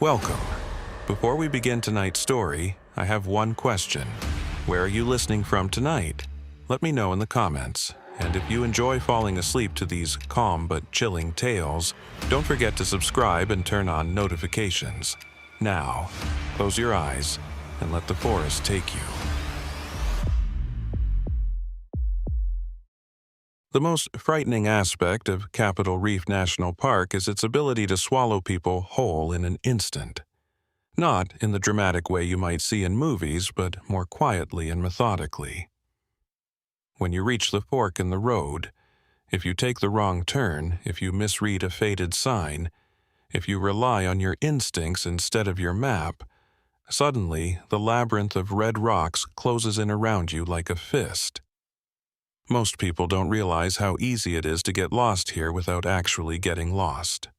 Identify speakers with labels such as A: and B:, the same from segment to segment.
A: Welcome. Before we begin tonight's story, I have one question. Where are you listening from tonight? Let me know in the comments. And if you enjoy falling asleep to these calm but chilling tales, don't forget to subscribe and turn on notifications. Now, close your eyes and let the forest take you. The most frightening aspect of Capitol Reef National Park is its ability to swallow people whole in an instant. Not in the dramatic way you might see in movies, but more quietly and methodically. When you reach the fork in the road, if you take the wrong turn, if you misread a faded sign, if you rely on your instincts instead of your map, suddenly the labyrinth of red rocks closes in around you like a fist. Most people don't realize how easy it is to get lost here without actually getting lost.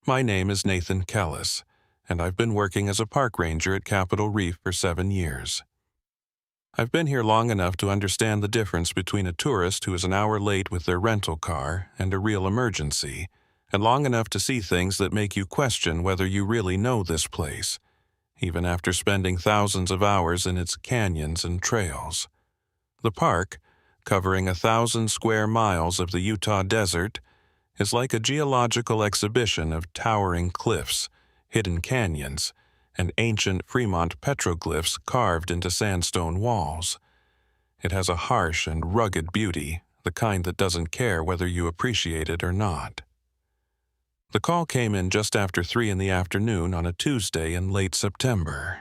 A: My name is Nathan Kellis, and I've been working as a park ranger at Capitol Reef for 7 years. I've been here long enough to understand the difference between a tourist who is an hour late with their rental car and a real emergency, and long enough to see things that make you question whether you really know this place, even after spending thousands of hours in its canyons and trails. The park, covering 1,000 square miles of the Utah desert, is like a geological exhibition of towering cliffs, hidden canyons, and ancient Fremont petroglyphs carved into sandstone walls. It has a harsh and rugged beauty, the kind that doesn't care whether you appreciate it or not. The call came in just after 3 in the afternoon on a Tuesday in late September.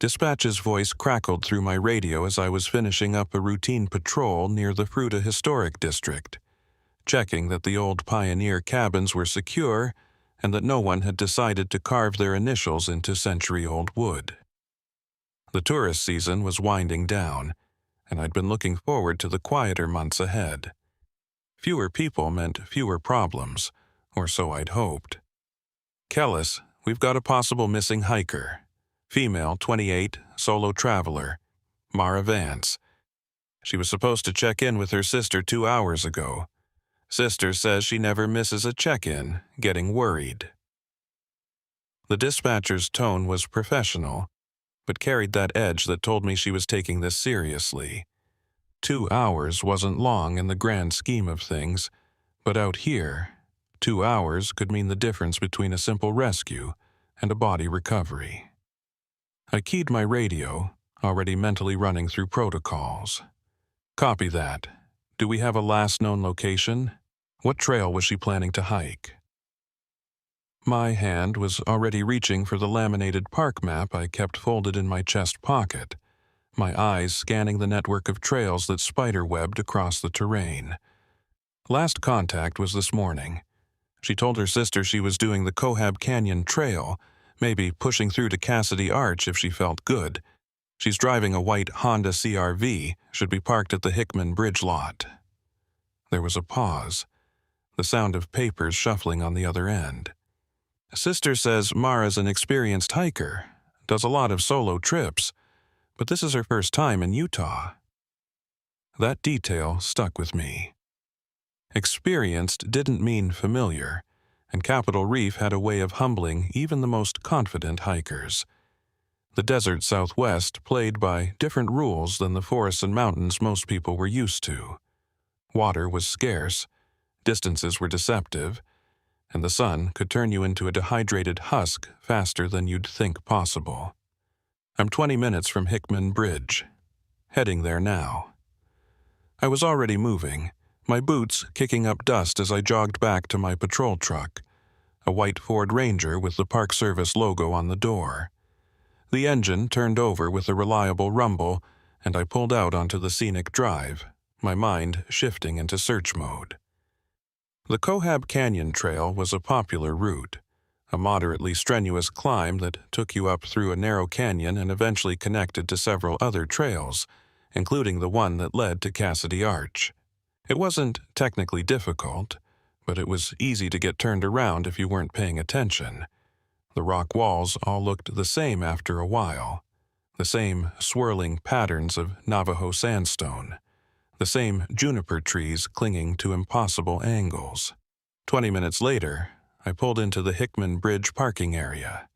A: Dispatch's voice crackled through my radio as I was finishing up a routine patrol near the Fruta Historic District, checking that the old pioneer cabins were secure and that no one had decided to carve their initials into century-old wood. The tourist season was winding down, and I'd been looking forward to the quieter months ahead. Fewer people meant fewer problems, or so I'd hoped. Kellis, we've got a possible missing hiker. Female, 28, solo traveler, Mara Vance. She was supposed to check in with her sister 2 hours ago. Sister says she never misses a check-in, getting worried. The dispatcher's tone was professional, but carried that edge that told me she was taking this seriously. 2 hours wasn't long in the grand scheme of things, but out here, 2 hours could mean the difference between a simple rescue and a body recovery. I keyed my radio, already mentally running through protocols. Copy that. Do we have a last known location? What trail was she planning to hike? My hand was already reaching for the laminated park map I kept folded in my chest pocket, my eyes scanning the network of trails that spiderwebbed across the terrain. Last contact was this morning. She told her sister she was doing the Cohab Canyon Trail, maybe pushing through to Cassidy Arch if she felt good. She's driving a white Honda CR-V, should be parked at the Hickman Bridge lot. There was a pause, the sound of papers shuffling on the other end. Sister says Mara's an experienced hiker, does a lot of solo trips, but this is her first time in Utah. That detail stuck with me. Experienced didn't mean familiar, and Capitol Reef had a way of humbling even the most confident hikers. The desert Southwest played by different rules than the forests and mountains most people were used to. Water was scarce, distances were deceptive, and the sun could turn you into a dehydrated husk faster than you'd think possible. I'm 20 minutes from Hickman Bridge, heading there now. I was already moving, my boots kicking up dust as I jogged back to my patrol truck, a white Ford Ranger with the Park Service logo on the door. The engine turned over with a reliable rumble, and I pulled out onto the scenic drive, my mind shifting into search mode. The Cohab Canyon Trail was a popular route, a moderately strenuous climb that took you up through a narrow canyon and eventually connected to several other trails, including the one that led to Cassidy Arch. It wasn't technically difficult, but it was easy to get turned around if you weren't paying attention. The rock walls all looked the same after a while, the same swirling patterns of Navajo sandstone, the same juniper trees clinging to impossible angles. 20 minutes later, I pulled into the Hickman Bridge parking area.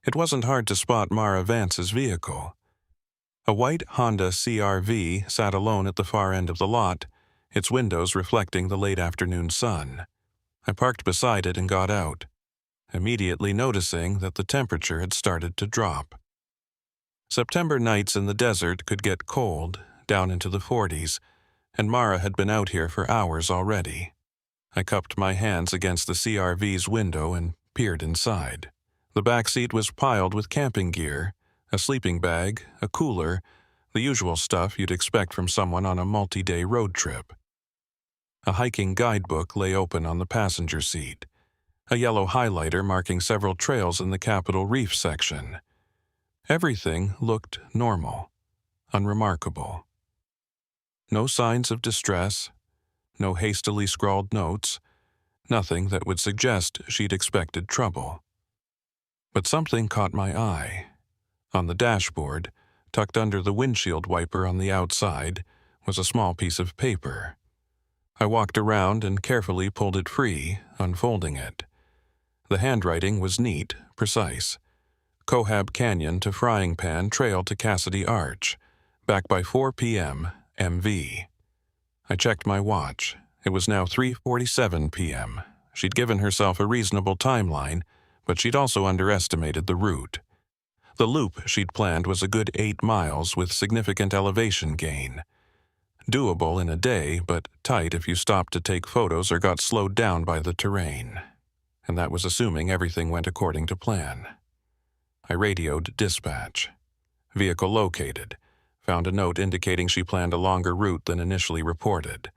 A: It wasn't hard to spot Mara Vance's vehicle. A white Honda CR-V sat alone at the far end of the lot, its windows reflecting the late afternoon sun. I parked beside it and got out, immediately noticing that the temperature had started to drop. September nights in the desert could get cold, down into the 40s, and Mara had been out here for hours already. I cupped my hands against the CR-V's window and peered inside. The back seat was piled with camping gear, a sleeping bag, a cooler, the usual stuff you'd expect from someone on a multi-day road trip. A hiking guidebook lay open on the passenger seat, a yellow highlighter marking several trails in the Capitol Reef section. Everything looked normal, unremarkable. No signs of distress, no hastily scrawled notes, nothing that would suggest she'd expected trouble. But something caught my eye. On the dashboard, tucked under the windshield wiper on the outside, was a small piece of paper. I walked around and carefully pulled it free, unfolding it. The handwriting was neat, precise. Cohab Canyon to Frying Pan Trail to Cassidy Arch, back by 4 p.m., MV. I checked my watch. It was now 3:47 p.m. She'd given herself a reasonable timeline, but she'd also underestimated the route. The loop she'd planned was a good 8 miles with significant elevation gain. Doable in a day, but tight if you stopped to take photos or got slowed down by the terrain. And that was assuming everything went according to plan. I radioed dispatch. Vehicle located. Found a note indicating she planned a longer route than initially reported.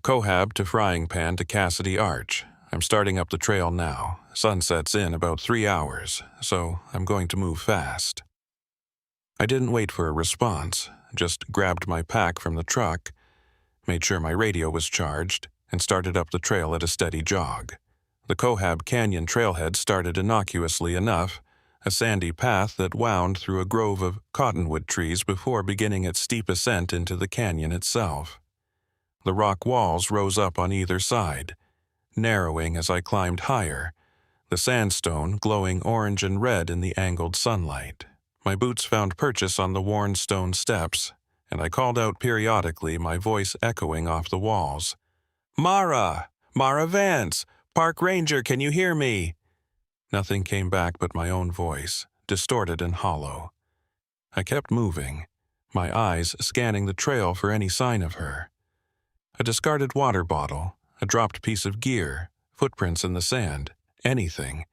A: Cohab to Frying Pan to Cassidy Arch. I'm starting up the trail now. Sunset's in about 3 hours, so I'm going to move fast. I didn't wait for a response, just grabbed my pack from the truck, made sure my radio was charged, and started up the trail at a steady jog. The Cohab Canyon trailhead started innocuously enough, a sandy path that wound through a grove of cottonwood trees before beginning its steep ascent into the canyon itself. The rock walls rose up on either side, narrowing as I climbed higher, the sandstone glowing orange and red in the angled sunlight. My boots found purchase on the worn stone steps, and I called out periodically, my voice echoing off the walls. "Mara! Mara Vance! Park Ranger, can you hear me?" Nothing came back but my own voice, distorted and hollow. I kept moving, my eyes scanning the trail for any sign of her. A discarded water bottle, a dropped piece of gear, footprints in the sand, anything.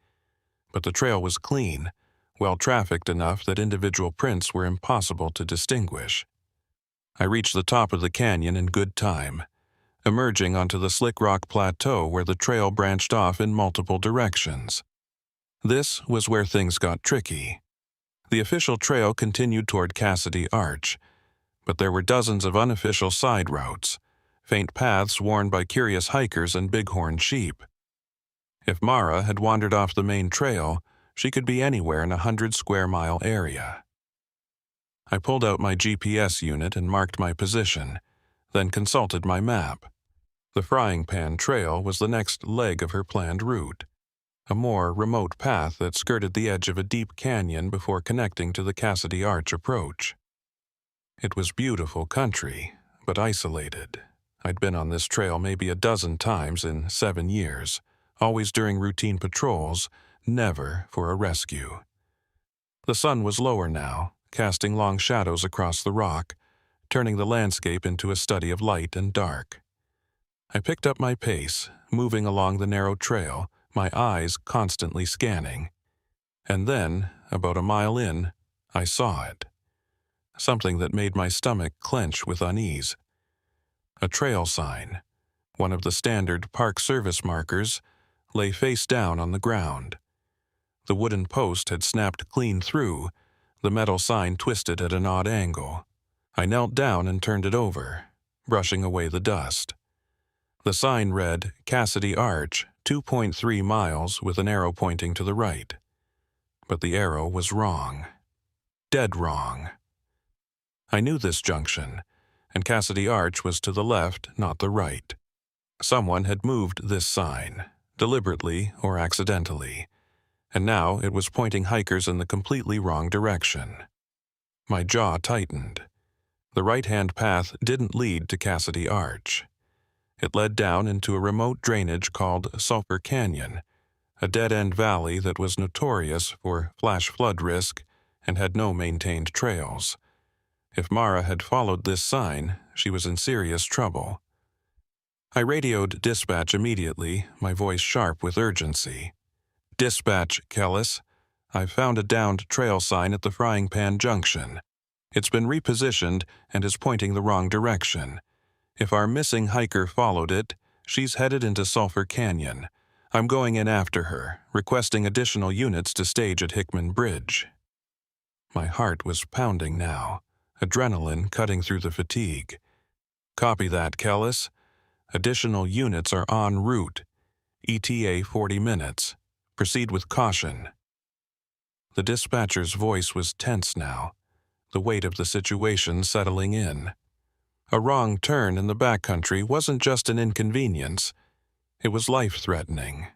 A: But the trail was clean, well-trafficked enough that individual prints were impossible to distinguish. I reached the top of the canyon in good time, emerging onto the slick rock plateau where the trail branched off in multiple directions. This was where things got tricky. The official trail continued toward Cassidy Arch, but there were dozens of unofficial side routes, faint paths worn by curious hikers and bighorn sheep. If Mara had wandered off the main trail, she could be anywhere in a 100-square-mile area. I pulled out my GPS unit and marked my position, then consulted my map. The Frying Pan Trail was the next leg of her planned route, a more remote path that skirted the edge of a deep canyon before connecting to the Cassidy Arch approach. It was beautiful country, but isolated. I'd been on this trail maybe a dozen times in 7 years, always during routine patrols, never for a rescue. The sun was lower now, casting long shadows across the rock, turning the landscape into a study of light and dark. I picked up my pace, moving along the narrow trail, my eyes constantly scanning. And then, about a mile in, I saw it. Something that made my stomach clench with unease. A trail sign, one of the standard Park Service markers, lay face down on the ground. The wooden post had snapped clean through, the metal sign twisted at an odd angle. I knelt down and turned it over, brushing away the dust. The sign read, Cassidy Arch, 2.3 miles with an arrow pointing to the right. But the arrow was wrong. Dead wrong. I knew this junction, and Cassidy Arch was to the left, not the right. Someone had moved this sign, deliberately or accidentally, and now it was pointing hikers in the completely wrong direction. My jaw tightened. The right-hand path didn't lead to Cassidy Arch. It led down into a remote drainage called Sulphur Canyon, a dead-end valley that was notorious for flash flood risk and had no maintained trails. If Mara had followed this sign, she was in serious trouble. I radioed dispatch immediately, my voice sharp with urgency. "Dispatch, Kellis. I've found a downed trail sign at the Frying Pan Junction. It's been repositioned and is pointing the wrong direction. If our missing hiker followed it, she's headed into Sulphur Canyon. I'm going in after her, requesting additional units to stage at Hickman Bridge." My heart was pounding now, adrenaline cutting through the fatigue. "Copy that, Kellis. Additional units are en route. ETA 40 minutes. Proceed with caution." The dispatcher's voice was tense now, the weight of the situation settling in. A wrong turn in the backcountry wasn't just an inconvenience, it was life-threatening.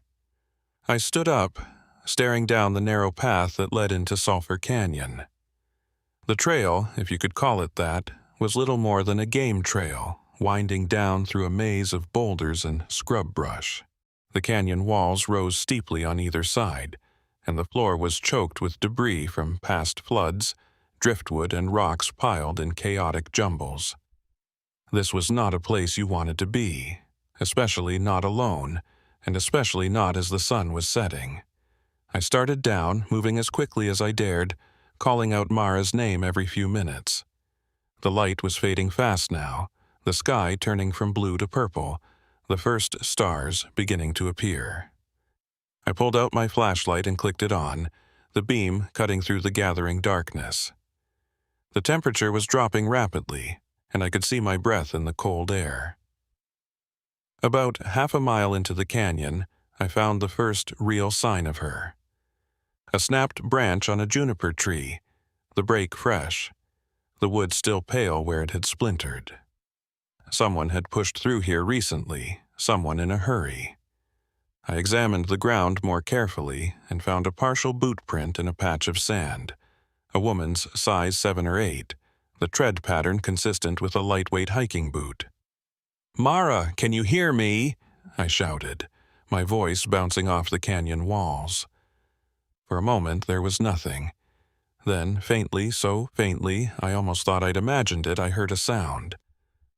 A: I stood up, staring down the narrow path that led into Sulphur Canyon. The trail, if you could call it that, was little more than a game trail, winding down through a maze of boulders and scrub brush. The canyon walls rose steeply on either side, and the floor was choked with debris from past floods, driftwood and rocks piled in chaotic jumbles. This was not a place you wanted to be, especially not alone, and especially not as the sun was setting. I started down, moving as quickly as I dared, calling out Mara's name every few minutes. The light was fading fast now, the sky turning from blue to purple, the first stars beginning to appear. I pulled out my flashlight and clicked it on, the beam cutting through the gathering darkness. The temperature was dropping rapidly, and I could see my breath in the cold air. About half a mile into the canyon, I found the first real sign of her. A snapped branch on a juniper tree, the break fresh, the wood still pale where it had splintered. Someone had pushed through here recently, someone in a hurry. I examined the ground more carefully and found a partial boot print in a patch of sand, a woman's size 7 or 8, the tread pattern consistent with a lightweight hiking boot. "Mara, can you hear me?" I shouted, my voice bouncing off the canyon walls. For a moment there was nothing. Then, faintly, so faintly, I almost thought I'd imagined it, I heard a sound.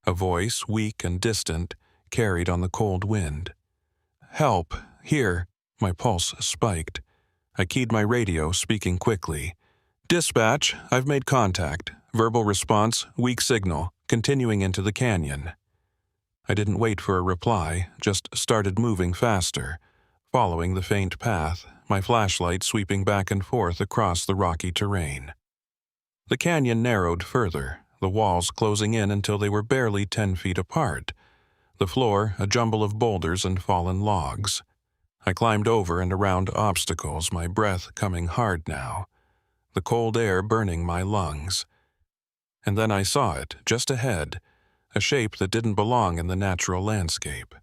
A: A voice, weak and distant, carried on the cold wind. "Help! Here!" My pulse spiked. I keyed my radio, speaking quickly. "Dispatch, I've made contact. Verbal response, weak signal, continuing into the canyon." I didn't wait for a reply, just started moving faster, following the faint path, my flashlight sweeping back and forth across the rocky terrain. The canyon narrowed further, the walls closing in until they were barely 10 feet apart, the floor a jumble of boulders and fallen logs. I climbed over and around obstacles, my breath coming hard now, the cold air burning my lungs. And then I saw it, just ahead, a shape that didn't belong in the natural landscape.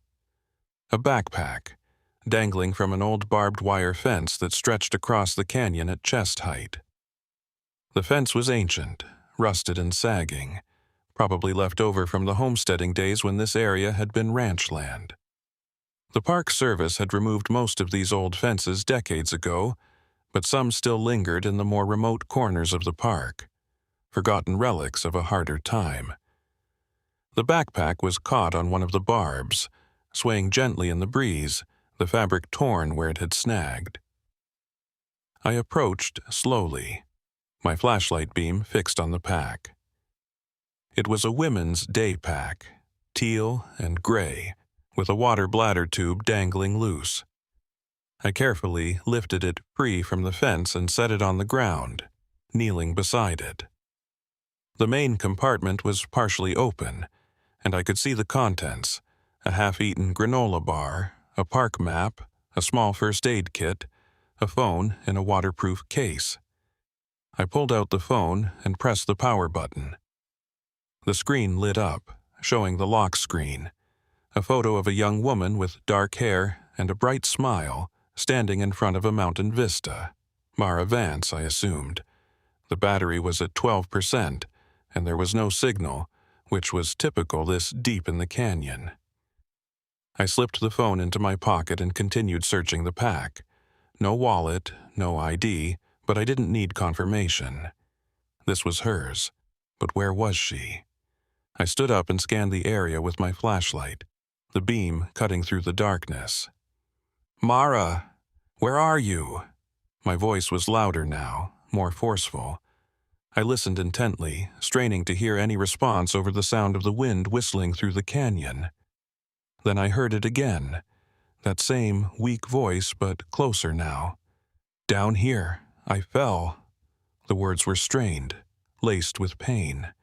A: A backpack, dangling from an old barbed wire fence that stretched across the canyon at chest height. The fence was ancient, rusted and sagging, probably left over from the homesteading days when this area had been ranch land. The Park Service had removed most of these old fences decades ago, but some still lingered in the more remote corners of the park, forgotten relics of a harder time. The backpack was caught on one of the barbs, swaying gently in the breeze, the fabric torn where it had snagged. I approached slowly, my flashlight beam fixed on the pack. It was a women's day pack, teal and gray, with a water bladder tube dangling loose. I carefully lifted it free from the fence and set it on the ground, kneeling beside it. The main compartment was partially open, and I could see the contents, a half-eaten granola bar, a park map, a small first aid kit, a phone in a waterproof case. I pulled out the phone and pressed the power button. The screen lit up, showing the lock screen, a photo of a young woman with dark hair and a bright smile, standing in front of a mountain vista. Mara Vance, I assumed. The battery was at 12%, and there was no signal, which was typical this deep in the canyon. I slipped the phone into my pocket and continued searching the pack. No wallet, no ID, but I didn't need confirmation. This was hers, but where was she? I stood up and scanned the area with my flashlight, the beam cutting through the darkness. "Mara, where are you?" My voice was louder now, more forceful. I listened intently, straining to hear any response over the sound of the wind whistling through the canyon. Then I heard it again, that same weak voice, but closer now. "Down here. I fell." The words were strained, laced with pain.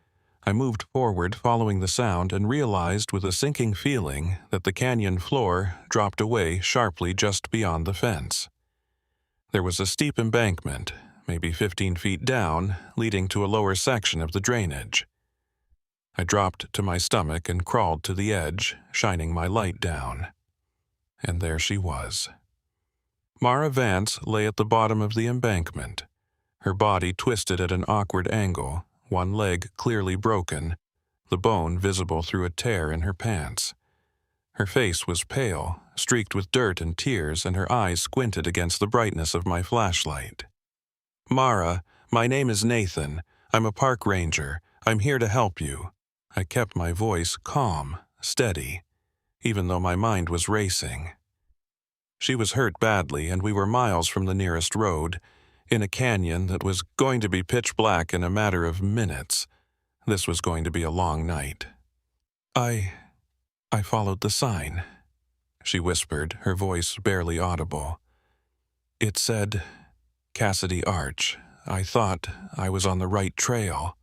A: I moved forward following the sound and realized with a sinking feeling that the canyon floor dropped away sharply just beyond the fence. There was a steep embankment, maybe 15 feet down, leading to a lower section of the drainage. I dropped to my stomach and crawled to the edge, shining my light down. And there she was. Mara Vance lay at the bottom of the embankment, her body twisted at an awkward angle, one leg clearly broken, the bone visible through a tear in her pants. Her face was pale, streaked with dirt and tears, and her eyes squinted against the brightness of my flashlight. "Mara, my name is Nathan. I'm a park ranger. I'm here to help you." I kept my voice calm, steady, even though my mind was racing. She was hurt badly, and we were miles from the nearest road, in a canyon that was going to be pitch black in a matter of minutes. This was going to be a long night. I followed the sign," she whispered, her voice barely audible. "It said, Cassidy Arch. I thought I was on the right trail."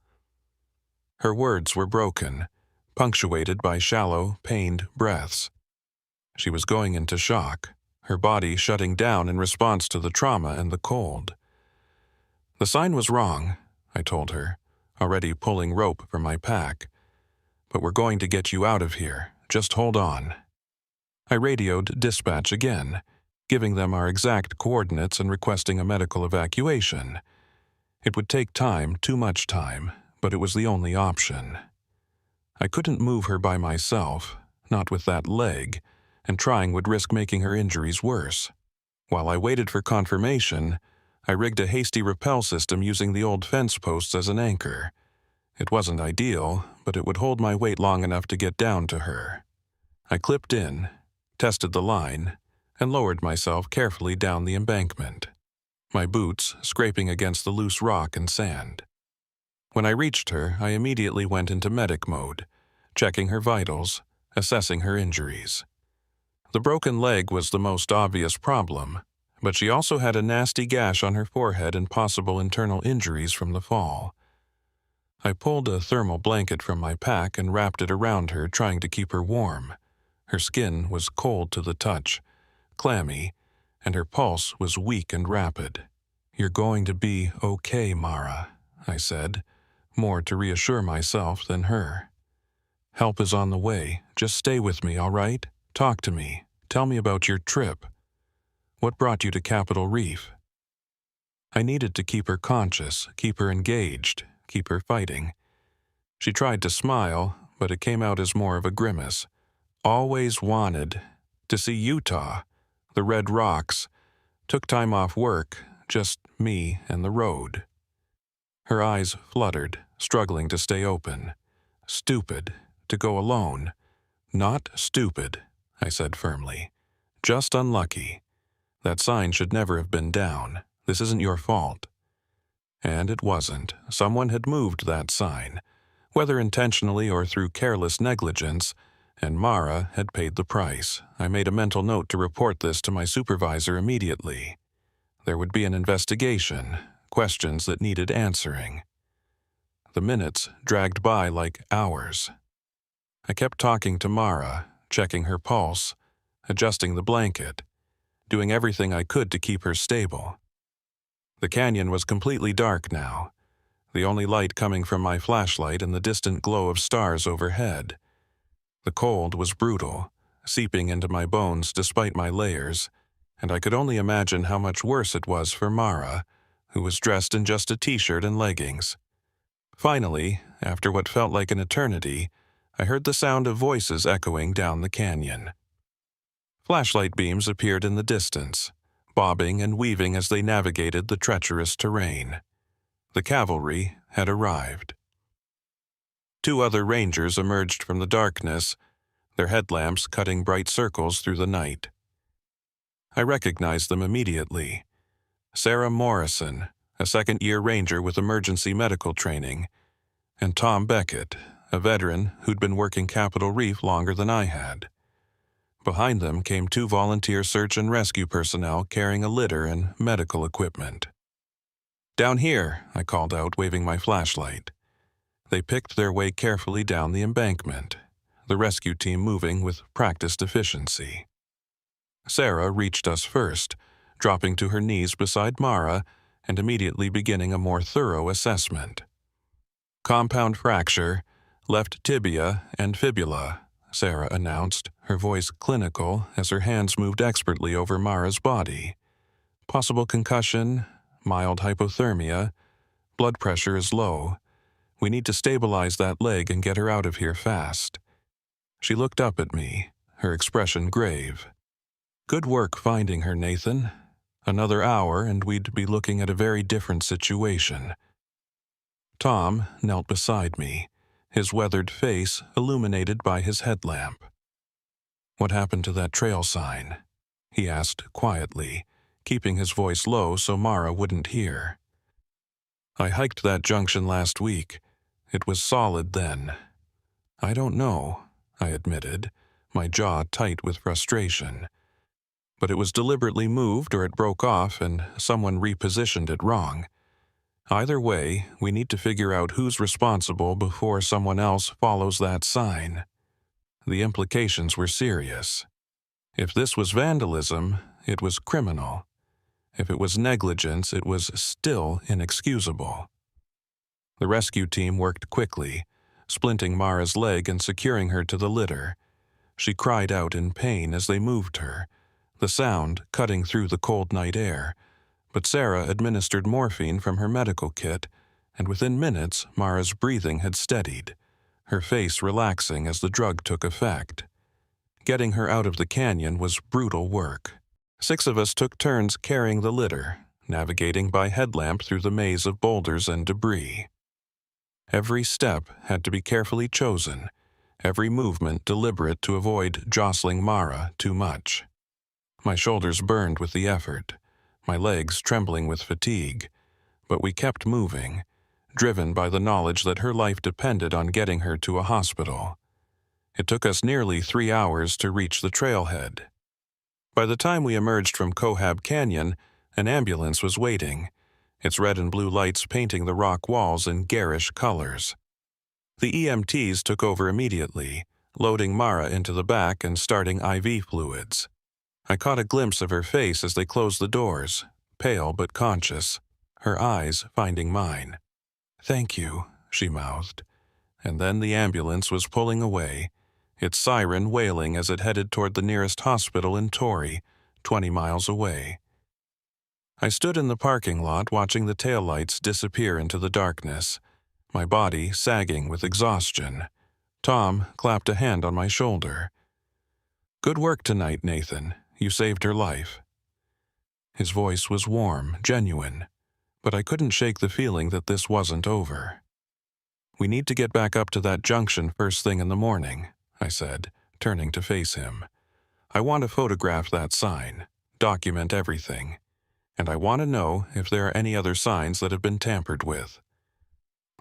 A: Her words were broken, punctuated by shallow, pained breaths. She was going into shock, her body shutting down in response to the trauma and the cold. "The sign was wrong," I told her, already pulling rope from my pack. "But we're going to get you out of here. Just hold on." I radioed dispatch again, giving them our exact coordinates and requesting a medical evacuation. It would take time, too much time, but it was the only option. I couldn't move her by myself, not with that leg, and trying would risk making her injuries worse. While I waited for confirmation, I rigged a hasty rappel system using the old fence posts as an anchor. It wasn't ideal, but it would hold my weight long enough to get down to her. I clipped in, tested the line, and lowered myself carefully down the embankment, my boots scraping against the loose rock and sand. When I reached her, I immediately went into medic mode, checking her vitals, assessing her injuries. The broken leg was the most obvious problem, but she also had a nasty gash on her forehead and possible internal injuries from the fall. I pulled a thermal blanket from my pack and wrapped it around her, trying to keep her warm. Her skin was cold to the touch, clammy, and her pulse was weak and rapid. "You're going to be okay, Mara," I said, more to reassure myself than her. "Help is on the way. Just stay with me, all right? Talk to me. Tell me about your trip. What brought you to Capitol Reef?" I needed to keep her conscious, keep her engaged, keep her fighting. She tried to smile, but it came out as more of a grimace. "Always wanted to see Utah, the red rocks. Took time off work, just me and the road." Her eyes fluttered, struggling to stay open. "Stupid to go alone." "Not stupid," I said firmly. "Just unlucky. That sign should never have been down. This isn't your fault." And it wasn't. Someone had moved that sign, whether intentionally or through careless negligence, and Mara had paid the price. I made a mental note to report this to my supervisor immediately. There would be an investigation, questions that needed answering. The minutes dragged by like hours. I kept talking to Mara, checking her pulse, adjusting the blanket, doing everything I could to keep her stable. The canyon was completely dark now, the only light coming from my flashlight and the distant glow of stars overhead. The cold was brutal, seeping into my bones despite my layers, and I could only imagine how much worse it was for Mara, who was dressed in just a t-shirt and leggings. Finally, after what felt like an eternity, I heard the sound of voices echoing down the canyon. Flashlight beams appeared in the distance, bobbing and weaving as they navigated the treacherous terrain. The cavalry had arrived. 2 other rangers emerged from the darkness, their headlamps cutting bright circles through the night. I recognized them immediately. Sarah Morrison, a second-year ranger with emergency medical training, and Tom Beckett, a veteran who'd been working Capitol Reef longer than I had. Behind them came 2 volunteer search and rescue personnel carrying a litter and medical equipment. "Down here," I called out, waving my flashlight. They picked their way carefully down the embankment, the rescue team moving with practiced efficiency. Sarah reached us first, dropping to her knees beside Mara and immediately beginning a more thorough assessment. "Compound fracture, left tibia and fibula," Sarah announced, her voice clinical as her hands moved expertly over Mara's body. "Possible concussion, mild hypothermia, blood pressure is low. We need to stabilize that leg and get her out of here fast." She looked up at me, her expression grave. "Good work finding her, Nathan. Another hour and we'd be looking at a very different situation." Tom knelt beside me, his weathered face illuminated by his headlamp. "What happened to that trail sign?" he asked quietly, keeping his voice low so Mara wouldn't hear. "I hiked that junction last week. It was solid then." "I don't know," I admitted, my jaw tight with frustration. "But it was deliberately moved or it broke off and someone repositioned it wrong. Either way, we need to figure out who's responsible before someone else follows that sign." The implications were serious. If this was vandalism, it was criminal. If it was negligence, it was still inexcusable. The rescue team worked quickly, splinting Mara's leg and securing her to the litter. She cried out in pain as they moved her, the sound cutting through the cold night air, but Sarah administered morphine from her medical kit, and within minutes Mara's breathing had steadied, her face relaxing as the drug took effect. Getting her out of the canyon was brutal work. 6 of us took turns carrying the litter, navigating by headlamp through the maze of boulders and debris. Every step had to be carefully chosen, every movement deliberate to avoid jostling Mara too much. My shoulders burned with the effort, my legs trembling with fatigue, but we kept moving, driven by the knowledge that her life depended on getting her to a hospital. It took us nearly 3 hours to reach the trailhead. By the time we emerged from Cohab Canyon, an ambulance was waiting, its red and blue lights painting the rock walls in garish colors. The EMTs took over immediately, loading Mara into the back and starting IV fluids. I caught a glimpse of her face as they closed the doors, pale but conscious, her eyes finding mine. "Thank you," she mouthed. And then the ambulance was pulling away, its siren wailing as it headed toward the nearest hospital in Torrey, 20 miles away. I stood in the parking lot watching the taillights disappear into the darkness, my body sagging with exhaustion. Tom clapped a hand on my shoulder. "Good work tonight, Nathan. You saved her life." His voice was warm, genuine, but I couldn't shake the feeling that this wasn't over. "We need to get back up to that junction first thing in the morning," I said, turning to face him. "I want to photograph that sign, document everything, and I want to know if there are any other signs that have been tampered with."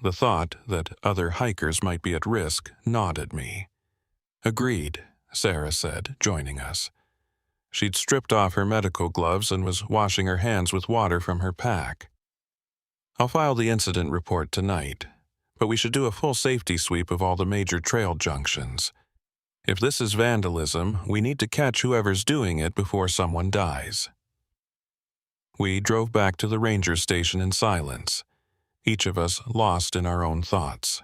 A: The thought that other hikers might be at risk gnawed at me. "Agreed," Sarah said, joining us. She'd stripped off her medical gloves and was washing her hands with water from her pack. "I'll file the incident report tonight, but we should do a full safety sweep of all the major trail junctions. If this is vandalism, we need to catch whoever's doing it before someone dies." We drove back to the ranger station in silence, each of us lost in our own thoughts.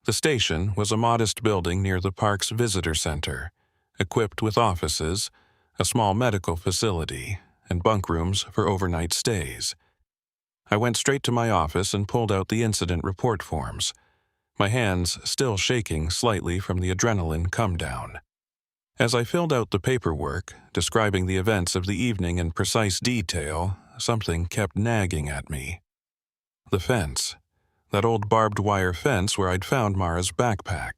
A: The station was a modest building near the park's visitor center, equipped with offices, a small medical facility, and bunk rooms for overnight stays. I went straight to my office and pulled out the incident report forms, my hands still shaking slightly from the adrenaline come-down. As I filled out the paperwork, describing the events of the evening in precise detail, something kept nagging at me. The fence. That old barbed wire fence where I'd found Mara's backpack.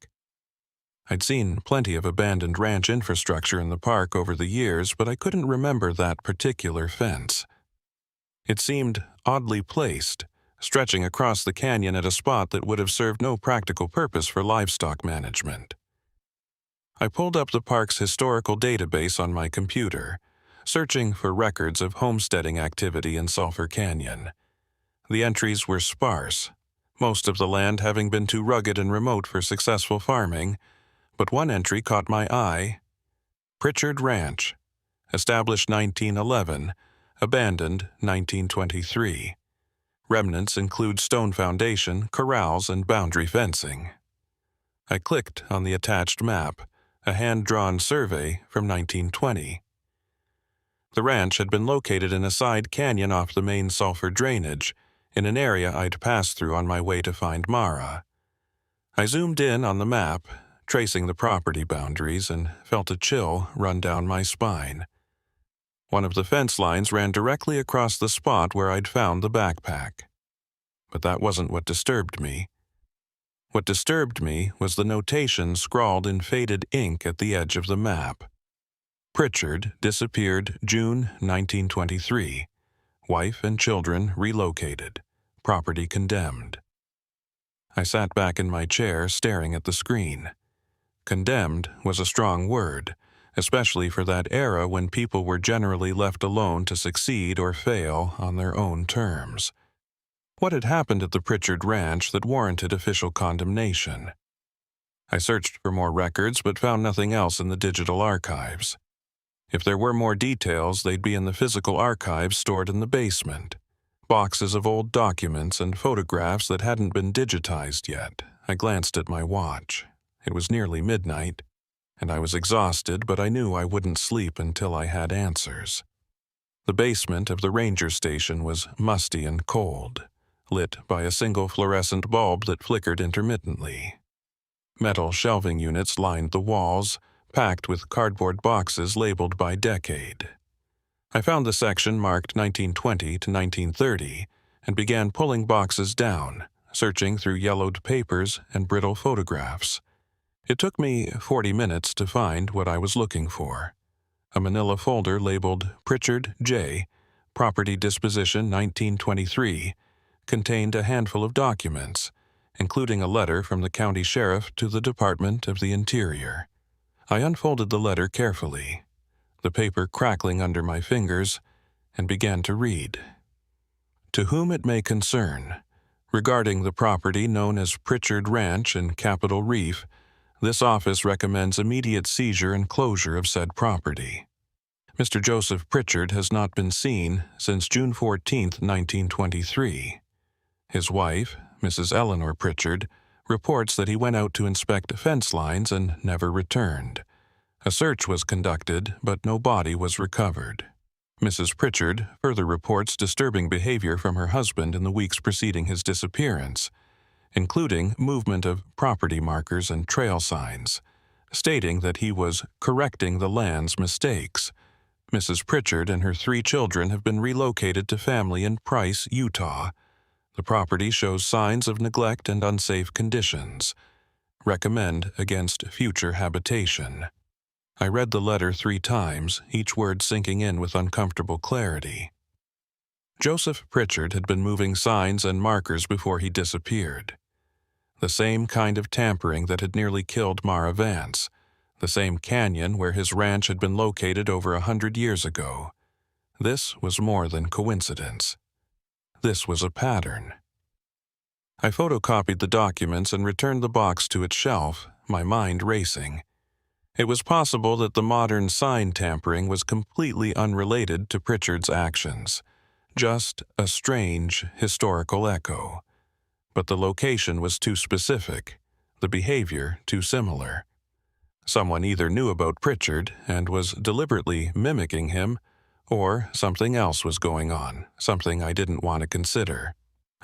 A: I'd seen plenty of abandoned ranch infrastructure in the park over the years, but I couldn't remember that particular fence. It seemed oddly placed, stretching across the canyon at a spot that would have served no practical purpose for livestock management. I pulled up the park's historical database on my computer, searching for records of homesteading activity in Sulphur Canyon. The entries were sparse, most of the land having been too rugged and remote for successful farming, but one entry caught my eye. Pritchard Ranch, established 1911, abandoned 1923. Remnants include stone foundation, corrals, and boundary fencing. I clicked on the attached map, a hand-drawn survey from 1920. The ranch had been located in a side canyon off the main sulfur drainage, in an area I'd passed through on my way to find Mara. I zoomed in on the map, tracing the property boundaries, and felt a chill run down my spine. One of the fence lines ran directly across the spot where I'd found the backpack. But that wasn't what disturbed me. What disturbed me was the notation scrawled in faded ink at the edge of the map. Pritchard disappeared June 1923. Wife and children relocated. Property condemned. I sat back in my chair staring at the screen. Condemned was a strong word, especially for that era when people were generally left alone to succeed or fail on their own terms. What had happened at the Pritchard Ranch that warranted official condemnation? I searched for more records but found nothing else in the digital archives. If there were more details, they'd be in the physical archives stored in the basement. Boxes of old documents and photographs that hadn't been digitized yet. I glanced at my watch. It was nearly midnight, and I was exhausted, but I knew I wouldn't sleep until I had answers. The basement of the ranger station was musty and cold, lit by a single fluorescent bulb that flickered intermittently. Metal shelving units lined the walls, packed with cardboard boxes labeled by decade. I found the section marked 1920 to 1930 and began pulling boxes down, searching through yellowed papers and brittle photographs. It took me 40 minutes to find what I was looking for. A manila folder labeled Pritchard J, Property Disposition 1923, contained a handful of documents, including a letter from the county sheriff to the Department of the Interior. I unfolded the letter carefully, the paper crackling under my fingers, and began to read. To whom it may concern, regarding the property known as Pritchard Ranch in Capitol Reef, this office recommends immediate seizure and closure of said property. Mr. Joseph Pritchard has not been seen since June 14, 1923. His wife, Mrs. Eleanor Pritchard, reports that he went out to inspect fence lines and never returned. A search was conducted, but no body was recovered. Mrs. Pritchard further reports disturbing behavior from her husband in the weeks preceding his disappearance, including movement of property markers and trail signs, stating that he was correcting the land's mistakes. Mrs. Pritchard and her 3 children have been relocated to family in Price, Utah. The property shows signs of neglect and unsafe conditions. Recommend against future habitation. I read the letter 3 times, each word sinking in with uncomfortable clarity. Joseph Pritchard had been moving signs and markers before he disappeared. The same kind of tampering that had nearly killed Mara Vance, the same canyon where his ranch had been located over 100 years ago. This was more than coincidence. This was a pattern. I photocopied the documents and returned the box to its shelf, my mind racing. It was possible that the modern sign tampering was completely unrelated to Pritchard's actions, just a strange historical echo. But the location was too specific, the behavior too similar. Someone either knew about Pritchard and was deliberately mimicking him, or something else was going on, something I didn't want to consider.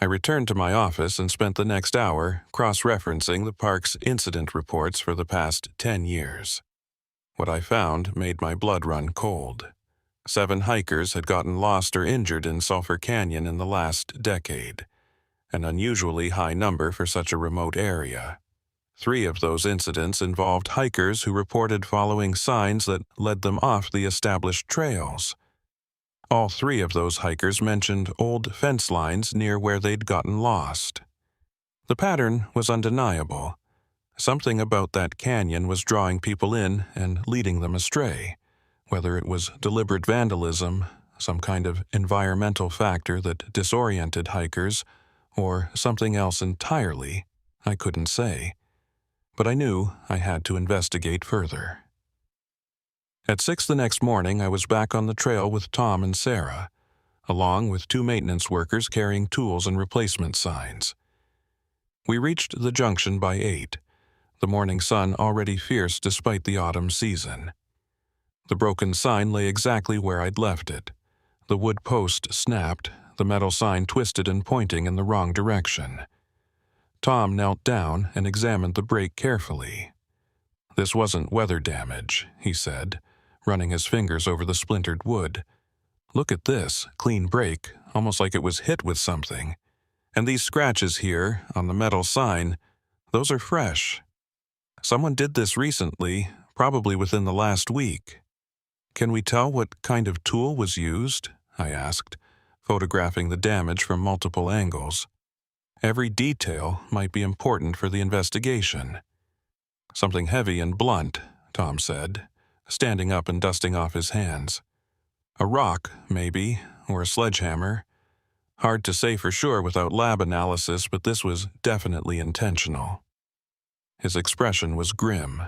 A: I returned to my office and spent the next hour cross-referencing the park's incident reports for the past 10 years. What I found made my blood run cold. 7 hikers had gotten lost or injured in Sulphur Canyon in the last decade, an unusually high number for such a remote area. 3 of those incidents involved hikers who reported following signs that led them off the established trails. All 3 of those hikers mentioned old fence lines near where they'd gotten lost. The pattern was undeniable. Something about that canyon was drawing people in and leading them astray, whether it was deliberate vandalism, some kind of environmental factor that disoriented hikers, or something else entirely. I couldn't say. But I knew I had to investigate further. At 6 the next morning, I was back on the trail with Tom and Sarah, along with 2 maintenance workers carrying tools and replacement signs. We reached the junction by 8, the morning sun already fierce despite the autumn season. The broken sign lay exactly where I'd left it. The wood post snapped, the metal sign twisted and pointing in the wrong direction. Tom knelt down and examined the break carefully. "This wasn't weather damage," he said, running his fingers over the splintered wood. "Look at this, clean break, almost like it was hit with something. And these scratches here, on the metal sign, those are fresh. Someone did this recently, probably within the last week." "Can we tell what kind of tool was used?" I asked, photographing the damage from multiple angles. Every detail might be important for the investigation. "Something heavy and blunt," Tom said, standing up and dusting off his hands. "A rock, maybe, or a sledgehammer. Hard to say for sure without lab analysis, but this was definitely intentional." His expression was grim.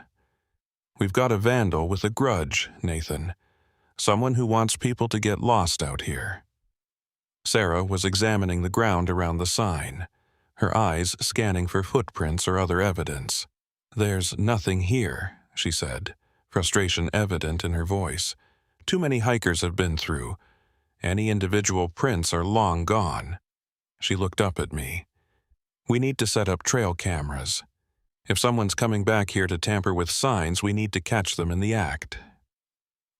A: "We've got a vandal with a grudge, Nathan. Someone who wants people to get lost out here." Sarah was examining the ground around the sign, her eyes scanning for footprints or other evidence. "There's nothing here," she said, frustration evident in her voice. "Too many hikers have been through. Any individual prints are long gone." She looked up at me. "We need to set up trail cameras. If someone's coming back here to tamper with signs, we need to catch them in the act."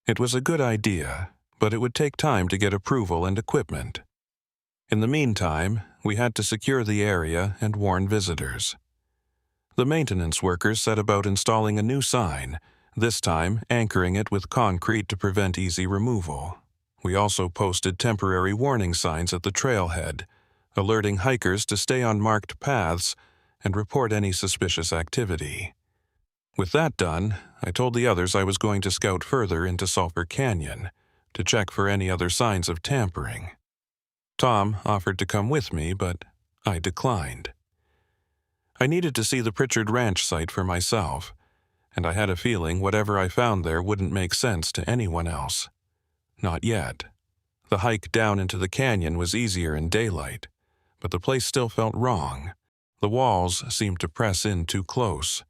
A: It was a good idea, but it would take time to get approval and equipment. In the meantime, we had to secure the area and warn visitors. The maintenance workers set about installing a new sign, this time anchoring it with concrete to prevent easy removal. We also posted temporary warning signs at the trailhead, alerting hikers to stay on marked paths and report any suspicious activity. With that done, I told the others I was going to scout further into Sulphur Canyon to check for any other signs of tampering. Tom offered to come with me, but I declined. I needed to see the Pritchard Ranch site for myself, and I had a feeling whatever I found there wouldn't make sense to anyone else. Not yet. The hike down into the canyon was easier in daylight, but the place still felt wrong. The walls seemed to press in too close,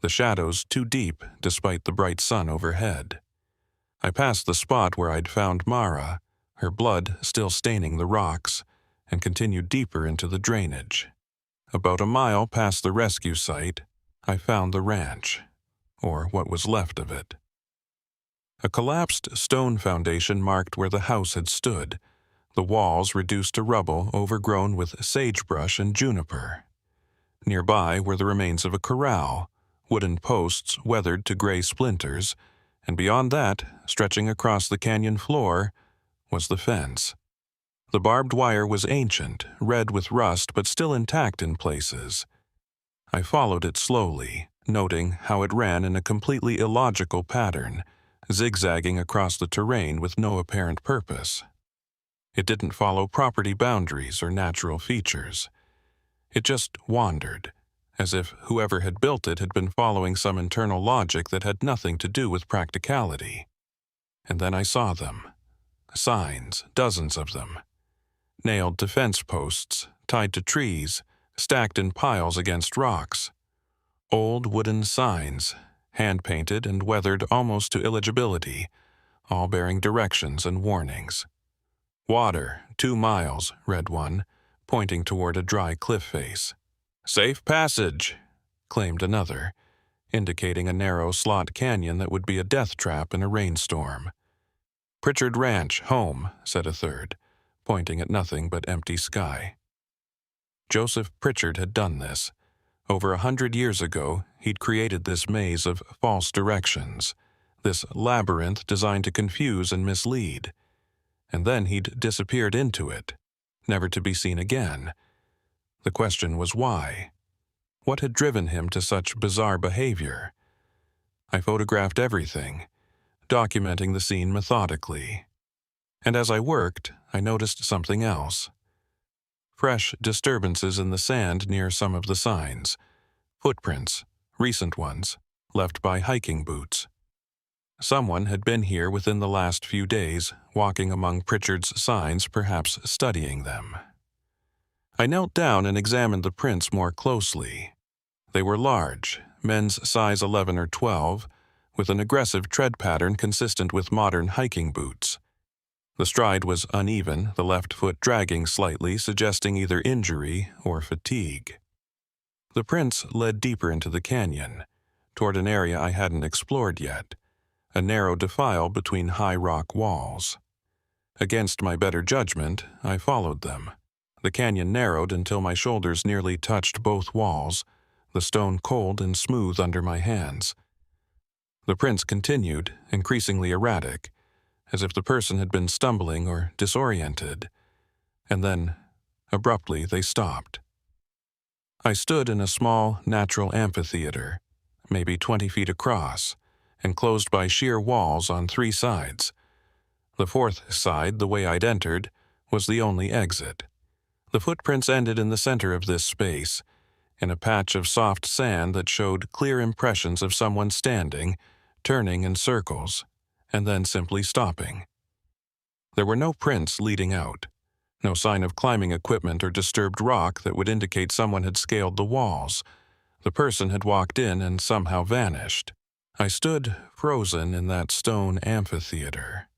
A: the shadows too deep despite the bright sun overhead. I passed the spot where I'd found Mara, her blood still staining the rocks, and continued deeper into the drainage. About a mile past the rescue site, I found the ranch, or what was left of it. A collapsed stone foundation marked where the house had stood, the walls reduced to rubble overgrown with sagebrush and juniper. Nearby were the remains of a corral, wooden posts weathered to gray splinters, and beyond that, stretching across the canyon floor, was the fence. The barbed wire was ancient, red with rust, but still intact in places. I followed it slowly, noting how it ran in a completely illogical pattern, zigzagging across the terrain with no apparent purpose. It didn't follow property boundaries or natural features. It just wandered, as if whoever had built it had been following some internal logic that had nothing to do with practicality. And then I saw them. Signs, dozens of them. Nailed to fence posts, tied to trees, stacked in piles against rocks. Old wooden signs, hand-painted and weathered almost to illegibility, all bearing directions and warnings. "Water, 2 miles," read one, pointing toward a dry cliff face. "Safe passage," claimed another, indicating a narrow slot canyon that would be a death trap in a rainstorm. "Pritchard Ranch, home," said a third, pointing at nothing but empty sky. Joseph Pritchard had done this. Over 100 years ago, he'd created this maze of false directions, this labyrinth designed to confuse and mislead. And then he'd disappeared into it, never to be seen again. The question was why? What had driven him to such bizarre behavior? I photographed everything, documenting the scene methodically. And as I worked, I noticed something else. Fresh disturbances in the sand near some of the signs. Footprints, recent ones, left by hiking boots. Someone had been here within the last few days, walking among Pritchard's signs, perhaps studying them. I knelt down and examined the prints more closely. They were large, men's size 11 or 12, with an aggressive tread pattern consistent with modern hiking boots. The stride was uneven, the left foot dragging slightly, suggesting either injury or fatigue. The prints led deeper into the canyon, toward an area I hadn't explored yet, a narrow defile between high rock walls. Against my better judgment, I followed them. The canyon narrowed until my shoulders nearly touched both walls, the stone cold and smooth under my hands. The prints continued, increasingly erratic, as if the person had been stumbling or disoriented, and then, abruptly, they stopped. I stood in a small, natural amphitheater, maybe 20 feet across, enclosed by sheer walls on 3 sides. The 4th side, the way I'd entered, was the only exit. The footprints ended in the center of this space, in a patch of soft sand that showed clear impressions of someone standing, turning in circles, and then simply stopping. There were no prints leading out, no sign of climbing equipment or disturbed rock that would indicate someone had scaled the walls. The person had walked in and somehow vanished. I stood frozen in that stone amphitheater,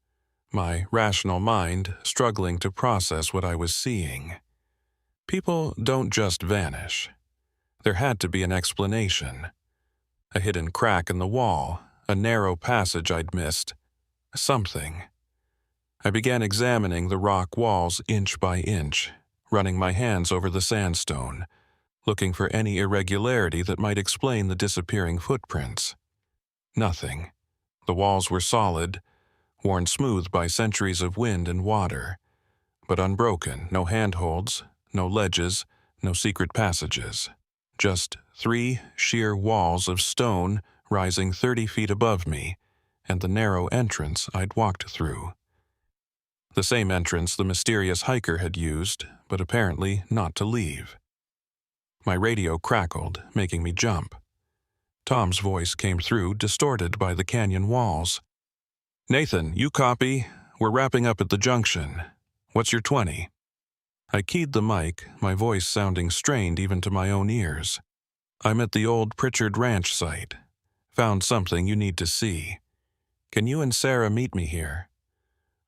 A: my rational mind struggling to process what I was seeing. People don't just vanish. There had to be an explanation. A hidden crack in the wall, a narrow passage I'd missed. Something. I began examining the rock walls inch by inch, running my hands over the sandstone, looking for any irregularity that might explain the disappearing footprints. Nothing. The walls were solid, worn smooth by centuries of wind and water, but unbroken, no handholds, no ledges, no secret passages. Just 3 sheer walls of stone rising 30 feet above me, and the narrow entrance I'd walked through. The same entrance the mysterious hiker had used, but apparently not to leave. My radio crackled, making me jump. Tom's voice came through, distorted by the canyon walls. "Nathan, you copy? We're wrapping up at the junction. What's your 20? I keyed the mic, my voice sounding strained even to my own ears. "I'm at the old Pritchard Ranch site. Found something you need to see. Can you and Sarah meet me here?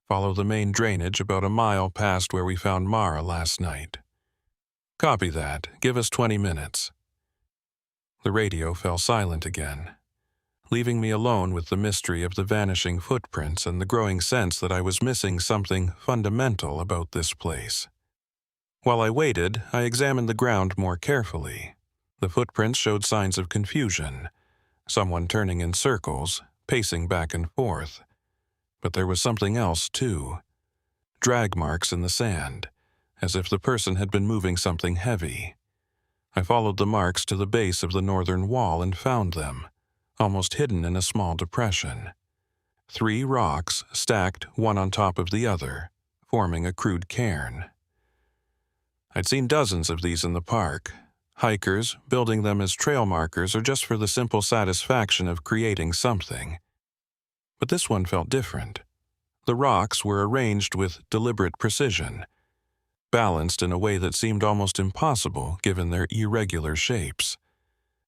A: Follow the main drainage about a mile past where we found Mara last night." "Copy that. Give us 20 minutes. The radio fell silent again, leaving me alone with the mystery of the vanishing footprints and the growing sense that I was missing something fundamental about this place. While I waited, I examined the ground more carefully. The footprints showed signs of confusion, someone turning in circles, pacing back and forth. But there was something else, too. Drag marks in the sand, as if the person had been moving something heavy. I followed the marks to the base of the northern wall and found them, almost hidden in a small depression. 3 rocks stacked one on top of the other, forming a crude cairn. I'd seen dozens of these in the park, hikers building them as trail markers or just for the simple satisfaction of creating something. But this one felt different. The rocks were arranged with deliberate precision, balanced in a way that seemed almost impossible given their irregular shapes.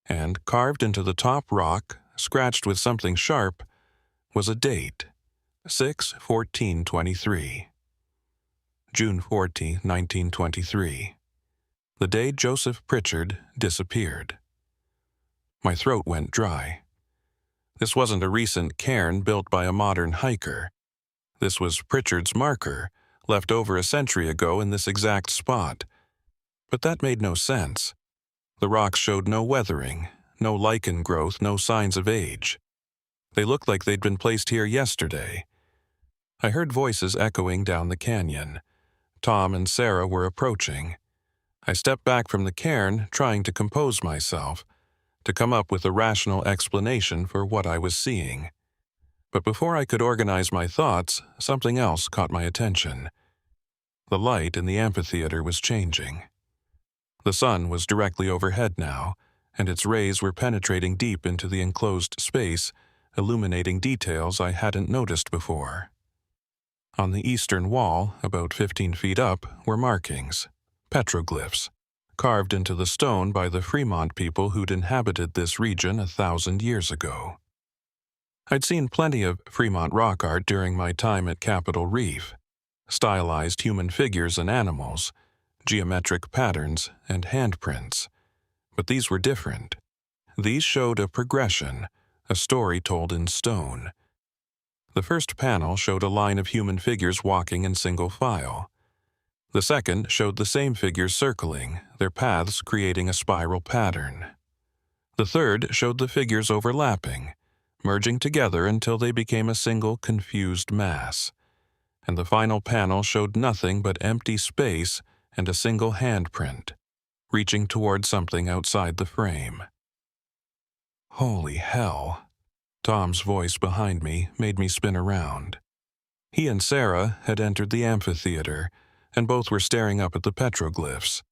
A: And carved into the top rock, scratched with something sharp, was a date, 6/14/23. June 14, 1923. The day Joseph Pritchard disappeared. My throat went dry. This wasn't a recent cairn built by a modern hiker. This was Pritchard's marker, left over a century ago in this exact spot. But that made no sense. The rocks showed no weathering, no lichen growth, no signs of age. They looked like they'd been placed here yesterday. I heard voices echoing down the canyon. Tom and Sarah were approaching. I stepped back from the cairn, trying to compose myself, to come up with a rational explanation for what I was seeing. But before I could organize my thoughts, something else caught my attention. The light in the amphitheater was changing. The sun was directly overhead now, and its rays were penetrating deep into the enclosed space, illuminating details I hadn't noticed before. On the eastern wall, about 15 feet up, were markings, petroglyphs, carved into the stone by the Fremont people who'd inhabited this region 1,000 years ago. I'd seen plenty of Fremont rock art during my time at Capitol Reef, stylized human figures and animals, geometric patterns, and handprints. But these were different. These showed a progression, a story told in stone. The first panel showed a line of human figures walking in single file. The second showed the same figures circling, their paths creating a spiral pattern. The third showed the figures overlapping, merging together until they became a single confused mass. And the final panel showed nothing but empty space and a single handprint, reaching toward something outside the frame. Holy hell! Tom's voice behind me made me spin around. He and Sarah had entered the amphitheater, and both were staring up at the petroglyphs.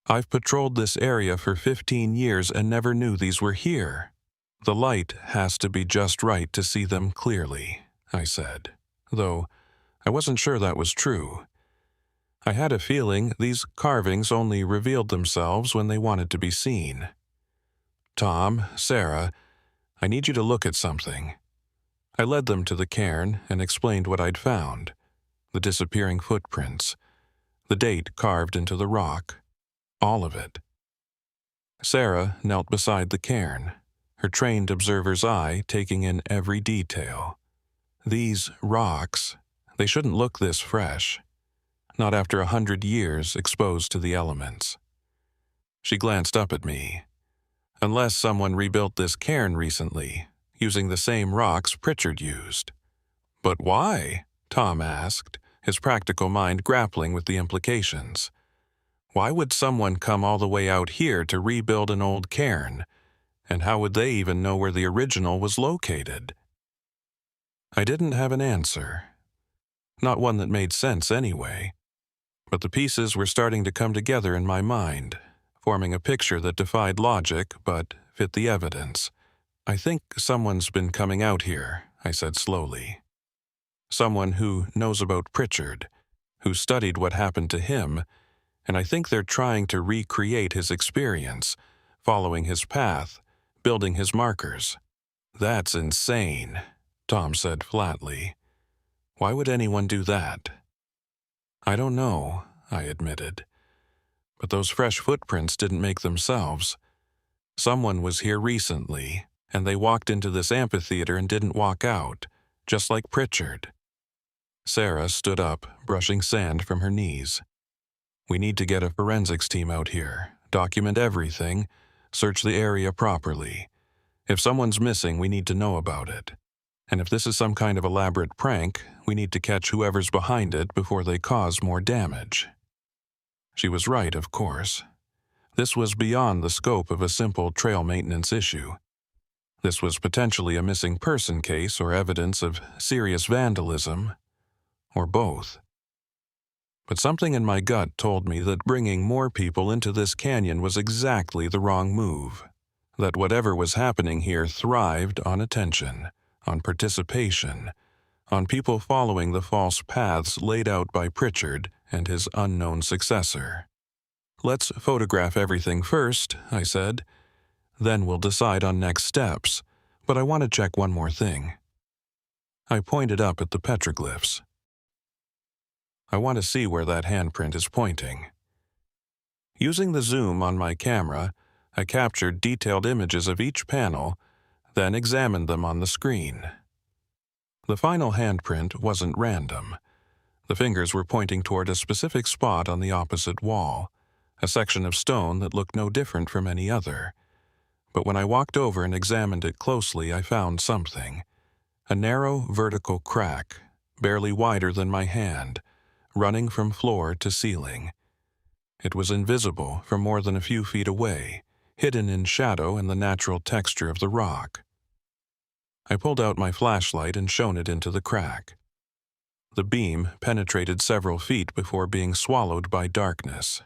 A: I've patrolled this area for 15 years and never knew these were here. The light has to be just right to see them clearly, I said, though I wasn't sure that was true. I had a feeling these carvings only revealed themselves when they wanted to be seen. Tom, Sarah, I need you to look at something. I led them to the cairn and explained what I'd found. The disappearing footprints, the date carved into the rock, all of it. Sarah knelt beside the cairn, her trained observer's eye taking in every detail. These rocks, they shouldn't look this fresh, not after 100 years exposed to the elements. She glanced up at me. Unless someone rebuilt this cairn recently, using the same rocks Pritchard used. But why? Tom asked, his practical mind grappling with the implications. Why would someone come all the way out here to rebuild an old cairn? And how would they even know where the original was located? I didn't have an answer. Not one that made sense anyway. But the pieces were starting to come together in my mind, forming a picture that defied logic but fit the evidence. I think someone's been coming out here, I said slowly. Someone who knows about Pritchard, who studied what happened to him, and I think they're trying to recreate his experience, following his path, building his markers. That's insane, Tom said flatly. Why would anyone do that? I don't know, I admitted. But those fresh footprints didn't make themselves. Someone was here recently, and they walked into this amphitheater and didn't walk out, just like Pritchard. Sarah stood up, brushing sand from her knees. We need to get a forensics team out here, document everything, search the area properly. If someone's missing, we need to know about it. And if this is some kind of elaborate prank, we need to catch whoever's behind it before they cause more damage. She was right, of course. This was beyond the scope of a simple trail maintenance issue. This was potentially a missing person case or evidence of serious vandalism, or both. But something in my gut told me that bringing more people into this canyon was exactly the wrong move, that whatever was happening here thrived on attention, on participation, on people following the false paths laid out by Pritchard and his unknown successor. Let's photograph everything first, I said. Then we'll decide on next steps, but I want to check one more thing. I pointed up at the petroglyphs. I want to see where that handprint is pointing. Using the zoom on my camera, I captured detailed images of each panel, then examined them on the screen. The final handprint wasn't random. The fingers were pointing toward a specific spot on the opposite wall, a section of stone that looked no different from any other. But when I walked over and examined it closely, I found something. A narrow vertical crack, barely wider than my hand, running from floor to ceiling. It was invisible from more than a few feet away, hidden in shadow and the natural texture of the rock. I pulled out my flashlight and shone it into the crack. The beam penetrated several feet before being swallowed by darkness.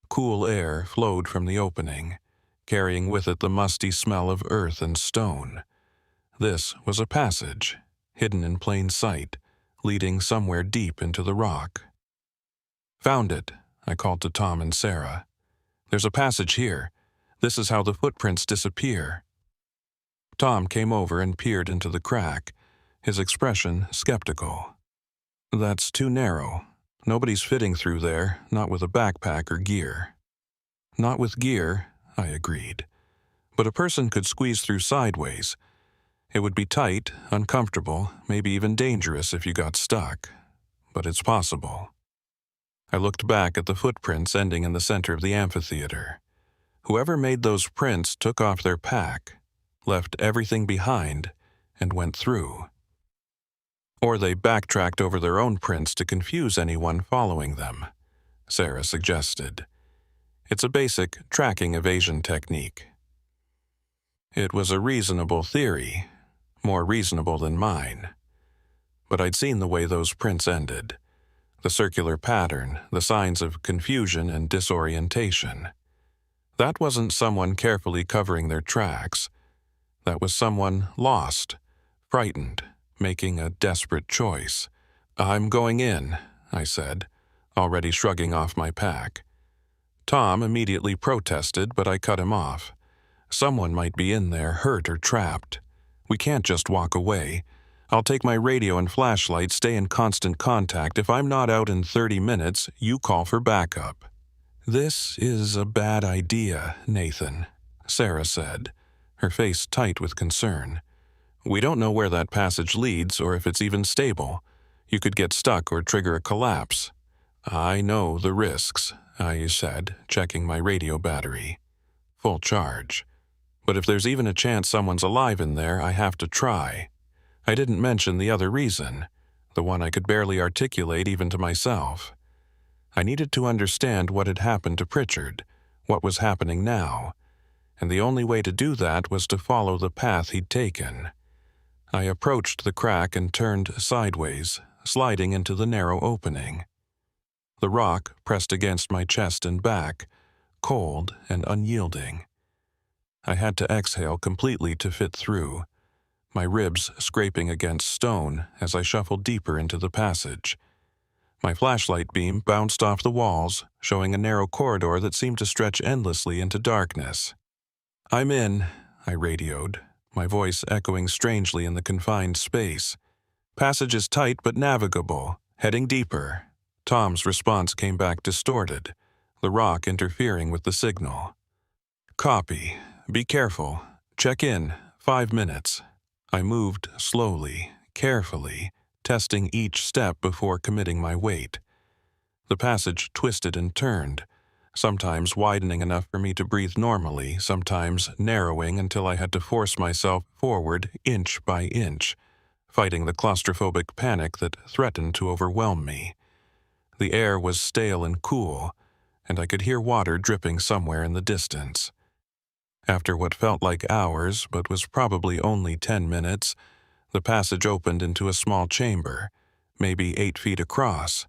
A: Cool air flowed from the opening, carrying with it the musty smell of earth and stone. This was a passage, hidden in plain sight, leading somewhere deep into the rock. "Found it," I called to Tom and Sarah. "There's a passage here. This is how the footprints disappear." Tom came over and peered into the crack, his expression skeptical. "That's too narrow. Nobody's fitting through there, not with a backpack or gear." "Not with gear," I agreed. "But a person could squeeze through sideways. It would be tight, uncomfortable, maybe even dangerous if you got stuck. But it's possible." I looked back at the footprints ending in the center of the amphitheater. Whoever made those prints took off their pack, left everything behind, and went through. Or they backtracked over their own prints to confuse anyone following them, Sarah suggested. It's a basic tracking evasion technique. It was a reasonable theory, more reasonable than mine. But I'd seen the way those prints ended. The circular pattern, the signs of confusion and disorientation. That wasn't someone carefully covering their tracks. That was someone lost, frightened, making a desperate choice. "I'm going in," I said, already shrugging off my pack. Tom immediately protested, but I cut him off. "Someone might be in there, hurt or trapped. We can't just walk away. I'll take my radio and flashlight, stay in constant contact. If I'm not out in 30 minutes, you call for backup." "This is a bad idea, Nathan," Sarah said, her face tight with concern. "We don't know where that passage leads or if it's even stable. You could get stuck or trigger a collapse." "I know the risks," I said, checking my radio battery. "Full charge. But if there's even a chance someone's alive in there, I have to try." I didn't mention the other reason, the one I could barely articulate even to myself. I needed to understand what had happened to Pritchard, what was happening now, and the only way to do that was to follow the path he'd taken. I approached the crack and turned sideways, sliding into the narrow opening. The rock pressed against my chest and back, cold and unyielding. I had to exhale completely to fit through, my ribs scraping against stone as I shuffled deeper into the passage. My flashlight beam bounced off the walls, showing a narrow corridor that seemed to stretch endlessly into darkness. "I'm in," I radioed, my voice echoing strangely in the confined space. "Passage is tight but navigable, heading deeper." Tom's response came back distorted, the rock interfering with the signal. "Copy. Be careful. Check in. 5 minutes." I moved slowly, carefully, testing each step before committing my weight. The passage twisted and turned, sometimes widening enough for me to breathe normally, sometimes narrowing until I had to force myself forward inch by inch, fighting the claustrophobic panic that threatened to overwhelm me. The air was stale and cool, and I could hear water dripping somewhere in the distance. After what felt like hours, but was probably only 10 minutes, the passage opened into a small chamber, maybe 8 feet across.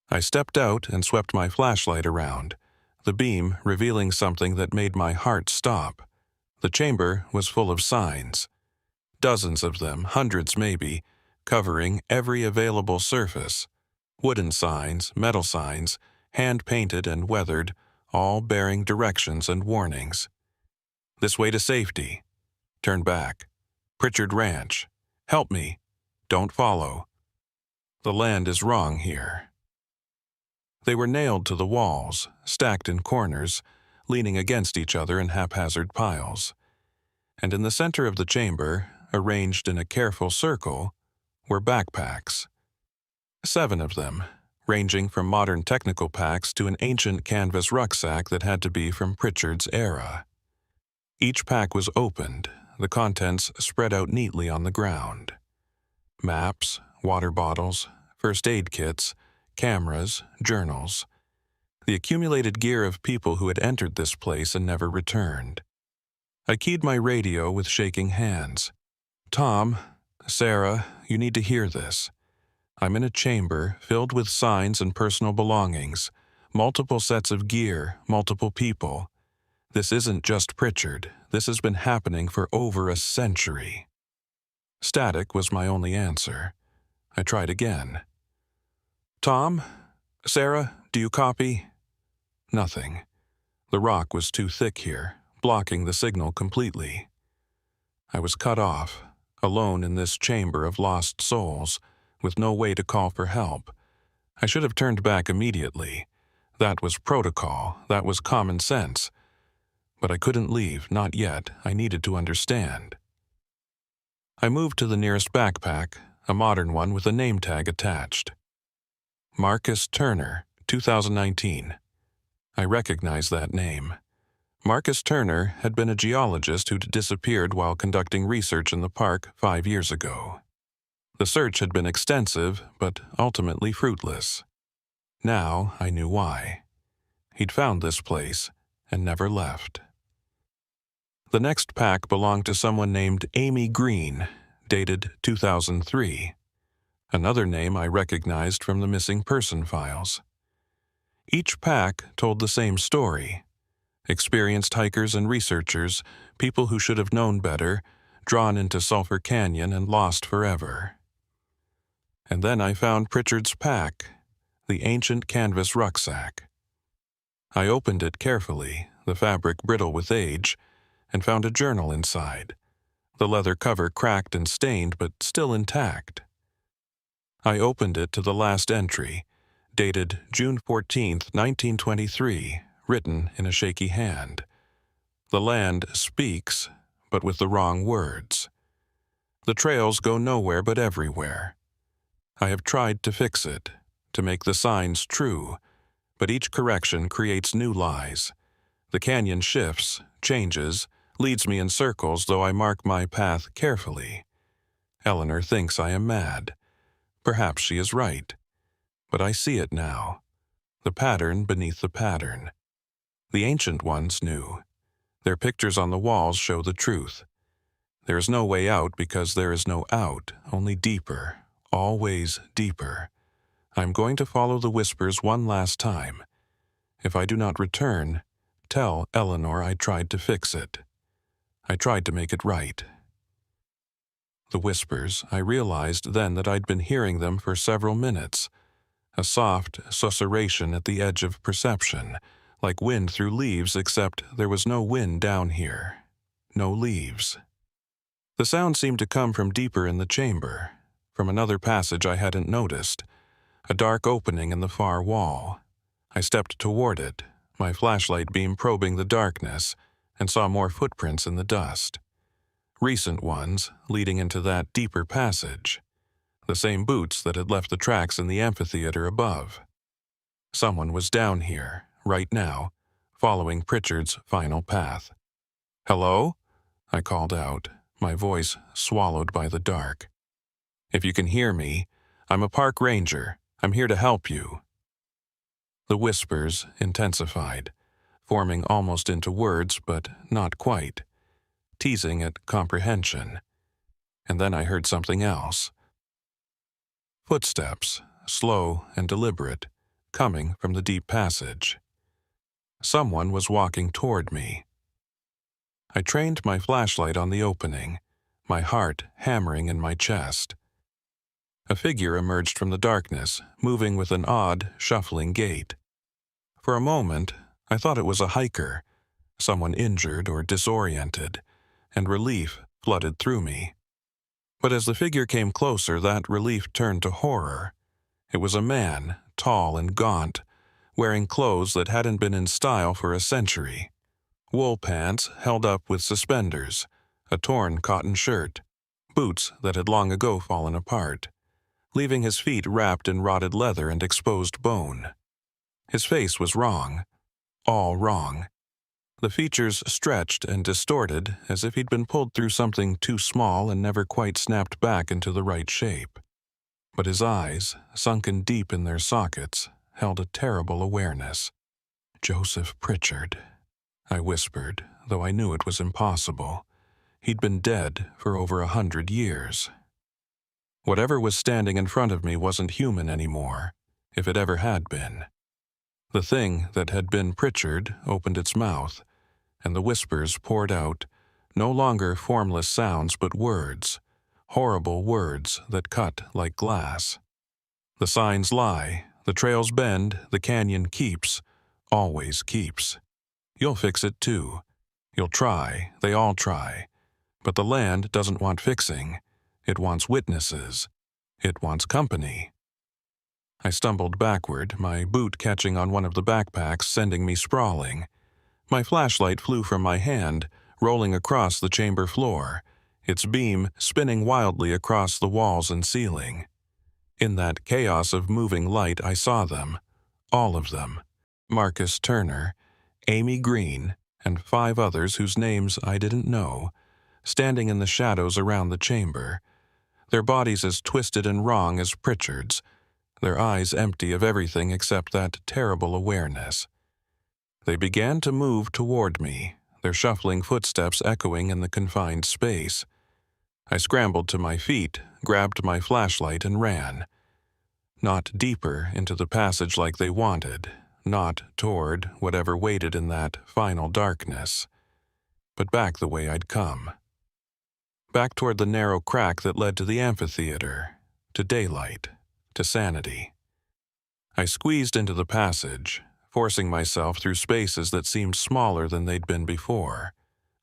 A: I stepped out and swept my flashlight around, the beam revealing something that made my heart stop. The chamber was full of signs. Dozens of them, hundreds maybe, covering every available surface. Wooden signs, metal signs, hand-painted and weathered, all bearing directions and warnings. "This way to safety. Turn back. Pritchard Ranch. Help me. Don't follow. The land is wrong here. They were nailed to the walls, stacked in corners, leaning against each other in haphazard piles. And in the center of the chamber, arranged in a careful circle, were backpacks. 7 of them, ranging from modern technical packs to an ancient canvas rucksack that had to be from Pritchard's era. Each pack was opened, the contents spread out neatly on the ground. Maps, water bottles, first aid kits, cameras, journals. The accumulated gear of people who had entered this place and never returned. I keyed my radio with shaking hands. Tom, Sarah, you need to hear this. I'm in a chamber filled with signs and personal belongings, multiple sets of gear, multiple people. This isn't just Pritchard. This has been happening for over a century. Static was my only answer. I tried again. Tom? Sarah, do you copy? Nothing. The rock was too thick here, blocking the signal completely. I was cut off, alone in this chamber of lost souls, with no way to call for help. I should have turned back immediately. That was protocol, that was common sense. But I couldn't leave, not yet. I needed to understand. I moved to the nearest backpack, a modern one with a name tag attached. Marcus Turner, 2019. I recognized that name. Marcus Turner had been a geologist who'd disappeared while conducting research in the park 5 years ago. The search had been extensive, but ultimately fruitless. Now I knew why. He'd found this place and never left. The next pack belonged to someone named Amy Green, dated 2003. Another name I recognized from the missing person files. Each pack told the same story. Experienced hikers and researchers, people who should have known better, drawn into Sulphur Canyon and lost forever. And then I found Pritchard's pack, the ancient canvas rucksack. I opened it carefully, the fabric brittle with age, and found a journal inside, the leather cover cracked and stained but still intact. I opened it to the last entry, dated June 14, 1923, written in a shaky hand. The land speaks, but with the wrong words. The trails go nowhere but everywhere. I have tried to fix it, to make the signs true, but each correction creates new lies. The canyon shifts, changes, leads me in circles though I mark my path carefully. Eleanor thinks I am mad. Perhaps she is right. But I see it now. The pattern beneath the pattern. The ancient ones knew. Their pictures on the walls show the truth. There is no way out because there is no out, only deeper, always deeper. I'm going to follow the whispers one last time. If I do not return, tell Eleanor I tried to fix it. I tried to make it right. The whispers, I realized then that I'd been hearing them for several minutes. A soft susurration at the edge of perception, like wind through leaves, except there was no wind down here. No leaves. The sound seemed to come from deeper in the chamber, from another passage I hadn't noticed, a dark opening in the far wall. I stepped toward it, my flashlight beam probing the darkness, and saw more footprints in the dust. Recent ones, leading into that deeper passage. The same boots that had left the tracks in the amphitheater above. Someone was down here, right now, following Pritchard's final path. "Hello?" I called out, my voice swallowed by the dark. "If you can hear me, I'm a park ranger. I'm here to help you." The whispers intensified, forming almost into words, but not quite, teasing at comprehension. And then I heard something else. Footsteps, slow and deliberate, coming from the deep passage. Someone was walking toward me. I trained my flashlight on the opening, my heart hammering in my chest. A figure emerged from the darkness, moving with an odd, shuffling gait. For a moment, I thought it was a hiker, someone injured or disoriented, and relief flooded through me. But as the figure came closer, that relief turned to horror. It was a man, tall and gaunt, wearing clothes that hadn't been in style for a century. Wool pants held up with suspenders, a torn cotton shirt, boots that had long ago fallen apart, leaving his feet wrapped in rotted leather and exposed bone. His face was wrong, all wrong. The features stretched and distorted as if he'd been pulled through something too small and never quite snapped back into the right shape. But his eyes, sunken deep in their sockets, held a terrible awareness. "Joseph Pritchard," I whispered, though I knew it was impossible. He'd been dead for over 100 years. Whatever was standing in front of me wasn't human anymore, if it ever had been. The thing that had been Pritchard opened its mouth, and the whispers poured out, no longer formless sounds but words, horrible words that cut like glass. "The signs lie, the trails bend, the canyon keeps, always keeps. You'll fix it too. You'll try, they all try. But the land doesn't want fixing. It wants witnesses. It wants company." I stumbled backward, my boot catching on one of the backpacks, sending me sprawling. My flashlight flew from my hand, rolling across the chamber floor, its beam spinning wildly across the walls and ceiling. In that chaos of moving light, I saw them, all of them. Marcus Turner, Amy Green, and 5 others whose names I didn't know, standing in the shadows around the chamber, their bodies as twisted and wrong as Pritchard's, their eyes empty of everything except that terrible awareness. They began to move toward me, their shuffling footsteps echoing in the confined space. I scrambled to my feet, grabbed my flashlight, and ran. Not deeper into the passage like they wanted, not toward whatever waited in that final darkness, but back the way I'd come. Back toward the narrow crack that led to the amphitheater, to daylight, to sanity. I squeezed into the passage, forcing myself through spaces that seemed smaller than they'd been before,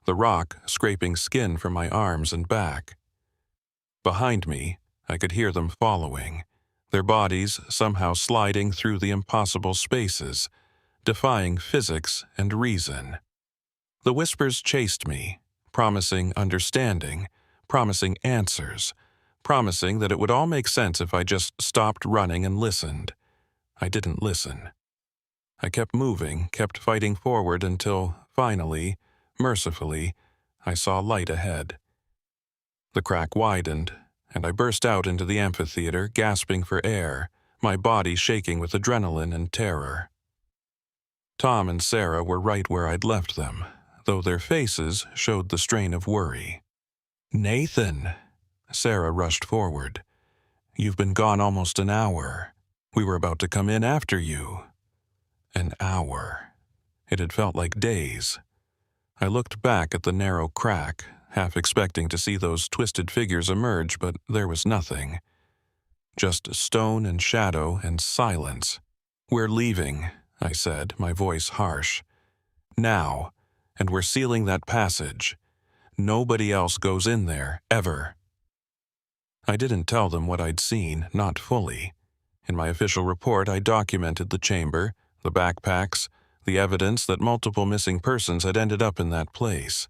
A: the rock scraping skin from my arms and back. Behind me, I could hear them following, their bodies somehow sliding through the impossible spaces, defying physics and reason. The whispers chased me, promising understanding, promising answers, promising that it would all make sense if I just stopped running and listened. I didn't listen. I kept moving, kept fighting forward until, finally, mercifully, I saw light ahead. The crack widened, and I burst out into the amphitheater, gasping for air, my body shaking with adrenaline and terror. Tom and Sarah were right where I'd left them, though their faces showed the strain of worry. "Nathan!" Sarah rushed forward. "You've been gone almost an hour. We were about to come in after you." An hour. It had felt like days. I looked back at the narrow crack, half expecting to see those twisted figures emerge, but there was nothing. Just stone and shadow and silence. "We're leaving," I said, my voice harsh. "Now, and we're sealing that passage. Nobody else goes in there, ever." I didn't tell them what I'd seen, not fully. In my official report, I documented the chamber, the backpacks, the evidence that multiple missing persons had ended up in that place.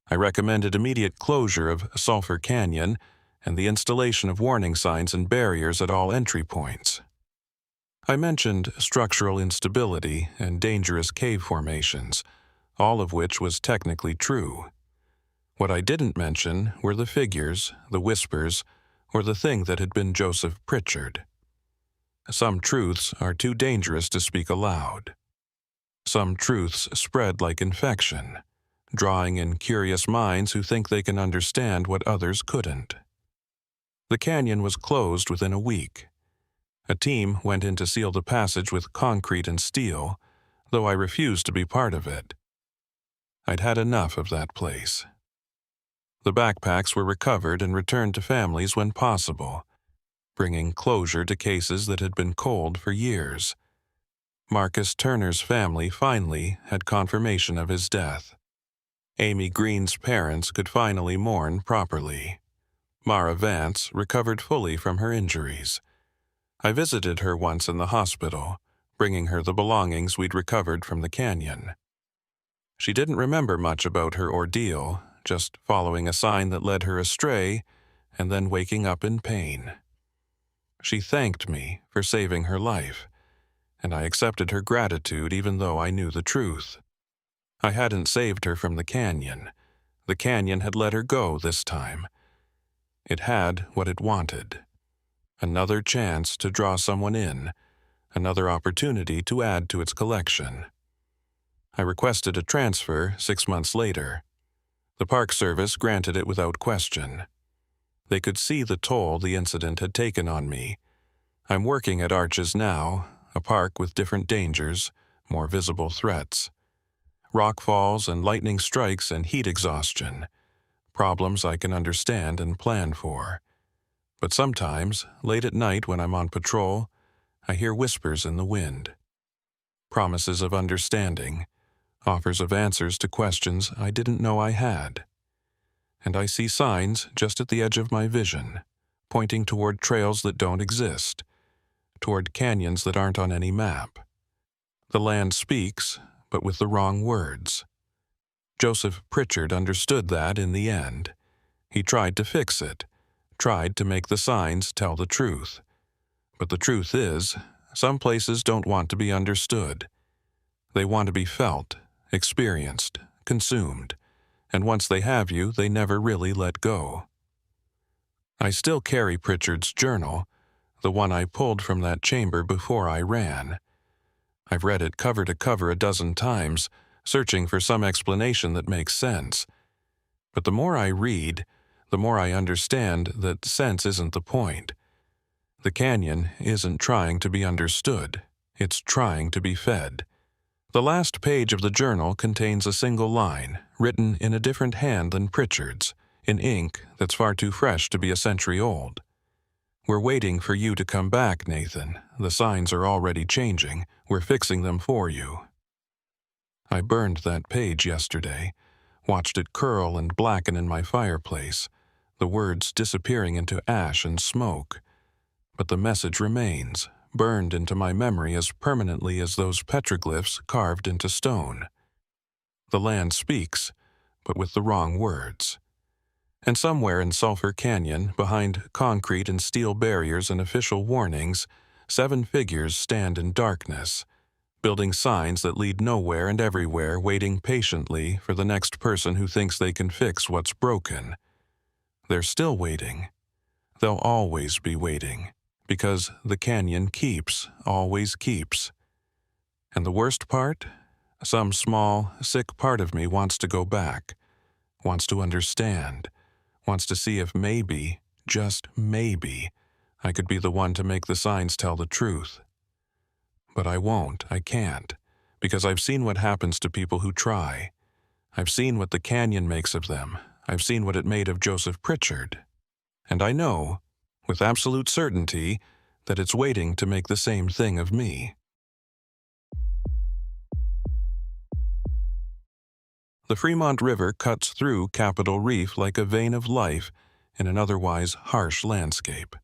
A: I recommended immediate closure of Sulphur Canyon and the installation of warning signs and barriers at all entry points. I mentioned structural instability and dangerous cave formations, all of which was technically true. What I didn't mention were the figures, the whispers, or the thing that had been Joseph Pritchard. Some truths are too dangerous to speak aloud. Some truths spread like infection, drawing in curious minds who think they can understand what others couldn't. The canyon was closed within a week. A team went in to seal the passage with concrete and steel, though I refused to be part of it. I'd had enough of that place. The backpacks were recovered and returned to families when possible, bringing closure to cases that had been cold for years. Marcus Turner's family finally had confirmation of his death. Amy Green's parents could finally mourn properly. Mara Vance recovered fully from her injuries. I visited her once in the hospital, bringing her the belongings we'd recovered from the canyon. She didn't remember much about her ordeal, just following a sign that led her astray and then waking up in pain. She thanked me for saving her life, and I accepted her gratitude even though I knew the truth. I hadn't saved her from the canyon. The canyon had let her go this time. It had what it wanted. Another chance to draw someone in, another opportunity to add to its collection. I requested a transfer 6 months later. The Park Service granted it without question. They could see the toll the incident had taken on me. I'm working at Arches now, a park with different dangers, more visible threats. Rock falls and lightning strikes and heat exhaustion. Problems I can understand and plan for. But sometimes, late at night when I'm on patrol, I hear whispers in the wind. Promises of understanding, offers of answers to questions I didn't know I had. And I see signs just at the edge of my vision, pointing toward trails that don't exist, toward canyons that aren't on any map. The land speaks, but with the wrong words. Joseph Pritchard understood that in the end. He tried to fix it, tried to make the signs tell the truth. But the truth is, some places don't want to be understood. They want to be felt, experienced, consumed, and once they have you, they never really let go. I still carry Pritchard's journal, the one I pulled from that chamber before I ran. I've read it cover to cover a dozen times, searching for some explanation that makes sense. But the more I read, the more I understand that sense isn't the point. The canyon isn't trying to be understood. It's trying to be fed. The last page of the journal contains a single line, written in a different hand than Pritchard's, in ink that's far too fresh to be a century old. "We're waiting for you to come back, Nathan. The signs are already changing. We're fixing them for you." I burned that page yesterday, watched it curl and blacken in my fireplace, the words disappearing into ash and smoke. But the message remains, burned into my memory as permanently as those petroglyphs carved into stone. The land speaks, but with the wrong words. And somewhere in Sulphur Canyon, behind concrete and steel barriers and official warnings, 7 figures stand in darkness, building signs that lead nowhere and everywhere, waiting patiently for the next person who thinks they can fix what's broken. They're still waiting. They'll always be waiting, because the canyon keeps, always keeps. And the worst part? Some small, sick part of me wants to go back, wants to understand, wants to see if maybe, just maybe, I could be the one to make the signs tell the truth. But I won't, I can't, because I've seen what happens to people who try. I've seen what the canyon makes of them. I've seen what it made of Joseph Pritchard. And I know, with absolute certainty, that it's waiting to make the same thing of me. The Fremont River cuts through Capitol Reef like a vein of life in an otherwise harsh landscape.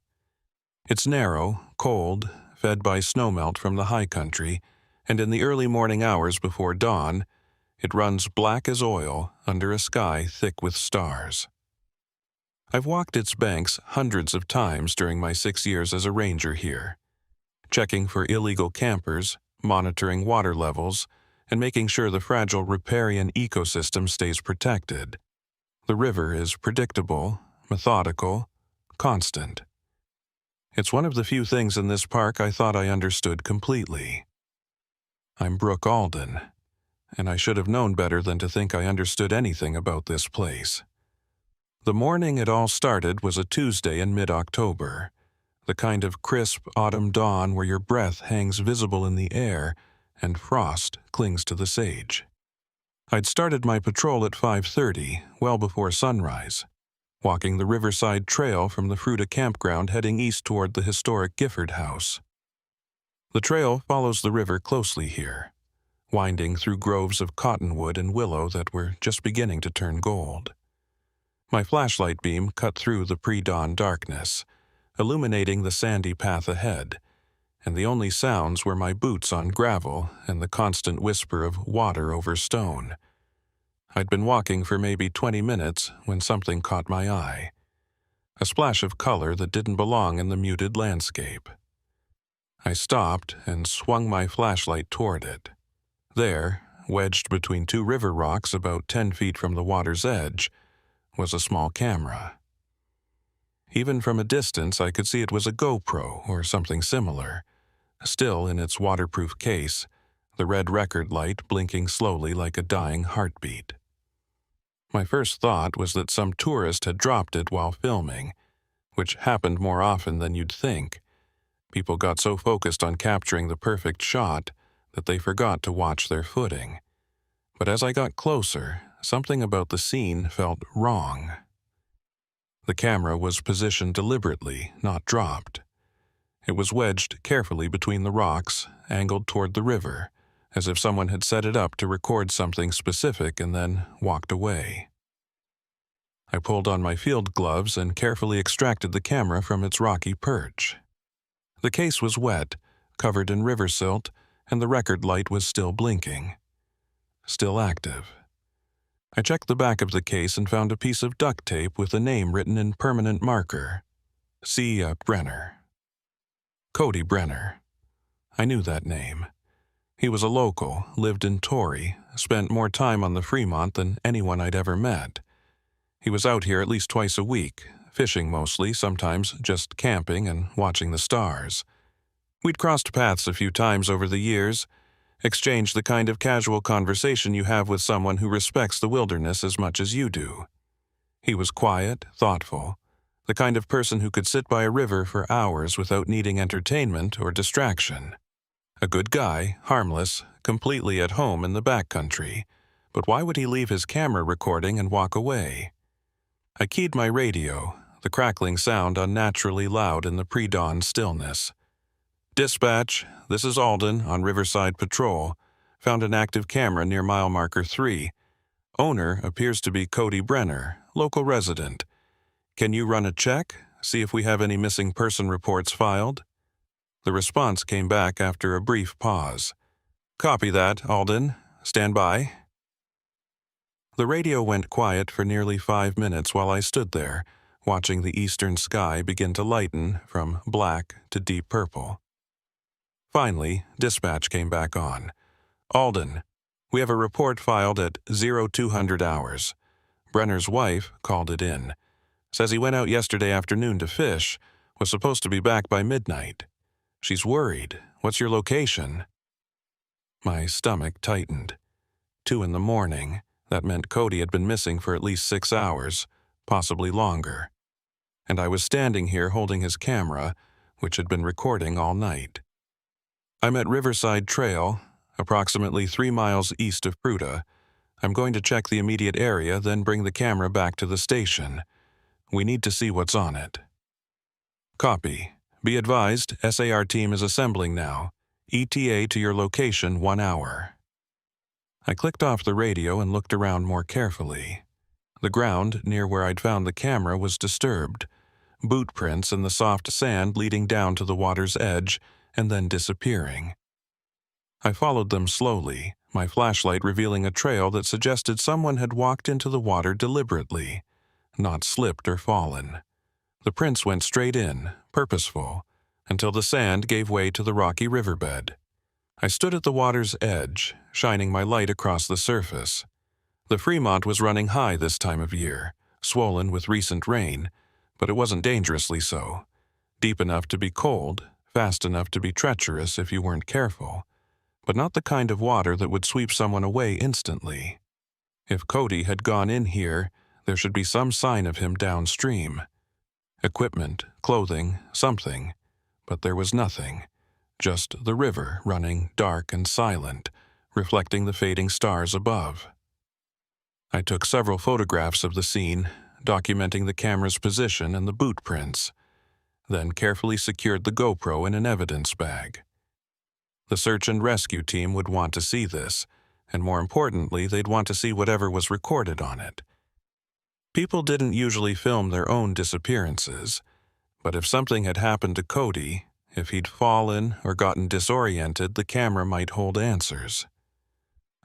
A: It's narrow, cold, fed by snowmelt from the high country, and in the early morning hours before dawn, it runs black as oil under a sky thick with stars. I've walked its banks hundreds of times during my 6 years as a ranger here, checking for illegal campers, monitoring water levels, and making sure the fragile riparian ecosystem stays protected. The river is predictable, methodical, constant. It's one of the few things in this park I thought I understood completely. I'm Brooke Alden, and I should have known better than to think I understood anything about this place. The morning it all started was a Tuesday in mid-October, the kind of crisp autumn dawn where your breath hangs visible in the air and frost clings to the sage. I'd started my patrol at 5:30, well before sunrise, walking the Riverside Trail from the Fruta campground heading east toward the historic Gifford House. The trail follows the river closely here, winding through groves of cottonwood and willow that were just beginning to turn gold. My flashlight beam cut through the pre-dawn darkness, illuminating the sandy path ahead, and the only sounds were my boots on gravel and the constant whisper of water over stone. I'd been walking for maybe 20 minutes when something caught my eye. A splash of color that didn't belong in the muted landscape. I stopped and swung my flashlight toward it. There, wedged between two river rocks about 10 feet from the water's edge, was a small camera. Even from a distance, I could see it was a GoPro or something similar, still in its waterproof case, the red record light blinking slowly like a dying heartbeat. My first thought was that some tourist had dropped it while filming, which happened more often than you'd think. People got so focused on capturing the perfect shot that they forgot to watch their footing. But as I got closer, something about the scene felt wrong. The camera was positioned deliberately, not dropped. It was wedged carefully between the rocks, angled toward the river, as if someone had set it up to record something specific and then walked away. I pulled on my field gloves and carefully extracted the camera from its rocky perch. The case was wet, covered in river silt, and the record light was still blinking. Still active. I checked the back of the case and found a piece of duct tape with a name written in permanent marker. C. Brenner. Cody Brenner. I knew that name. He was a local, lived in Torrey, spent more time on the Fremont than anyone I'd ever met. He was out here at least twice a week, fishing mostly, sometimes just camping and watching the stars. We'd crossed paths a few times over the years, exchanged the kind of casual conversation you have with someone who respects the wilderness as much as you do. He was quiet, thoughtful, the kind of person who could sit by a river for hours without needing entertainment or distraction. A good guy, harmless, completely at home in the backcountry, but why would he leave his camera recording and walk away? I keyed my radio, the crackling sound unnaturally loud in the pre-dawn stillness. Dispatch, this is Alden on Riverside Patrol. Found an active camera near mile marker 3. Owner appears to be Cody Brenner, local resident. Can you run a check? See if we have any missing person reports filed? The response came back after a brief pause. Copy that, Alden. Stand by. The radio went quiet for nearly 5 minutes while I stood there, watching the eastern sky begin to lighten from black to deep purple. Finally, dispatch came back on. Alden, we have a report filed at 0200 hours. Brenner's wife called it in. Says he went out yesterday afternoon to fish, was supposed to be back by midnight. She's worried. What's your location? My stomach tightened. 2 in the morning. That meant Cody had been missing for at least 6 hours, possibly longer. And I was standing here holding his camera, which had been recording all night. I'm at Riverside Trail, approximately 3 miles east of Pruta. I'm going to check the immediate area, then bring the camera back to the station. We need to see what's on it. Copy. Be advised, SAR team is assembling now. ETA to your location 1 hour. I clicked off the radio and looked around more carefully. The ground near where I'd found the camera was disturbed. Boot prints in the soft sand leading down to the water's edge and then disappearing. I followed them slowly, my flashlight revealing a trail that suggested someone had walked into the water deliberately, not slipped or fallen. The prints went straight in, purposeful, until the sand gave way to the rocky riverbed. I stood at the water's edge, shining my light across the surface. The Fremont was running high this time of year, swollen with recent rain, but it wasn't dangerously so. Deep enough to be cold, fast enough to be treacherous if you weren't careful, but not the kind of water that would sweep someone away instantly. If Cody had gone in here, there should be some sign of him downstream. Equipment, clothing, something, but there was nothing. Just the river running dark and silent, reflecting the fading stars above. I took several photographs of the scene, documenting the camera's position and the boot prints, then carefully secured the GoPro in an evidence bag. The search and rescue team would want to see this, and more importantly, they'd want to see whatever was recorded on it. People didn't usually film their own disappearances, but if something had happened to Cody, if he'd fallen or gotten disoriented, the camera might hold answers.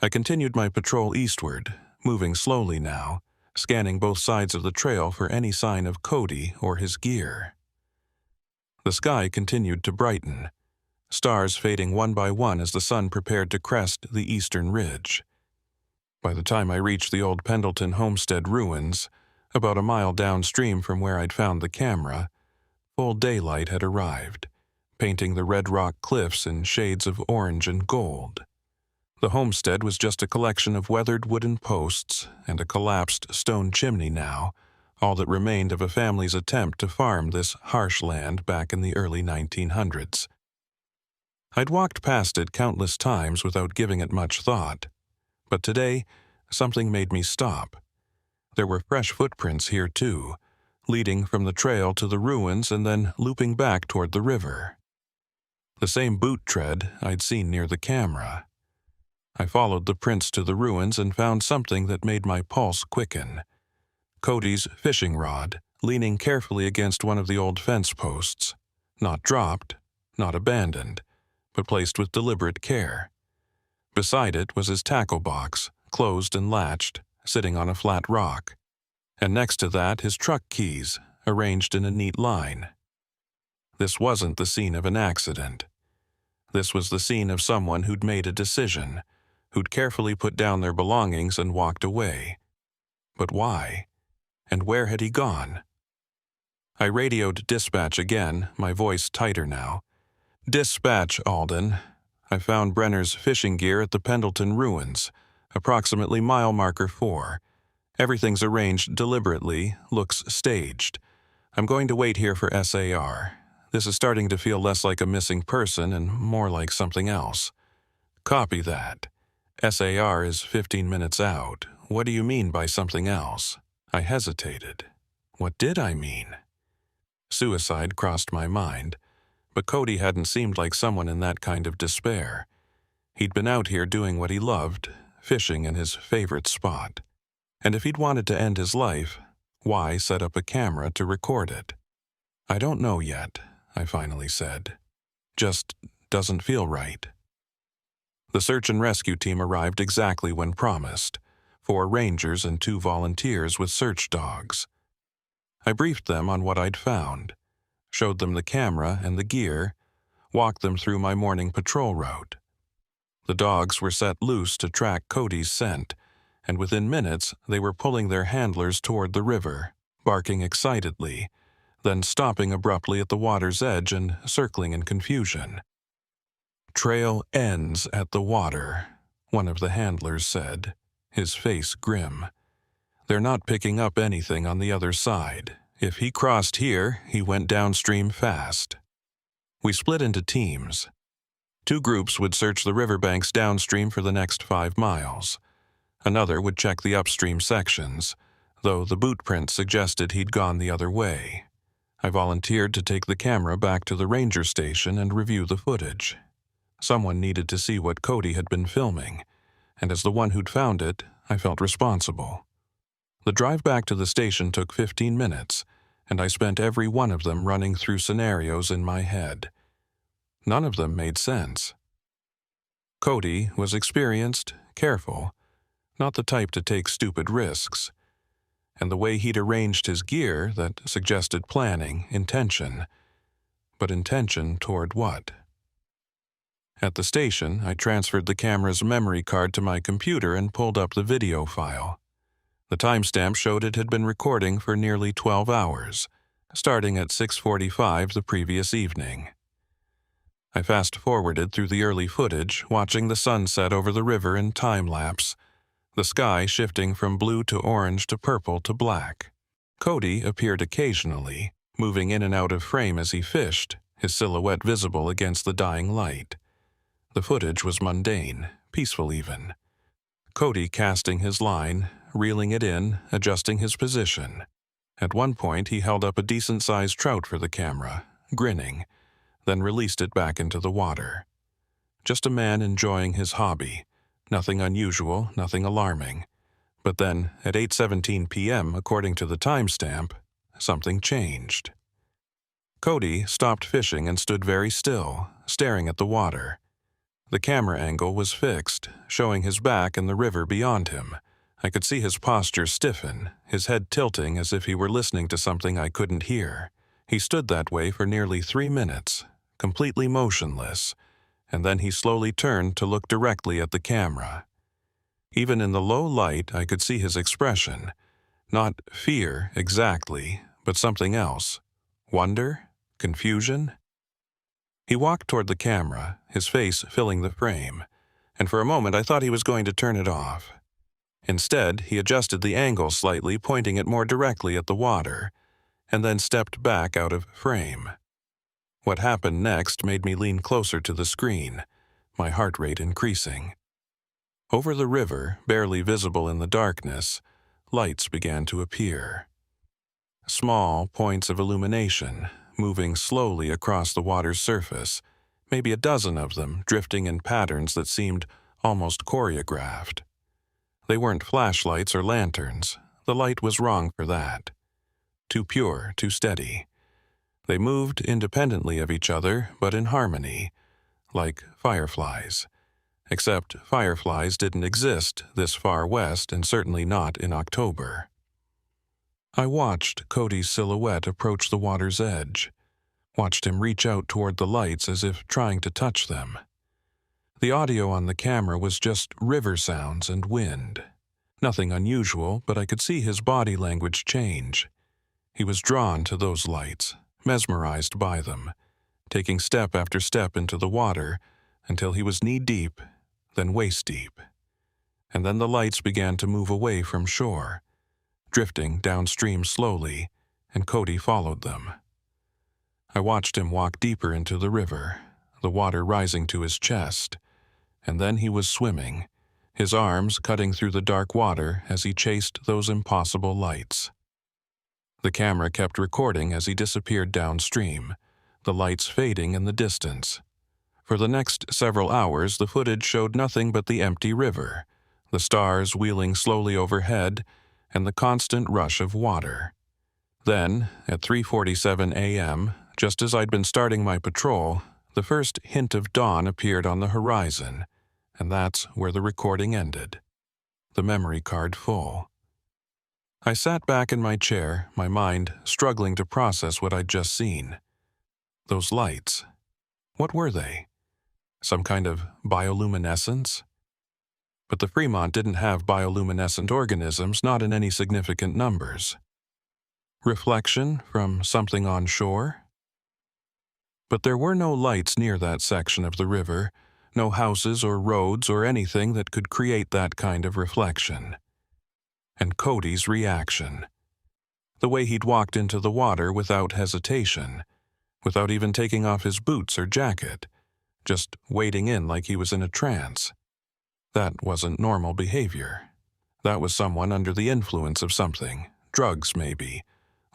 A: I continued my patrol eastward, moving slowly now, scanning both sides of the trail for any sign of Cody or his gear. The sky continued to brighten, stars fading one by one as the sun prepared to crest the eastern ridge. By the time I reached the old Pendleton homestead ruins, about a mile downstream from where I'd found the camera, full daylight had arrived, painting the red rock cliffs in shades of orange and gold. The homestead was just a collection of weathered wooden posts and a collapsed stone chimney now, all that remained of a family's attempt to farm this harsh land back in the early 1900s. I'd walked past it countless times without giving it much thought, but today something made me stop. There were fresh footprints here too, leading from the trail to the ruins and then looping back toward the river. The same boot tread I'd seen near the camera. I followed the prints to the ruins and found something that made my pulse quicken. Cody's fishing rod, leaning carefully against one of the old fence posts. Not dropped, not abandoned, but placed with deliberate care. Beside it was his tackle box, closed and latched, sitting on a flat rock. And next to that his truck keys, arranged in a neat line. This wasn't the scene of an accident. This was the scene of someone who'd made a decision, who'd carefully put down their belongings and walked away. But why? And where had he gone? I radioed dispatch again, my voice tighter now. "Dispatch, Alden. I found Brenner's fishing gear at the Pendleton ruins, approximately mile marker 4. Everything's arranged deliberately, looks staged. I'm going to wait here for SAR. This is starting to feel less like a missing person and more like something else." "Copy that. SAR is 15 minutes out. What do you mean by something else?" I hesitated. What did I mean? Suicide crossed my mind, but Cody hadn't seemed like someone in that kind of despair. He'd been out here doing what he loved, fishing in his favorite spot. And if he'd wanted to end his life, why set up a camera to record it? "I don't know yet," I finally said. "Just doesn't feel right." The search and rescue team arrived exactly when promised, 4 rangers and 2 volunteers with search dogs. I briefed them on what I'd found, showed them the camera and the gear, walked them through my morning patrol route. The dogs were set loose to track Cody's scent, and within minutes they were pulling their handlers toward the river, barking excitedly, then stopping abruptly at the water's edge and circling in confusion. "Trail ends at the water," one of the handlers said, his face grim. "They're not picking up anything on the other side. If he crossed here, he went downstream fast." We split into teams. 2 groups would search the riverbanks downstream for the next 5 miles. Another would check the upstream sections, though the boot print suggested he'd gone the other way. I volunteered to take the camera back to the ranger station and review the footage. Someone needed to see what Cody had been filming, and as the one who'd found it, I felt responsible. The drive back to the station took 15 minutes, and I spent every one of them running through scenarios in my head. None of them made sense. Cody was experienced, careful, not the type to take stupid risks. And the way he'd arranged his gear, that suggested planning, intention. But intention toward what? At the station, I transferred the camera's memory card to my computer and pulled up the video file. The timestamp showed it had been recording for nearly 12 hours, starting at 6:45 the previous evening. I fast-forwarded through the early footage, watching the sunset over the river in time-lapse, the sky shifting from blue to orange to purple to black. Cody appeared occasionally, moving in and out of frame as he fished, his silhouette visible against the dying light. The footage was mundane, peaceful even. Cody casting his line, reeling it in, adjusting his position. At one point he held up a decent-sized trout for the camera, grinning, then released it back into the water. Just a man enjoying his hobby. Nothing unusual, nothing alarming, But then, at 8:17 p.m., according to the timestamp, something changed. Cody stopped fishing and stood very still, staring at the water. The camera angle was fixed, showing his back and the river beyond him. I could see his posture stiffen, his head tilting as if he were listening to something I couldn't hear. He stood that way for nearly 3 minutes, completely motionless, and then he slowly turned to look directly at the camera. Even in the low light, I could see his expression. Not fear, exactly, but something else. Wonder? Confusion? He walked toward the camera, his face filling the frame, and for a moment I thought he was going to turn it off. Instead, he adjusted the angle slightly, pointing it more directly at the water, and then stepped back out of frame. What happened next made me lean closer to the screen, my heart rate increasing. Over the river, barely visible in the darkness, lights began to appear. Small points of illumination, moving slowly across the water's surface, maybe a dozen of them drifting in patterns that seemed almost choreographed. They weren't flashlights or lanterns. The light was wrong for that. Too pure, too steady. They moved independently of each other, but in harmony, like fireflies. Except fireflies didn't exist this far west and certainly not in October. I watched Cody's silhouette approach the water's edge, watched him reach out toward the lights as if trying to touch them. The audio on the camera was just river sounds and wind. Nothing unusual, but I could see his body language change. He was drawn to those lights, mesmerized by them, taking step after step into the water until he was knee-deep, then waist-deep. And then the lights began to move away from shore, drifting downstream slowly, and Cody followed them. I watched him walk deeper into the river, the water rising to his chest, and then he was swimming, his arms cutting through the dark water as he chased those impossible lights. The camera kept recording as he disappeared downstream, the lights fading in the distance. For the next several hours, the footage showed nothing but the empty river, the stars wheeling slowly overhead, and the constant rush of water. Then, at 3:47 a.m., just as I'd been starting my patrol, the first hint of dawn appeared on the horizon, and that's where the recording ended. The memory card full. I sat back in my chair, my mind struggling to process what I'd just seen. Those lights. What were they? Some kind of bioluminescence? But the Fremont didn't have bioluminescent organisms, not in any significant numbers. Reflection from something on shore? But there were no lights near that section of the river, no houses or roads or anything that could create that kind of reflection. And Cody's reaction. The way he'd walked into the water without hesitation, without even taking off his boots or jacket, just wading in like he was in a trance. That wasn't normal behavior. That was someone under the influence of something, drugs maybe,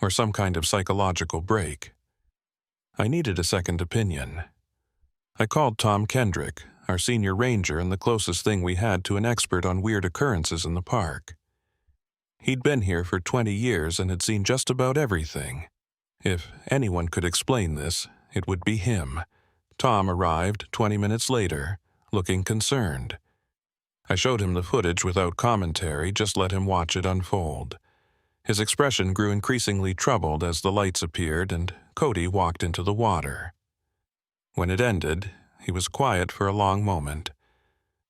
A: or some kind of psychological break. I needed a second opinion. I called Tom Kendrick, our senior ranger and the closest thing we had to an expert on weird occurrences in the park. He'd been here for 20 years and had seen just about everything. If anyone could explain this, it would be him. Tom arrived 20 minutes later, looking concerned. I showed him the footage without commentary, just let him watch it unfold. His expression grew increasingly troubled as the lights appeared and Cody walked into the water. When it ended, he was quiet for a long moment.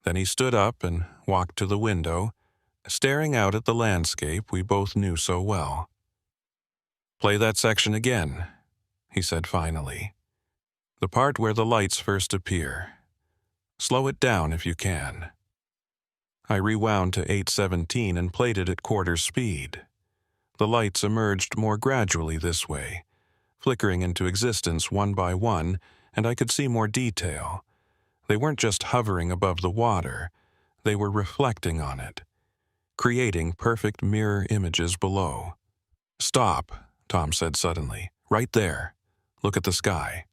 A: Then he stood up and walked to the window, staring out at the landscape we both knew so well. "Play that section again," he said finally. "The part where the lights first appear. Slow it down if you can." I rewound to 8:17 and played it at quarter speed. The lights emerged more gradually this way, flickering into existence one by one, and I could see more detail. They weren't just hovering above the water, they were reflecting on it, creating perfect mirror images below. "Stop," Tom said suddenly. "Right there. Look at the sky."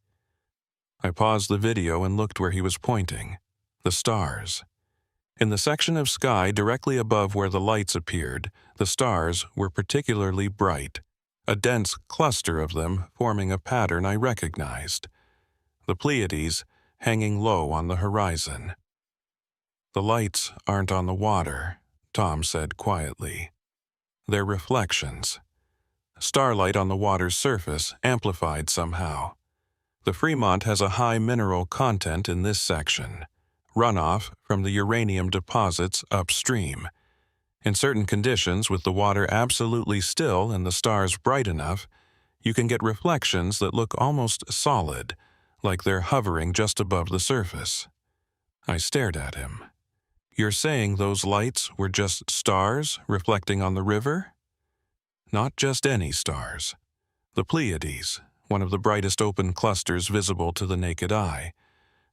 A: I paused the video and looked where he was pointing. The stars. In the section of sky directly above where the lights appeared, the stars were particularly bright, a dense cluster of them forming a pattern I recognized. The Pleiades hanging low on the horizon. "The lights aren't on the water," Tom said quietly. "They're reflections. Starlight on the water's surface amplified somehow. The Fremont has a high mineral content in this section, runoff from the uranium deposits upstream. In certain conditions, with the water absolutely still and the stars bright enough, you can get reflections that look almost solid, like they're hovering just above the surface." I stared at him. "You're saying those lights were just stars reflecting on the river?" "Not just any stars. The Pleiades, one of the brightest open clusters visible to the naked eye.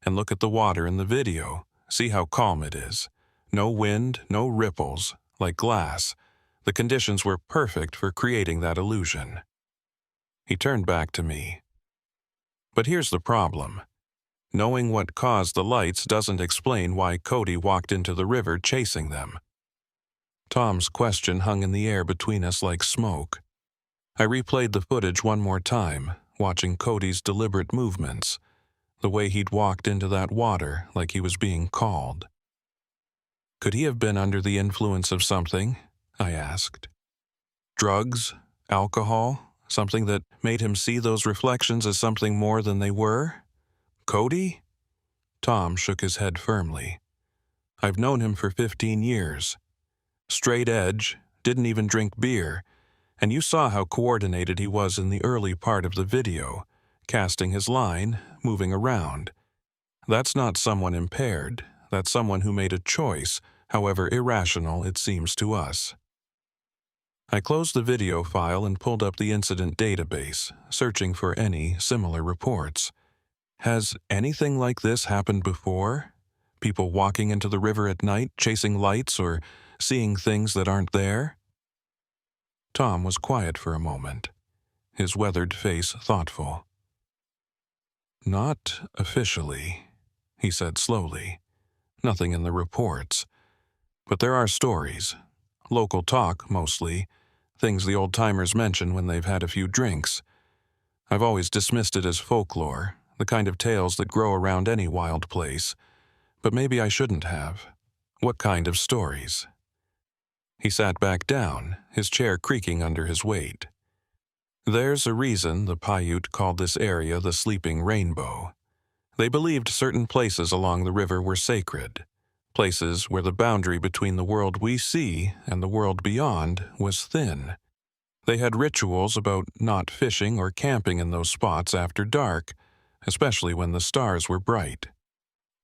A: And look at the water in the video. See how calm it is. No wind, no ripples, like glass. The conditions were perfect for creating that illusion." He turned back to me. "But here's the problem. Knowing what caused the lights doesn't explain why Cody walked into the river chasing them." Tom's question hung in the air between us like smoke. I replayed the footage one more time, watching Cody's deliberate movements, the way he'd walked into that water like he was being called. "Could he have been under the influence of something?" I asked. "Drugs? Alcohol? Something that made him see those reflections as something more than they were? Cody?" Tom shook his head firmly. "I've known him for 15 years. Straight edge, didn't even drink beer, and you saw how coordinated he was in the early part of the video, casting his line, moving around. That's not someone impaired. That's someone who made a choice, however irrational it seems to us." I closed the video file and pulled up the incident database, searching for any similar reports. Has anything like this happened before? People walking into the river at night, chasing lights, or seeing things that aren't there? Tom was quiet for a moment, his weathered face thoughtful. "Not officially," he said slowly. "Nothing in the reports. But there are stories. Local talk, mostly. Things the old-timers mention when they've had a few drinks. I've always dismissed it as folklore, the kind of tales that grow around any wild place. But maybe I shouldn't have. What kind of stories?" He sat back down, his chair creaking under his weight. "There's a reason the Paiute called this area the Sleeping Rainbow. They believed certain places along the river were sacred, places where the boundary between the world we see and the world beyond was thin. They had rituals about not fishing or camping in those spots after dark, especially when the stars were bright.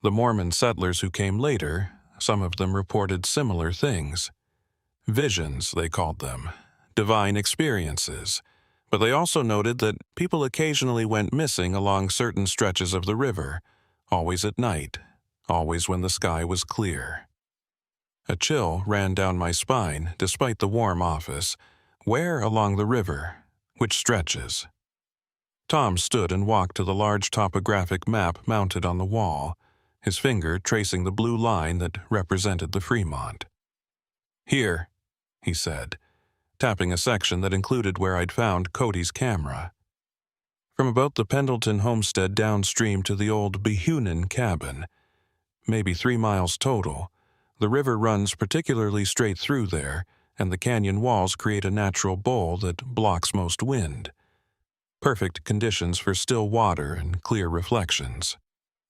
A: The Mormon settlers who came later, some of them reported similar things. Visions, they called them, divine experiences. But they also noted that people occasionally went missing along certain stretches of the river, always at night, always when the sky was clear." A chill ran down my spine despite the warm office. "Where along the river? Which stretches?" Tom stood and walked to the large topographic map mounted on the wall, his finger tracing the blue line that represented the Fremont. "Here," he said, tapping a section that included where I'd found Cody's camera. From about the Pendleton homestead downstream to the old Behunin cabin, maybe 3 miles total, the river runs particularly straight through there, and the canyon walls create a natural bowl that blocks most wind. Perfect conditions for still water and clear reflections.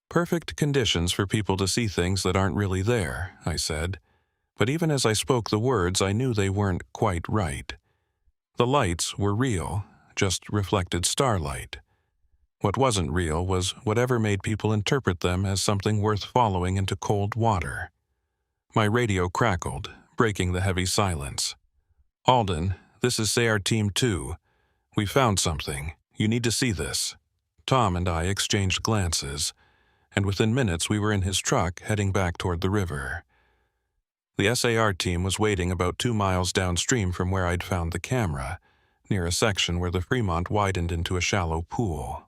A: Perfect conditions for people to see things that aren't really there, I said. But even as I spoke the words, I knew they weren't quite right. The lights were real, just reflected starlight. What wasn't real was whatever made people interpret them as something worth following into cold water. My radio crackled, breaking the heavy silence. "Alden, this is SAR Team 2. We found something. You need to see this." Tom and I exchanged glances, and within minutes we were in his truck heading back toward the river. The SAR team was waiting about 2 miles downstream from where I'd found the camera, near a section where the Fremont widened into a shallow pool.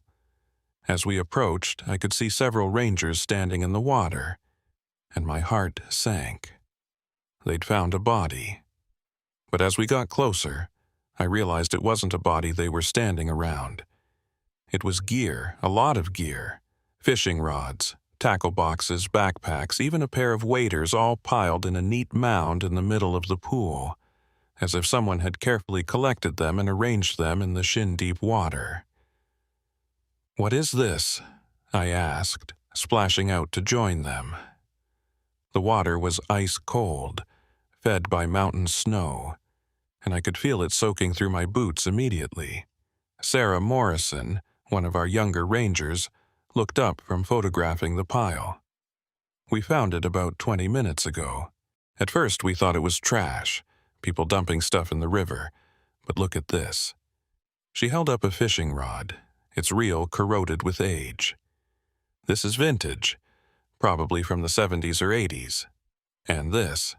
A: As we approached, I could see several rangers standing in the water. and my heart sank. They'd found a body. But as we got closer, I realized it wasn't a body they were standing around. It was gear, a lot of gear. Fishing rods, tackle boxes, backpacks, even a pair of waders all piled in a neat mound in the middle of the pool, as if someone had carefully collected them and arranged them in the shin-deep water. "What is this?" I asked, splashing out to join them. The water was ice cold, fed by mountain snow, and I could feel it soaking through my boots immediately. Sarah Morrison, one of our younger rangers, looked up from photographing the pile. "We found it about 20 minutes ago. At first we thought it was trash, people dumping stuff in the river, but look at this." She held up a fishing rod, its reel corroded with age. "This is vintage, probably from the 70s or 80s. And this."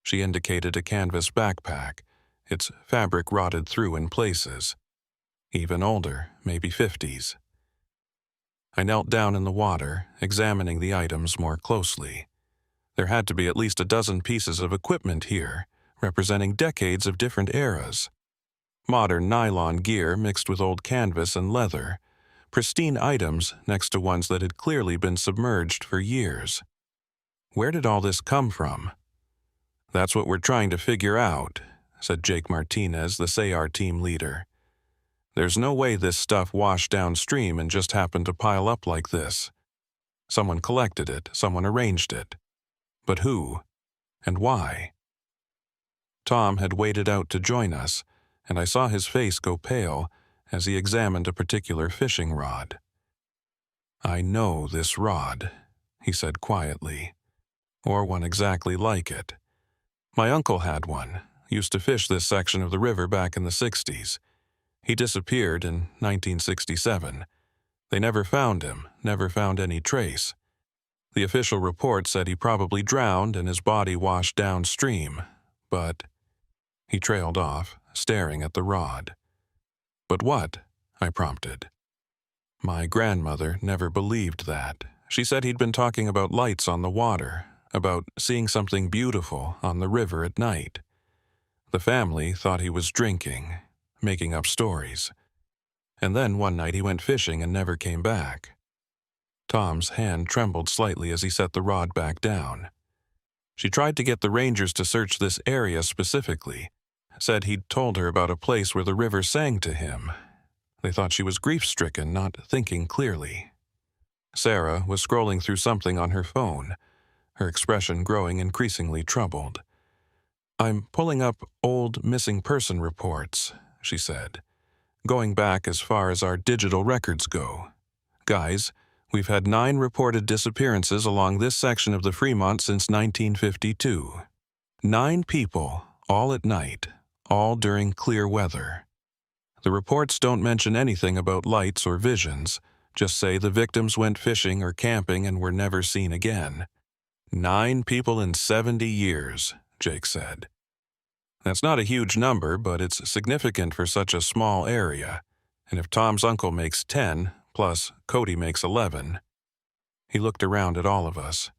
A: She indicated a canvas backpack, its fabric rotted through in places. Even older, maybe 50s. I knelt down in the water, examining the items more closely. There had to be at least a dozen pieces of equipment here, representing decades of different eras. Modern nylon gear mixed with old canvas and leather, pristine items next to ones that had clearly been submerged for years. Where did all this come from? "That's what we're trying to figure out," said Jake Martinez, the SAR team leader. "There's no way this stuff washed downstream and just happened to pile up like this. Someone collected it, someone arranged it. But who? And why?" Tom had waded out to join us, and I saw his face go pale as he examined a particular fishing rod. "I know this rod," he said quietly, "or one exactly like it. My uncle had one, used to fish this section of the river back in the 60s. He disappeared in 1967. They never found him, never found any trace. The official report said he probably drowned and his body washed downstream, but..." He trailed off, staring at the rod. "But what?" I prompted. My grandmother never believed that. She said he'd been talking about lights on the water, about seeing something beautiful on the river at night. The family thought he was drinking, making up stories. And then one night he went fishing and never came back. Tom's hand trembled slightly as he set the rod back down. "She tried to get the rangers to search this area specifically, said he'd told her about a place where the river sang to him. They thought she was grief-stricken, not thinking clearly." Sarah was scrolling through something on her phone, her expression growing increasingly troubled. "I'm pulling up old missing person reports," she said, "going back as far as our digital records go. Guys, we've had 9 reported disappearances along this section of the Fremont since 1952. 9 people, all at night, all during clear weather. The reports don't mention anything about lights or visions, just say the victims went fishing or camping and were never seen again. 9 people in 70 years, Jake said. That's not a huge number, but it's significant for such a small area. And if Tom's uncle makes 10, plus Cody makes 11. He looked around at all of us.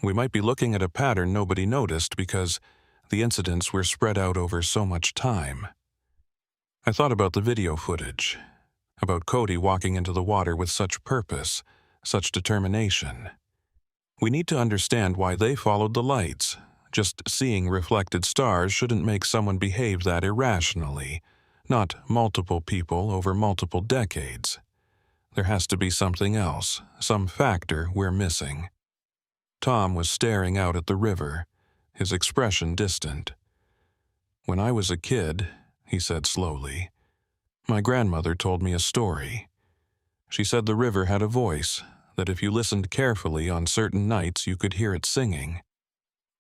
A: We might be looking at a pattern nobody noticed because the incidents were spread out over so much time. I thought about the video footage, about Cody walking into the water with such purpose, such determination. We need to understand why they followed the lights. Just seeing reflected stars shouldn't make someone behave that irrationally, not multiple people over multiple decades. There has to be something else, some factor we're missing. Tom was staring out at the river, his expression distant. "When I was a kid," he said slowly, "my grandmother told me a story. She said the river had a voice, that if you listened carefully on certain nights you could hear it singing.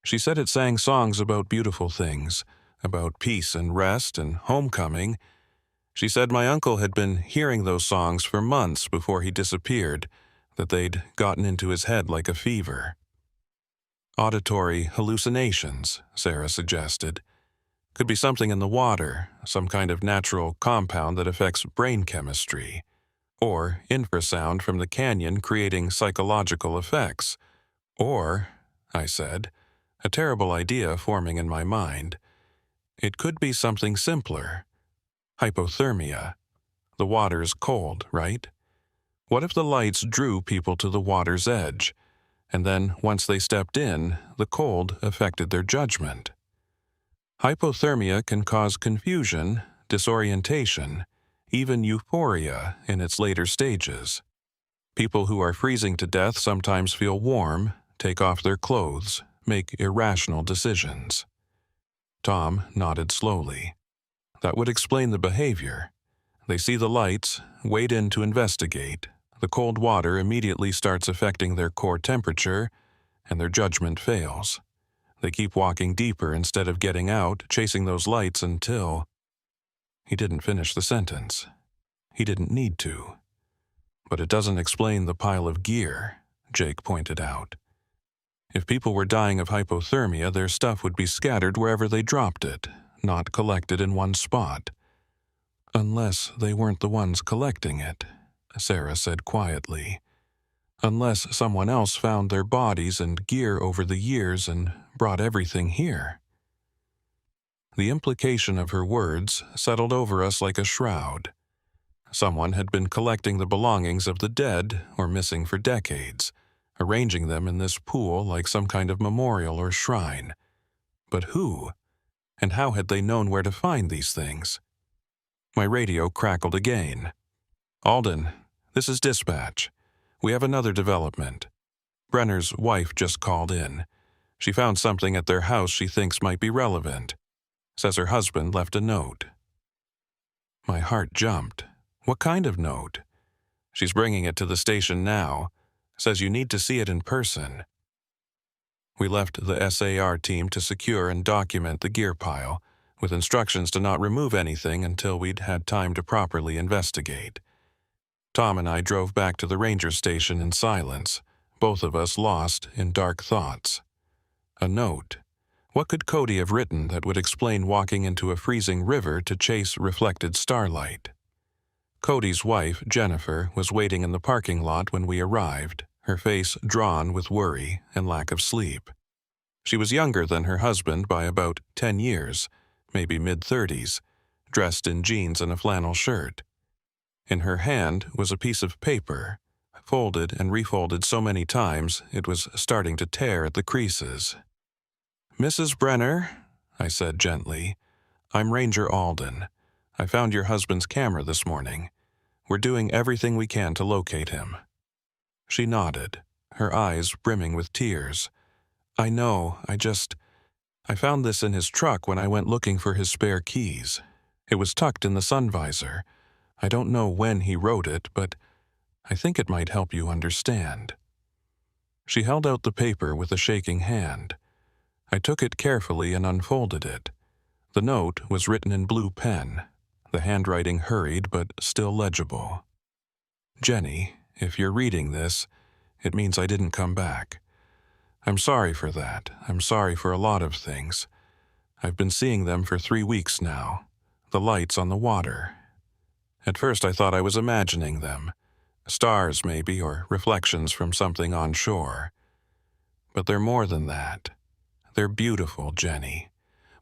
A: She said it sang songs about beautiful things, about peace and rest and homecoming. She said my uncle had been hearing those songs for months before he disappeared, that they'd gotten into his head like a fever." "Auditory hallucinations," Sarah suggested. "Could be something in the water, some kind of natural compound that affects brain chemistry. Or infrasound from the canyon creating psychological effects. Or, I said, a terrible idea forming in my mind, it could be something simpler. Hypothermia. The water's cold, right? What if the lights drew people to the water's edge, and then once they stepped in, the cold affected their judgment? Hypothermia can cause confusion, disorientation, even euphoria in its later stages. People who are freezing to death sometimes feel warm, take off their clothes, make irrational decisions. Tom nodded slowly. That would explain the behavior. They see the lights, wade in to investigate. The cold water immediately starts affecting their core temperature, and their judgment fails. They keep walking deeper instead of getting out, chasing those lights until... He didn't finish the sentence. He didn't need to. But it doesn't explain the pile of gear, Jake pointed out. If people were dying of hypothermia, their stuff would be scattered wherever they dropped it, not collected in one spot. Unless they weren't the ones collecting it, Sarah said quietly. Unless someone else found their bodies and gear over the years and brought everything here. The implication of her words settled over us like a shroud. Someone had been collecting the belongings of the dead or missing for decades, arranging them in this pool like some kind of memorial or shrine. But who? And how had they known where to find these things? My radio crackled again. Alden, this is dispatch. We have another development. Brenner's wife just called in. She found something at their house she thinks might be relevant. Says her husband left a note. My heart jumped. What kind of note? She's bringing it to the station now. Says you need to see it in person. We left the SAR team to secure and document the gear pile, with instructions to not remove anything until we'd had time to properly investigate. Tom and I drove back to the ranger station in silence, both of us lost in dark thoughts. A note. What could Cody have written that would explain walking into a freezing river to chase reflected starlight? Cody's wife, Jennifer, was waiting in the parking lot when we arrived, her face drawn with worry and lack of sleep. She was younger than her husband by about 10 years, maybe mid-30s, dressed in jeans and a flannel shirt. In her hand was a piece of paper, folded and refolded so many times it was starting to tear at the creases. Mrs. Brenner, I said gently, I'm Ranger Alden. I found your husband's camera this morning. We're doing everything we can to locate him. She nodded, her eyes brimming with tears. I know, I found this in his truck when I went looking for his spare keys. It was tucked in the sun visor. I don't know when he wrote it, but I think it might help you understand. She held out the paper with a shaking hand. I took it carefully and unfolded it. The note was written in blue pen, the handwriting hurried but still legible. Jenny, if you're reading this, it means I didn't come back. I'm sorry for that. I'm sorry for a lot of things. I've been seeing them for 3 weeks now. The lights on the water. At first I thought I was imagining them. Stars, maybe, or reflections from something on shore. But they're more than that. They're beautiful, Jenny.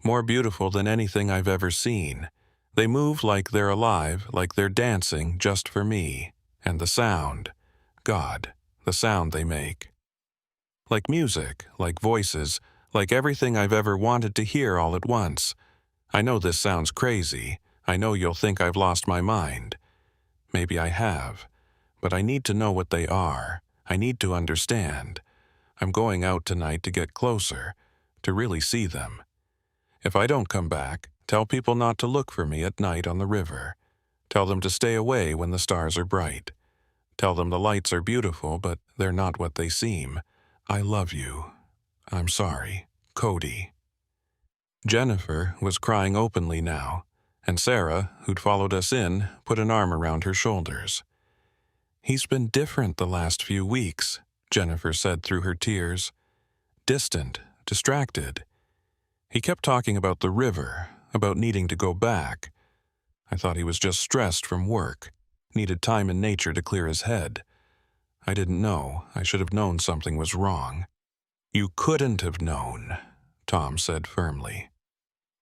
A: More beautiful than anything I've ever seen. They move like they're alive, like they're dancing just for me. And the sound. God, the sound they make. Like music, like voices, like everything I've ever wanted to hear all at once. I know this sounds crazy. I know you'll think I've lost my mind. Maybe I have. But I need to know what they are. I need to understand. I'm going out tonight to get closer, to really see them. If I don't come back, tell people not to look for me at night on the river. Tell them to stay away when the stars are bright. Tell them the lights are beautiful, but they're not what they seem. I love you. I'm sorry. Cody. Jennifer was crying openly now, and Sarah, who'd followed us in, put an arm around her shoulders. He's been different the last few weeks, Jennifer said through her tears. Distant, distracted. He kept talking about the river, about needing to go back. I thought he was just stressed from work, needed time in nature to clear his head. I didn't know. I should have known something was wrong. You couldn't have known, Tom said firmly.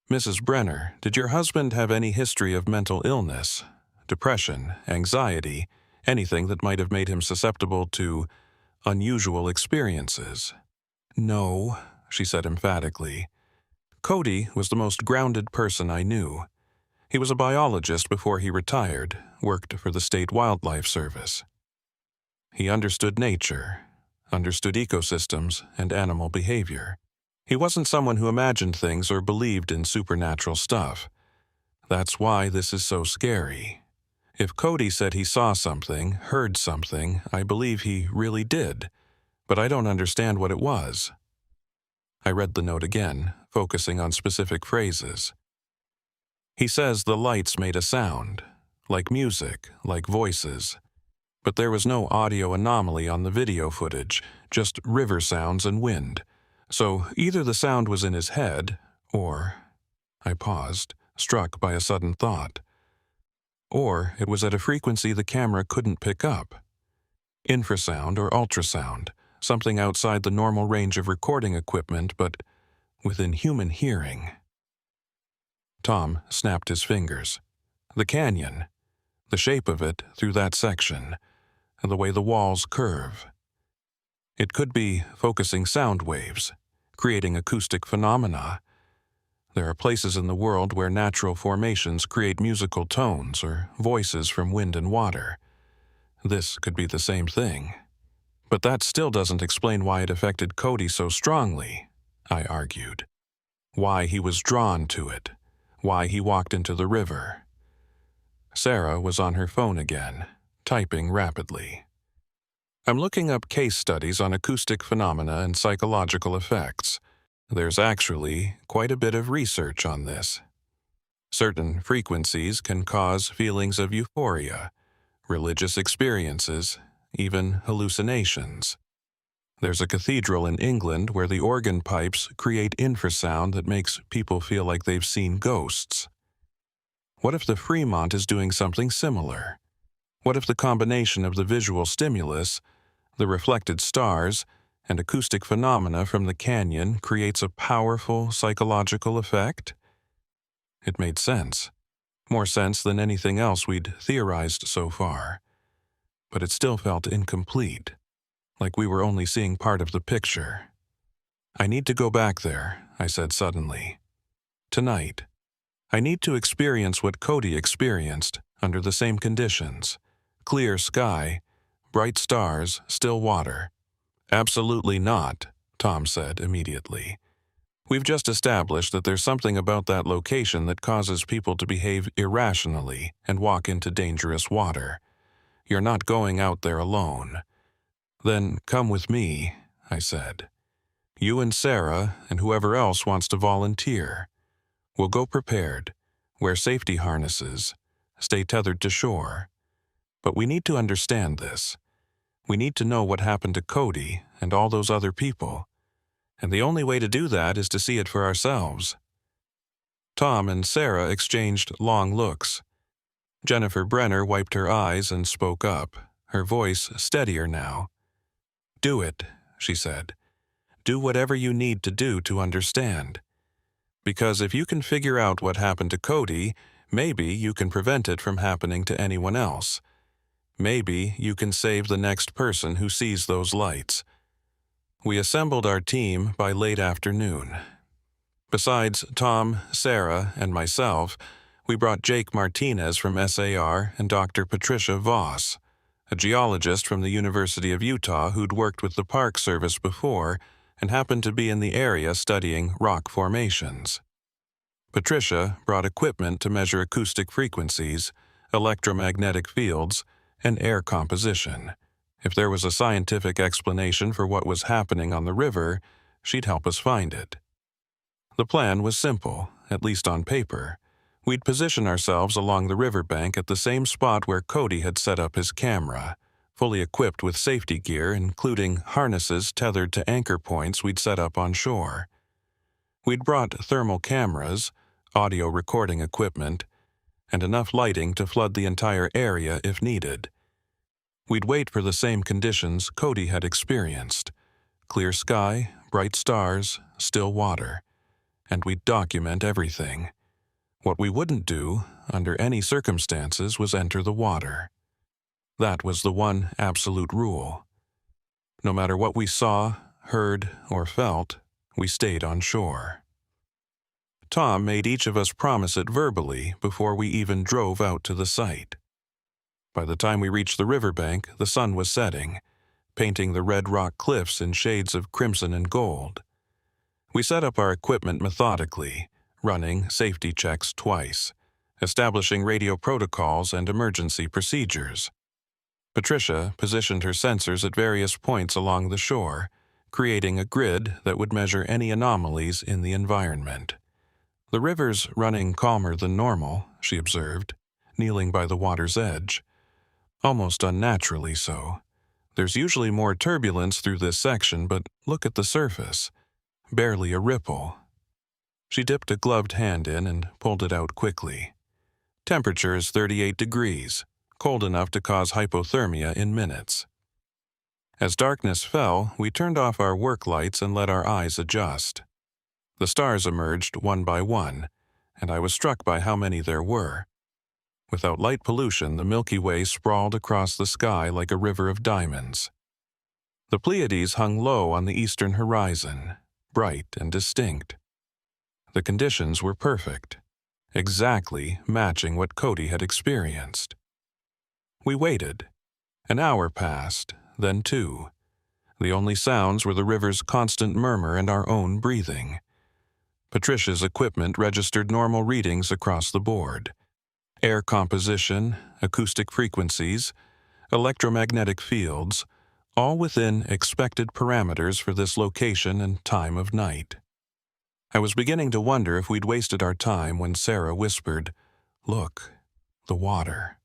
A: Mrs. Brenner, did your husband have any history of mental illness, depression, anxiety, anything that might have made him susceptible to unusual experiences? No, she said emphatically. Cody was the most grounded person I knew. He was a biologist before he retired, worked for the State Wildlife Service. He understood nature, understood ecosystems and animal behavior. He wasn't someone who imagined things or believed in supernatural stuff. That's why this is so scary. If Cody said he saw something, heard something, I believe he really did, but I don't understand what it was. I read the note again, focusing on specific phrases. He says the lights made a sound, like music, like voices. But there was no audio anomaly on the video footage, just river sounds and wind. So either the sound was in his head, or... I paused, struck by a sudden thought. Or it was at a frequency the camera couldn't pick up. Infrasound or ultrasound, something outside the normal range of recording equipment, but within human hearing. Tom snapped his fingers. The canyon, the shape of it through that section, and the way the walls curve. It could be focusing sound waves, creating acoustic phenomena. There are places in the world where natural formations create musical tones or voices from wind and water. This could be the same thing. But that still doesn't explain why it affected Cody so strongly, I argued. Why he was drawn to it. Why he walked into the river. Sarah was on her phone again, typing rapidly. I'm looking up case studies on acoustic phenomena and psychological effects. There's actually quite a bit of research on this. Certain frequencies can cause feelings of euphoria, religious experiences, even hallucinations. There's a cathedral in England where the organ pipes create infrasound that makes people feel like they've seen ghosts. What if the Fremont is doing something similar? What if the combination of the visual stimulus, the reflected stars, and acoustic phenomena from the canyon creates a powerful psychological effect? It made sense. More sense than anything else we'd theorized so far. But it still felt incomplete, like we were only seeing part of the picture. I need to go back there, I said suddenly. Tonight. I need to experience what Cody experienced under the same conditions. Clear sky, bright stars, still water. Absolutely not, Tom said immediately. We've just established that there's something about that location that causes people to behave irrationally and walk into dangerous water. You're not going out there alone. Then come with me, I said. You and Sarah and whoever else wants to volunteer. We'll go prepared, wear safety harnesses, stay tethered to shore. But we need to understand this. We need to know what happened to Cody and all those other people. And the only way to do that is to see it for ourselves. Tom and Sarah exchanged long looks. Jennifer Brenner wiped her eyes and spoke up, her voice steadier now. Do it, she said. Do whatever you need to do to understand. Because if you can figure out what happened to Cody, maybe you can prevent it from happening to anyone else. Maybe you can save the next person who sees those lights. We assembled our team by late afternoon. Besides Tom, Sarah, and myself, we brought Jake Martinez from SAR and Dr. Patricia Voss, a geologist from the University of Utah who'd worked with the Park Service before and happened to be in the area studying rock formations. Patricia brought equipment to measure acoustic frequencies, electromagnetic fields, and air composition. If there was a scientific explanation for what was happening on the river, she'd help us find it. The plan was simple, at least on paper. We'd position ourselves along the riverbank at the same spot where Cody had set up his camera, fully equipped with safety gear, including harnesses tethered to anchor points we'd set up on shore. We'd brought thermal cameras, audio recording equipment, and enough lighting to flood the entire area if needed. We'd wait for the same conditions Cody had experienced. Clear sky, bright stars, still water, and we'd document everything. What we wouldn't do, under any circumstances, was enter the water. That was the one absolute rule. No matter what we saw, heard, or felt, we stayed on shore. Tom made each of us promise it verbally before we even drove out to the site. By the time we reached the riverbank, the sun was setting, painting the red rock cliffs in shades of crimson and gold. We set up our equipment methodically, running safety checks twice, establishing radio protocols and emergency procedures. Patricia positioned her sensors at various points along the shore, creating a grid that would measure any anomalies in the environment. The river's running calmer than normal, she observed, kneeling by the water's edge. Almost unnaturally so. There's usually more turbulence through this section, but look at the surface. Barely a ripple. She dipped a gloved hand in and pulled it out quickly. Temperature is 38 degrees, cold enough to cause hypothermia in minutes. As darkness fell, we turned off our work lights and let our eyes adjust. The stars emerged one by one, and I was struck by how many there were. Without light pollution, the Milky Way sprawled across the sky like a river of diamonds. The Pleiades hung low on the eastern horizon, bright and distinct. The conditions were perfect, exactly matching what Cody had experienced. We waited. An hour passed, then 2. The only sounds were the river's constant murmur and our own breathing. Patricia's equipment registered normal readings across the board. Air composition, acoustic frequencies, electromagnetic fields, all within expected parameters for this location and time of night. I was beginning to wonder if we'd wasted our time when Sarah whispered, "Look, the water."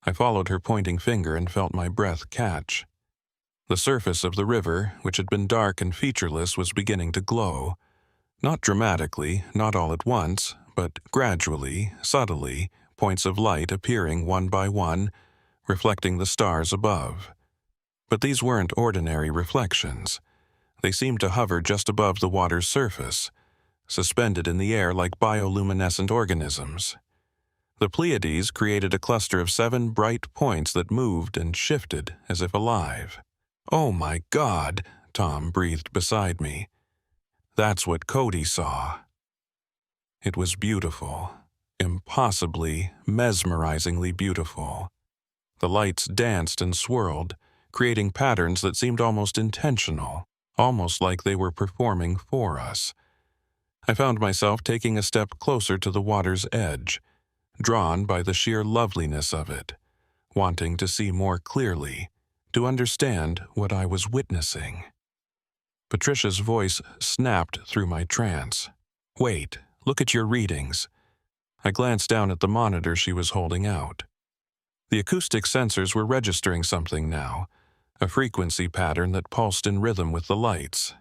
A: I followed her pointing finger and felt my breath catch. The surface of the river, which had been dark and featureless, was beginning to glow. Not dramatically, not all at once, but gradually, subtly, points of light appearing one by one, reflecting the stars above. But these weren't ordinary reflections. They seemed to hover just above the water's surface, suspended in the air like bioluminescent organisms. The Pleiades created a cluster of 7 bright points that moved and shifted as if alive. "Oh my God," Tom breathed beside me. "That's what Cody saw." It was beautiful, impossibly, mesmerizingly beautiful. The lights danced and swirled, creating patterns that seemed almost intentional, almost like they were performing for us. I found myself taking a step closer to the water's edge, drawn by the sheer loveliness of it, wanting to see more clearly, to understand what I was witnessing. Patricia's voice snapped through my trance. "Wait, look at your readings." I glanced down at the monitor she was holding out. The acoustic sensors were registering something now, a frequency pattern that pulsed in rhythm with the lights.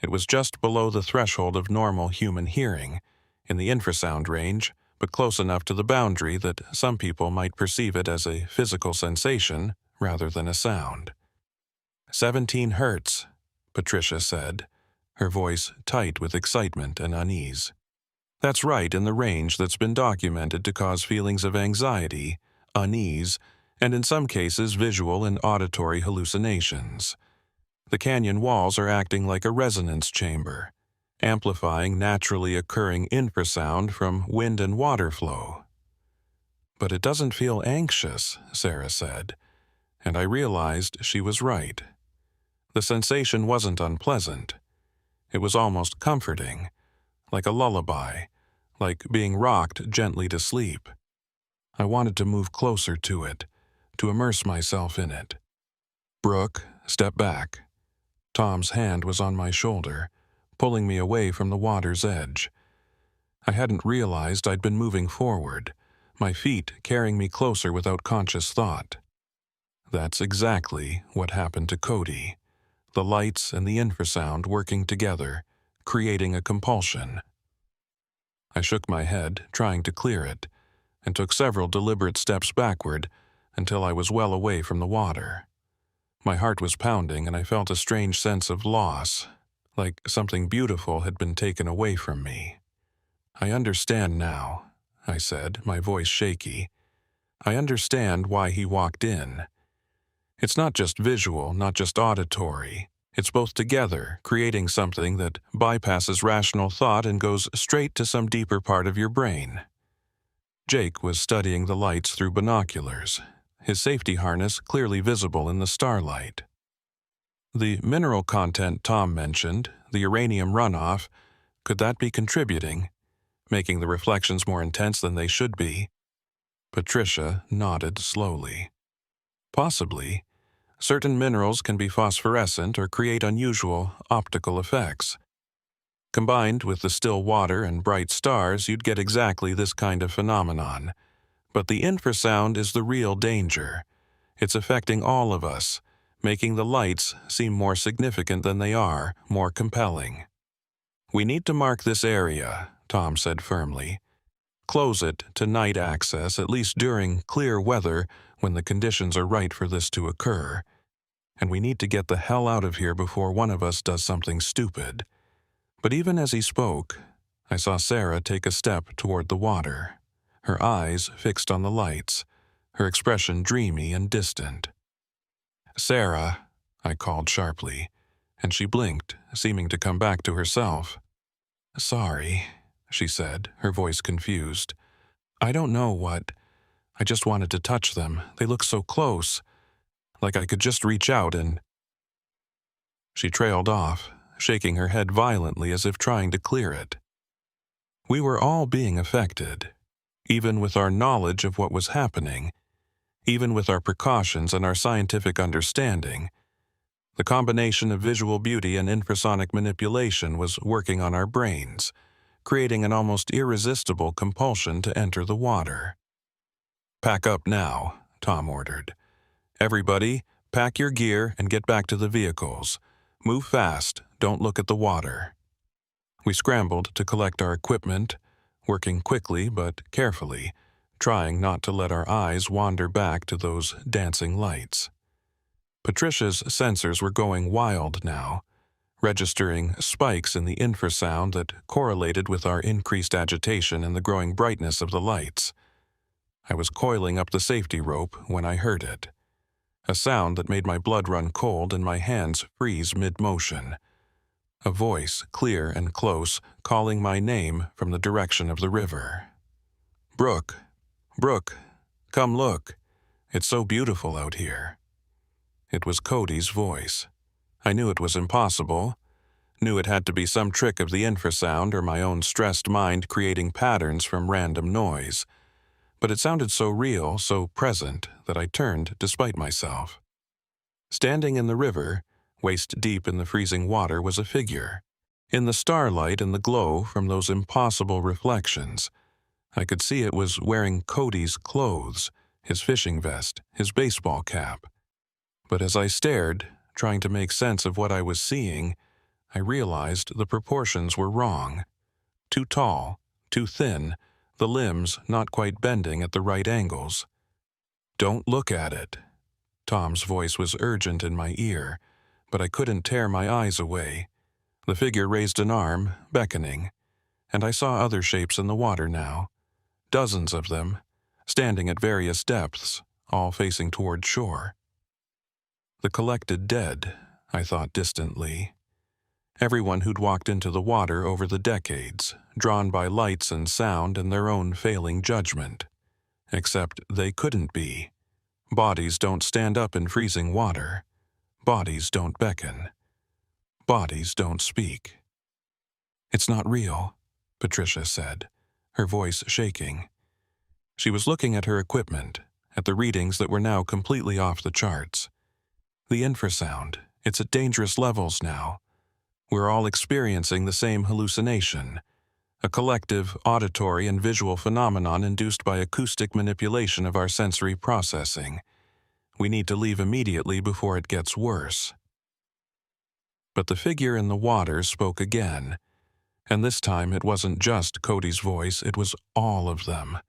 A: It was just below the threshold of normal human hearing, in the infrasound range, but close enough to the boundary that some people might perceive it as a physical sensation rather than a sound. 17 hertz, Patricia said, her voice tight with excitement and unease. That's right in the range that's been documented to cause feelings of anxiety, unease, and in some cases visual and auditory hallucinations. The canyon walls are acting like a resonance chamber, amplifying naturally occurring infrasound from wind and water flow. "But it doesn't feel anxious," Sarah said, and I realized she was right. The sensation wasn't unpleasant. It was almost comforting, like a lullaby, like being rocked gently to sleep. I wanted to move closer to it, to immerse myself in it. "Brooke, step back." Tom's hand was on my shoulder, pulling me away from the water's edge. I hadn't realized I'd been moving forward, my feet carrying me closer without conscious thought. That's exactly what happened to Cody, the lights and the infrasound working together, creating a compulsion. I shook my head, trying to clear it, and took several deliberate steps backward until I was well away from the water. My heart was pounding and I felt a strange sense of loss, like something beautiful had been taken away from me. "I understand now," I said, my voice shaky. "I understand why he walked in. It's not just visual, not just auditory. It's both together, creating something that bypasses rational thought and goes straight to some deeper part of your brain." Jake was studying the lights through binoculars, his safety harness clearly visible in the starlight. "The mineral content Tom mentioned, the uranium runoff, could that be contributing, making the reflections more intense than they should be?" Patricia nodded slowly. "Possibly. Certain minerals can be phosphorescent or create unusual optical effects. Combined with the still water and bright stars, you'd get exactly this kind of phenomenon. But the infrasound is the real danger. It's affecting all of us, making the lights seem more significant than they are, more compelling." "We need to mark this area," Tom said firmly. "Close it to night access, at least during clear weather when the conditions are right for this to occur. And we need to get the hell out of here before one of us does something stupid." But even as he spoke, I saw Sarah take a step toward the water, her eyes fixed on the lights, her expression dreamy and distant. "Sarah," I called sharply, and she blinked, seeming to come back to herself. "Sorry," she said, her voice confused. "I don't know what. I just wanted to touch them. They look so close. Like I could just reach out and—" She trailed off, shaking her head violently as if trying to clear it. We were all being affected, even with our knowledge of what was happening, even with our precautions and our scientific understanding. The combination of visual beauty and infrasonic manipulation was working on our brains, creating an almost irresistible compulsion to enter the water. "Pack up now," Tom ordered. "Everybody, pack your gear and get back to the vehicles. Move fast, don't look at the water." We scrambled to collect our equipment, working quickly but carefully, trying not to let our eyes wander back to those dancing lights. Patricia's sensors were going wild now, registering spikes in the infrasound that correlated with our increased agitation and the growing brightness of the lights. I was coiling up the safety rope when I heard it, a sound that made my blood run cold and my hands freeze mid-motion. A voice, clear and close, calling my name from the direction of the river. "Brooke, Brooke, come look. It's so beautiful out here." It was Cody's voice. I knew it was impossible, knew it had to be some trick of the infrasound or my own stressed mind creating patterns from random noise. But it sounded so real, so present, that I turned despite myself. Standing in the river, waist deep in the freezing water, was a figure. In the starlight and the glow from those impossible reflections, I could see it was wearing Cody's clothes, his fishing vest, his baseball cap. But as I stared, trying to make sense of what I was seeing, I realized the proportions were wrong. Too tall, too thin, the limbs not quite bending at the right angles. "Don't look at it." Tom's voice was urgent in my ear, but I couldn't tear my eyes away. The figure raised an arm, beckoning, and I saw other shapes in the water now, dozens of them, standing at various depths, all facing toward shore. The collected dead, I thought distantly. Everyone who'd walked into the water over the decades, drawn by lights and sound and their own failing judgment. Except they couldn't be. Bodies don't stand up in freezing water. Bodies don't beckon. Bodies don't speak. "It's not real," Patricia said, her voice shaking. She was looking at her equipment, at the readings that were now completely off the charts. "The infrasound, it's at dangerous levels now. We're all experiencing the same hallucination, a collective auditory and visual phenomenon induced by acoustic manipulation of our sensory processing. We need to leave immediately before it gets worse." But the figure in the water spoke again, and this time it wasn't just Cody's voice, it was all of them.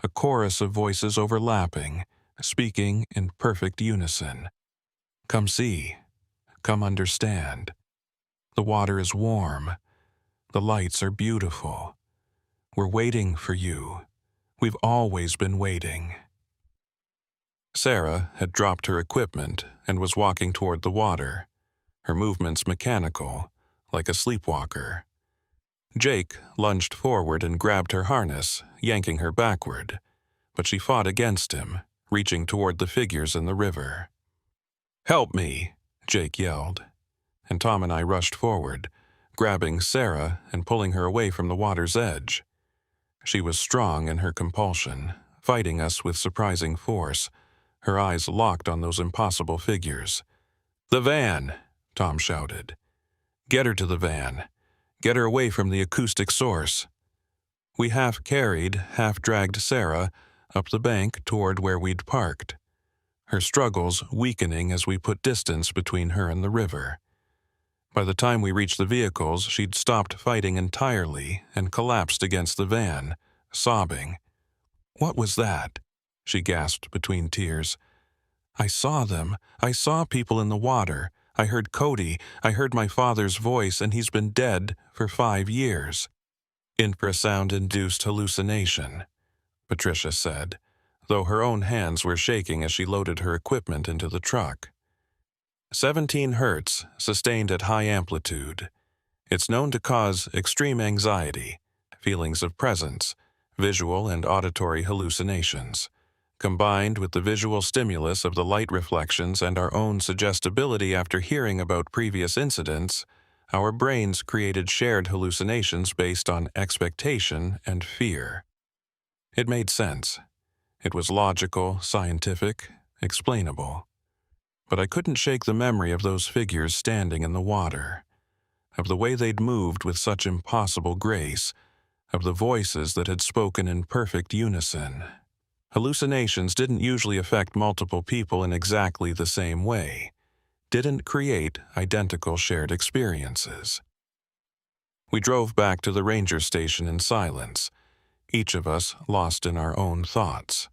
A: A chorus of voices overlapping, speaking in perfect unison. "Come see. Come understand." The water is warm. The lights are beautiful. We're waiting for you. We've always been waiting." Sarah had dropped her equipment and was walking toward the water, her movements mechanical, like a sleepwalker. Jake lunged forward and grabbed her harness, yanking her backward, but she fought against him, reaching toward the figures in the river. "Help me!" Jake yelled, and Tom and I rushed forward, grabbing Sarah and pulling her away from the water's edge. She was strong in her compulsion, fighting us with surprising force, her eyes locked on those impossible figures. "The van!" Tom shouted. "Get her to the van. Get her away from the acoustic source." We half-carried, half-dragged Sarah up the bank toward where we'd parked, her struggles weakening as we put distance between her and the river. By the time we reached the vehicles, she'd stopped fighting entirely and collapsed against the van, sobbing. "What was that?" she gasped between tears. "I saw them. I saw people in the water. I heard Cody. I heard my father's voice, and he's been dead for 5 years." "Infrasound-induced hallucination," Patricia said, though her own hands were shaking as she loaded her equipment into the truck. 17 hertz, sustained at high amplitude. It's known to cause extreme anxiety, feelings of presence, visual and auditory hallucinations. Combined with the visual stimulus of the light reflections and our own suggestibility after hearing about previous incidents, our brains created shared hallucinations based on expectation and fear. It made sense. It was logical, scientific, explainable. But I couldn't shake the memory of those figures standing in the water, of the way they'd moved with such impossible grace, of the voices that had spoken in perfect unison. Hallucinations didn't usually affect multiple people in exactly the same way, didn't create identical shared experiences. We drove back to the ranger station in silence, each of us lost in our own thoughts.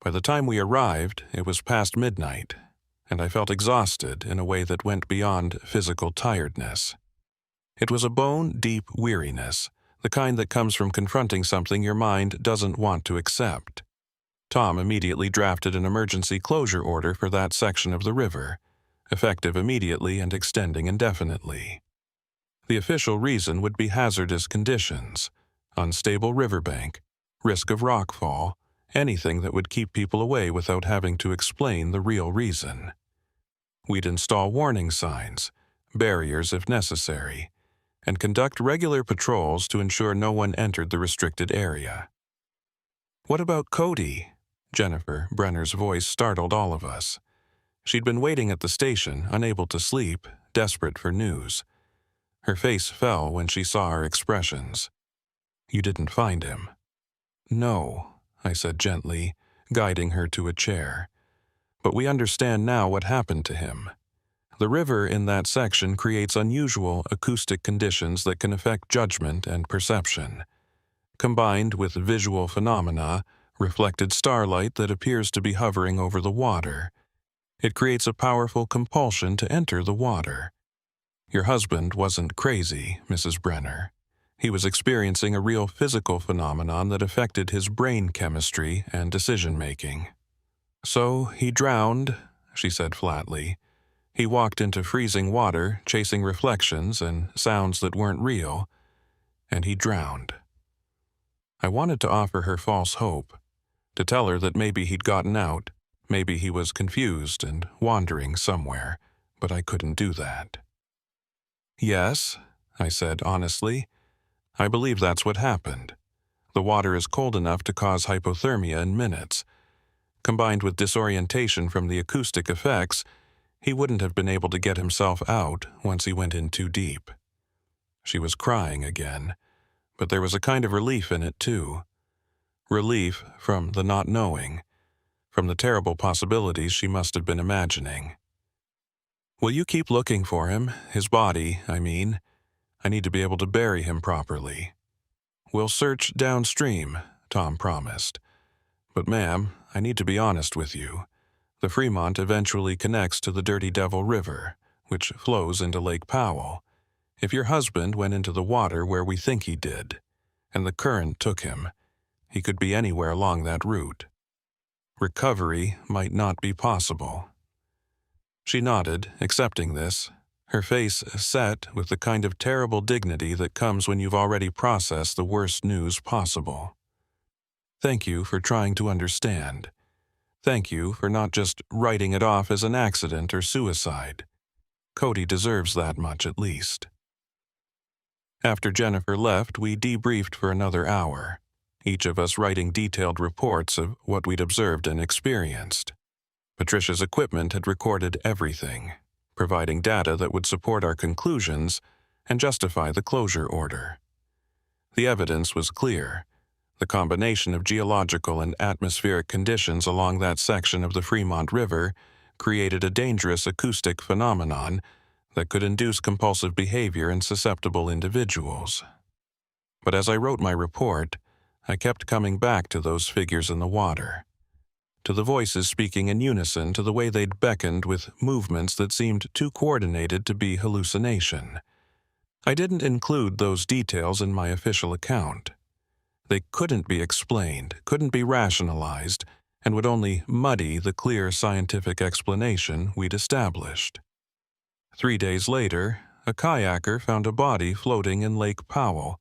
A: By the time we arrived, it was past midnight, and I felt exhausted in a way that went beyond physical tiredness. It was a bone-deep weariness, the kind that comes from confronting something your mind doesn't want to accept. Tom immediately drafted an emergency closure order for that section of the river, effective immediately and extending indefinitely. The official reason would be hazardous conditions, unstable riverbank, risk of rockfall, anything that would keep people away without having to explain the real reason. We'd install warning signs, barriers if necessary, and conduct regular patrols to ensure no one entered the restricted area. "What about Cody?" Jennifer Brenner's voice startled all of us. She'd been waiting at the station, unable to sleep, desperate for news. Her face fell when she saw our expressions. "You didn't find him?" "No," I said gently, guiding her to a chair. "But we understand now what happened to him. The river in that section creates unusual acoustic conditions that can affect judgment and perception. Combined with visual phenomena, reflected starlight that appears to be hovering over the water, it creates a powerful compulsion to enter the water. Your husband wasn't crazy, Mrs. Brenner. He was experiencing a real physical phenomenon that affected his brain chemistry and decision-making. So he drowned," she said flatly. "He walked into freezing water, chasing reflections and sounds that weren't real, and he drowned." I wanted to offer her false hope, to tell her that maybe he'd gotten out, maybe he was confused and wandering somewhere, but I couldn't do that. "Yes," I said honestly, "I believe that's what happened. The water is cold enough to cause hypothermia in minutes. Combined with disorientation from the acoustic effects, he wouldn't have been able to get himself out once he went in too deep." She was crying again, but there was a kind of relief in it too. Relief from the not knowing, from the terrible possibilities she must have been imagining. "Will you keep looking for him, his body, I mean? I need to be able to bury him properly." "We'll search downstream," Tom promised. "But ma'am, I need to be honest with you. The Fremont eventually connects to the Dirty Devil River, which flows into Lake Powell, if your husband went into the water where we think he did, and the current took him, he could be anywhere along that route. Recovery might not be possible." She nodded, accepting this, her face set with the kind of terrible dignity that comes when you've already processed the worst news possible. "Thank you for trying to understand. Thank you for not just writing it off as an accident or suicide. Cody deserves that much at least." After Jennifer left, we debriefed for another hour, each of us writing detailed reports of what we'd observed and experienced. Patricia's equipment had recorded everything, providing data that would support our conclusions and justify the closure order. The evidence was clear. The combination of geological and atmospheric conditions along that section of the Fremont River created a dangerous acoustic phenomenon that could induce compulsive behavior in susceptible individuals. But as I wrote my report, I kept coming back to those figures in the water, to the voices speaking in unison, to the way they'd beckoned with movements that seemed too coordinated to be hallucination. I didn't include those details in my official account. They couldn't be explained, couldn't be rationalized, and would only muddy the clear scientific explanation we'd established. 3 days later, a kayaker found a body floating in Lake Powell,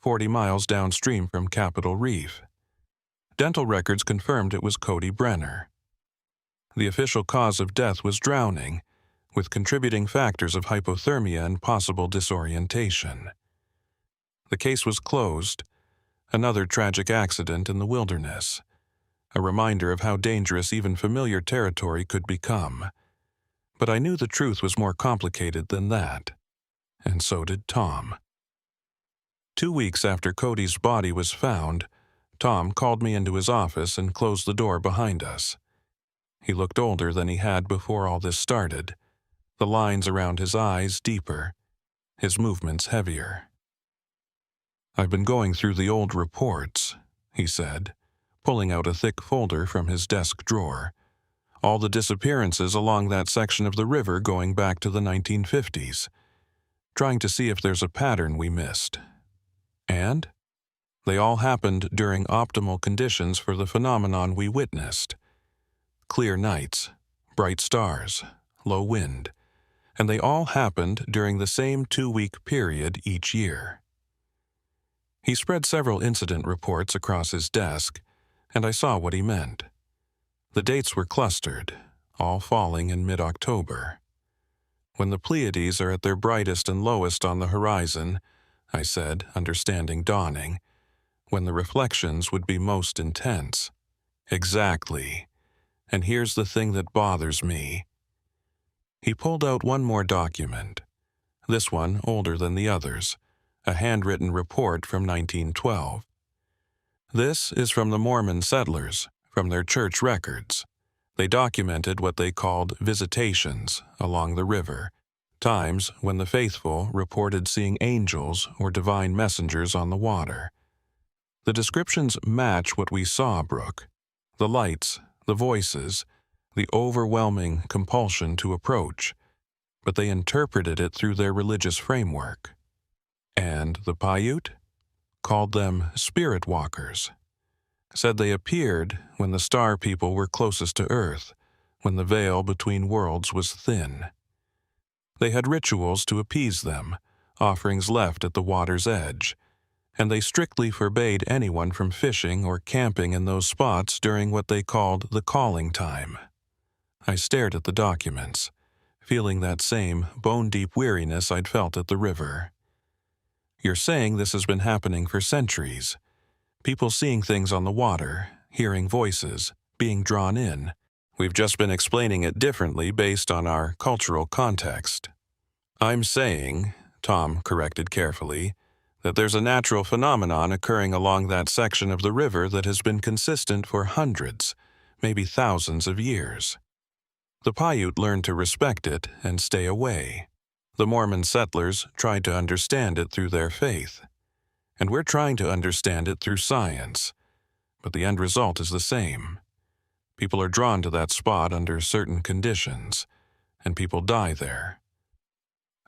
A: 40 miles downstream from Capitol Reef. Dental records confirmed it was Cody Brenner. The official cause of death was drowning, with contributing factors of hypothermia and possible disorientation. The case was closed, another tragic accident in the wilderness, a reminder of how dangerous even familiar territory could become. But I knew the truth was more complicated than that, and so did Tom. 2 weeks after Cody's body was found, Tom called me into his office and closed the door behind us. He looked older than he had before all this started, the lines around his eyes deeper, his movements heavier. "I've been going through the old reports," he said, pulling out a thick folder from his desk drawer. "All the disappearances along that section of the river going back to the 1950s, trying to see if there's a pattern we missed. And they all happened during optimal conditions for the phenomenon we witnessed. Clear nights, bright stars, low wind, and they all happened during the same 2-week period each year." He spread several incident reports across his desk, and I saw what he meant. The dates were clustered, all falling in mid-October. "When the Pleiades are at their brightest and lowest on the horizon," I said, understanding dawning, "when the reflections would be most intense." "Exactly. And here's the thing that bothers me." He pulled out one more document, this one older than the others, a handwritten report from 1912. "This is from the Mormon settlers, from their church records. They documented what they called visitations along the river, times when the faithful reported seeing angels or divine messengers on the water. The descriptions match what we saw, Brooke. The lights, the voices, the overwhelming compulsion to approach, but they interpreted it through their religious framework. And the Paiute called them spirit walkers. Said they appeared when the star people were closest to Earth, when the veil between worlds was thin. They had rituals to appease them, offerings left at the water's edge, and they strictly forbade anyone from fishing or camping in those spots during what they called the calling time." I stared at the documents, feeling that same bone-deep weariness I'd felt at the river. "You're saying this has been happening for centuries. People seeing things on the water, hearing voices, being drawn in. We've just been explaining it differently based on our cultural context." "I'm saying," Tom corrected carefully, "that there's a natural phenomenon occurring along that section of the river that has been consistent for hundreds, maybe thousands of years. The Paiute learned to respect it and stay away. The Mormon settlers tried to understand it through their faith. And we're trying to understand it through science, but the end result is the same. People are drawn to that spot under certain conditions, and people die there,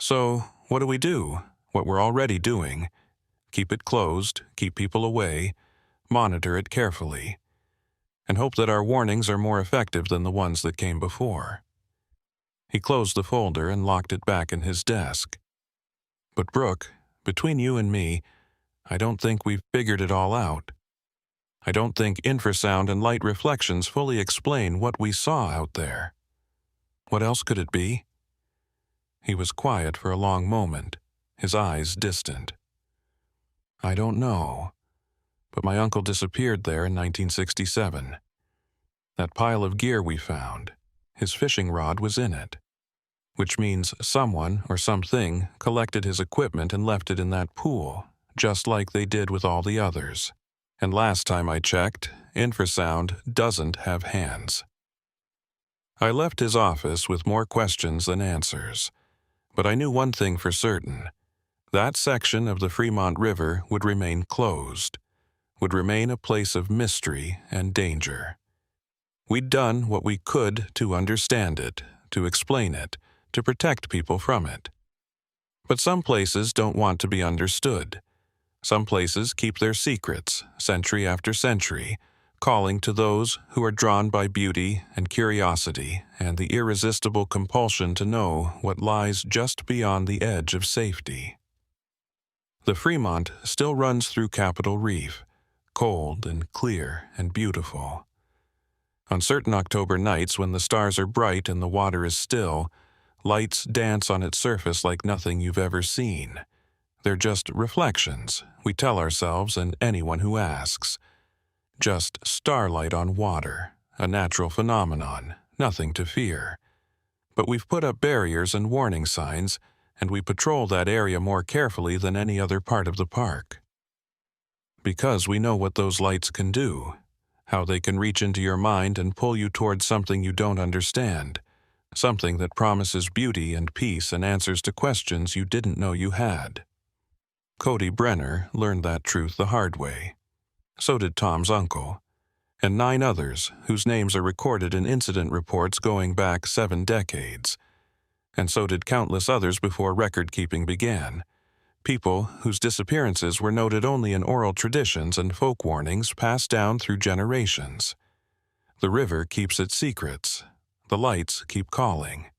A: So, what do we do? What we're already doing. Keep it closed, keep people away, monitor it carefully, and hope that our warnings are more effective than the ones that came before. He closed the folder and locked it back in his desk. But Brooke, between you and me, I don't think we've figured it all out. I don't think infrasound and light reflections fully explain what we saw out there. What else could it be? He was quiet for a long moment, his eyes distant. I don't know, but my uncle disappeared there in 1967. That pile of gear we found, his fishing rod was in it, which means someone or something collected his equipment and left it in that pool, just like they did with all the others. And last time I checked, infrasound doesn't have hands. I left his office with more questions than answers, but I knew one thing for certain. That section of the Fremont River would remain closed, would remain a place of mystery and danger. We'd done what we could to understand it, to explain it, to protect people from it. But some places don't want to be understood. Some places keep their secrets, century after century, calling to those who are drawn by beauty and curiosity and the irresistible compulsion to know what lies just beyond the edge of safety. The Fremont still runs through Capitol Reef, cold and clear and beautiful. On certain October nights when the stars are bright and the water is still, lights dance on its surface like nothing you've ever seen. They're just reflections, we tell ourselves and anyone who asks. Just starlight on water, a natural phenomenon, nothing to fear. But we've put up barriers and warning signs, and we patrol that area more carefully than any other part of the park. Because we know what those lights can do, how they can reach into your mind and pull you towards something you don't understand, something that promises beauty and peace and answers to questions you didn't know you had. Cody Brenner learned that truth the hard way. So did Tom's uncle, and 9 others whose names are recorded in incident reports going back 7 decades. And so did countless others before record-keeping began. People whose disappearances were noted only in oral traditions and folk warnings passed down through generations. The river keeps its secrets. The lights keep calling.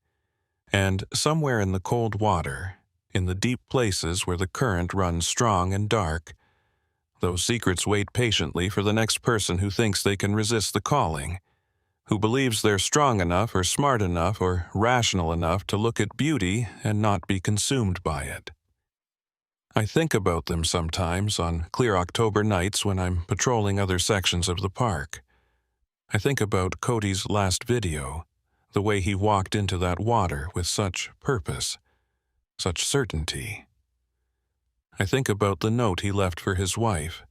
A: And somewhere in the cold water, in the deep places where the current runs strong and dark, those secrets wait patiently for the next person who thinks they can resist the calling, who believes they're strong enough or smart enough or rational enough to look at beauty and not be consumed by it. I think about them sometimes on clear October nights when I'm patrolling other sections of the park. I think about Cody's last video, the way he walked into that water with such purpose, such certainty. I think about the note he left for his wife,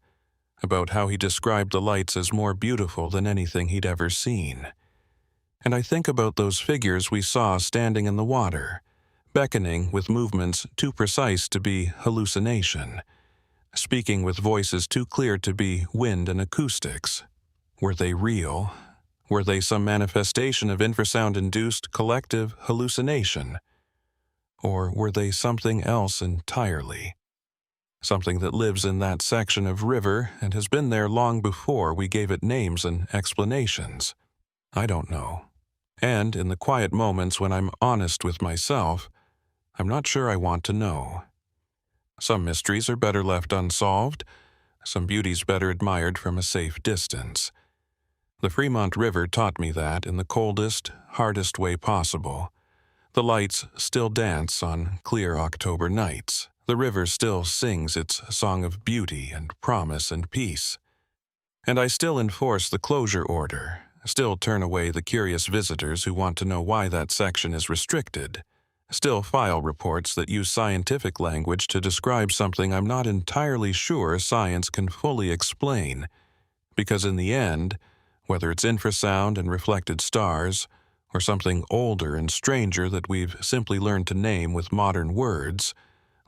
A: about how he described the lights as more beautiful than anything he'd ever seen. And I think about those figures we saw standing in the water, beckoning with movements too precise to be hallucination, speaking with voices too clear to be wind and acoustics. Were they real? Were they some manifestation of infrasound-induced collective hallucination? Or were they something else entirely? Something that lives in that section of river and has been there long before we gave it names and explanations. I don't know. And in the quiet moments when I'm honest with myself, I'm not sure I want to know. Some mysteries are better left unsolved, some beauties better admired from a safe distance. The Fremont River taught me that in the coldest, hardest way possible. The lights still dance on clear October nights. The river still sings its song of beauty and promise and peace. And I still enforce the closure order, still turn away the curious visitors who want to know why that section is restricted, still file reports that use scientific language to describe something I'm not entirely sure science can fully explain, because in the end, whether it's infrasound and reflected stars, or something older and stranger that we've simply learned to name with modern words,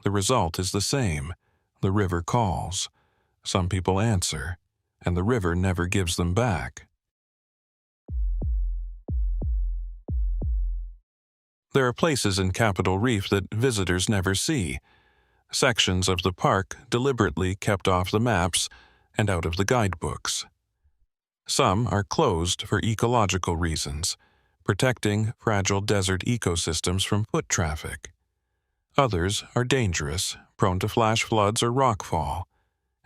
A: the result is the same. The river calls. Some people answer, and the river never gives them back. There are places in Capitol Reef that visitors never see, sections of the park deliberately kept off the maps and out of the guidebooks. Some are closed for ecological reasons, protecting fragile desert ecosystems from foot traffic. Others are dangerous, prone to flash floods or rockfall,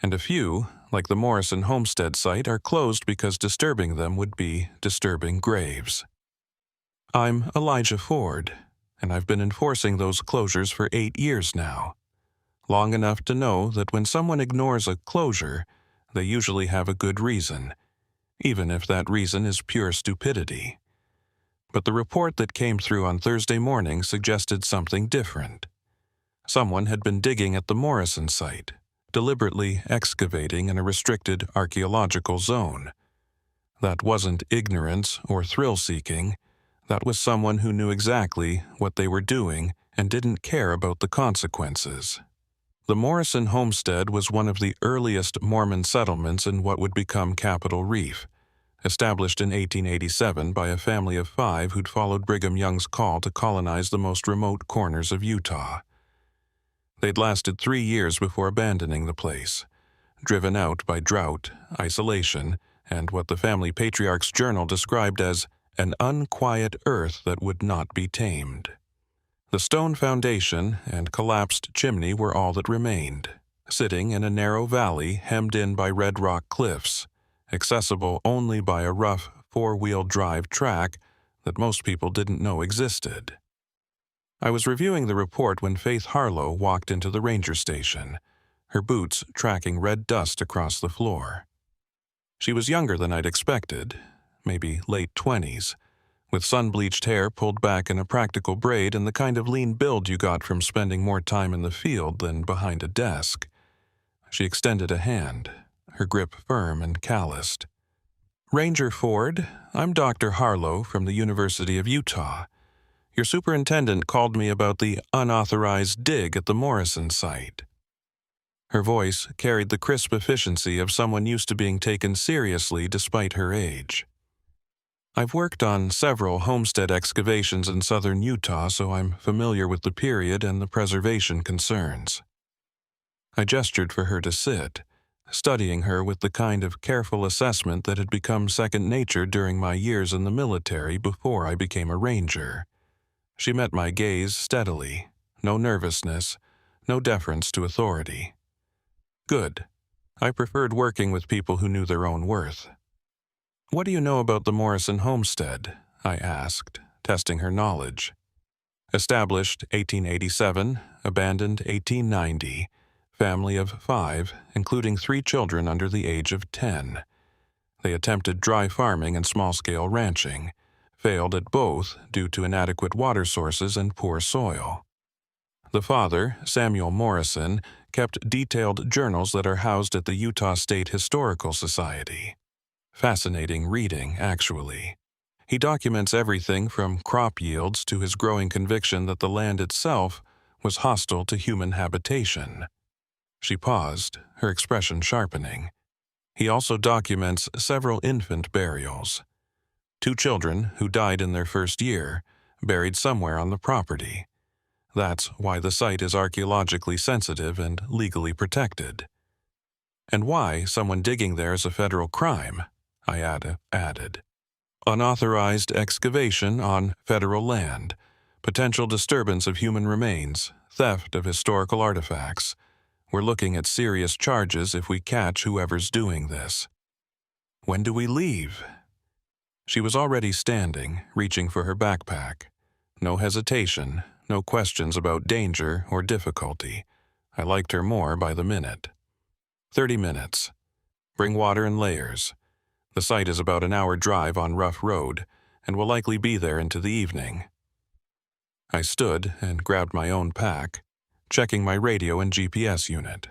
A: and a few, like the Morrison Homestead site, are closed because disturbing them would be disturbing graves. I'm Elijah Ford, and I've been enforcing those closures for 8 years now, long enough to know that when someone ignores a closure, they usually have a good reason, even if that reason is pure stupidity. But the report that came through on Thursday morning suggested something different. Someone had been digging at the Morrison site, deliberately excavating in a restricted archaeological zone. That wasn't ignorance or thrill-seeking. That was someone who knew exactly what they were doing and didn't care about the consequences. The Morrison Homestead was one of the earliest Mormon settlements in what would become Capitol Reef, established in 1887 by a family of 5 who'd followed Brigham Young's call to colonize the most remote corners of Utah. They'd lasted 3 years before abandoning the place, driven out by drought, isolation, and what the family patriarch's journal described as an unquiet earth that would not be tamed. The stone foundation and collapsed chimney were all that remained, sitting in a narrow valley hemmed in by red rock cliffs, accessible only by a rough 4-wheel drive track that most people didn't know existed. I was reviewing the report when Faith Harlow walked into the ranger station, her boots tracking red dust across the floor. She was younger than I'd expected, maybe late 20s, with sun-bleached hair pulled back in a practical braid and the kind of lean build you got from spending more time in the field than behind a desk. She extended a hand, her grip firm and calloused. "Ranger Ford, I'm Dr. Harlow from the University of Utah. Your superintendent called me about the unauthorized dig at the Morrison site." Her voice carried the crisp efficiency of someone used to being taken seriously despite her age. "I've worked on several homestead excavations in southern Utah, so I'm familiar with the period and the preservation concerns." I gestured for her to sit, studying her with the kind of careful assessment that had become second nature during my years in the military before I became a ranger. She met my gaze steadily, no nervousness, no deference to authority. Good. I preferred working with people who knew their own worth. "What do you know about the Morrison Homestead?" I asked, testing her knowledge. "Established 1887, abandoned 1890, family of 5, including 3 children under the age of 10. They attempted dry farming and small-scale ranching, failed at both due to inadequate water sources and poor soil. The father, Samuel Morrison, kept detailed journals that are housed at the Utah State Historical Society. Fascinating reading, actually. He documents everything from crop yields to his growing conviction that the land itself was hostile to human habitation." She paused, her expression sharpening. He also documents several infant burials. 2 children, who died in their first year, buried somewhere on the property. That's why the site is archaeologically sensitive and legally protected. "And why someone digging there is a federal crime," I added. "Unauthorized excavation on federal land, potential disturbance of human remains, theft of historical artifacts. We're looking at serious charges if we catch whoever's doing this." "When do we leave?" She was already standing, reaching for her backpack. No hesitation, no questions about danger or difficulty. I liked her more by the minute. 30 minutes. Bring water in layers. The site is about an hour drive on rough road, and will likely be there into the evening." I stood and grabbed my own pack, checking my radio and GPS unit.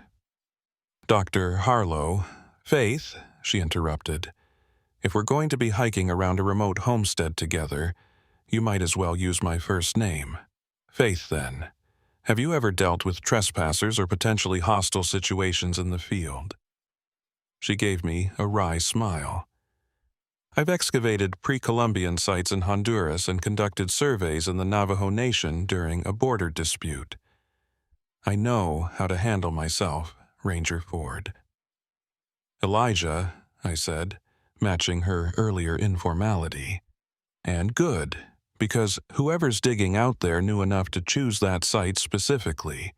A: "Dr. Harlow, Faith," she interrupted, "if we're going to be hiking around a remote homestead together, you might as well use my first name. Faith, then. Have you ever dealt with trespassers or potentially hostile situations in the field?" She gave me a wry smile. I've excavated pre-Columbian sites in Honduras and conducted surveys in the Navajo Nation during a border dispute. I know how to handle myself, Ranger Ford. Elijah, I said, matching her earlier informality. And good, because whoever's digging out there knew enough to choose that site specifically.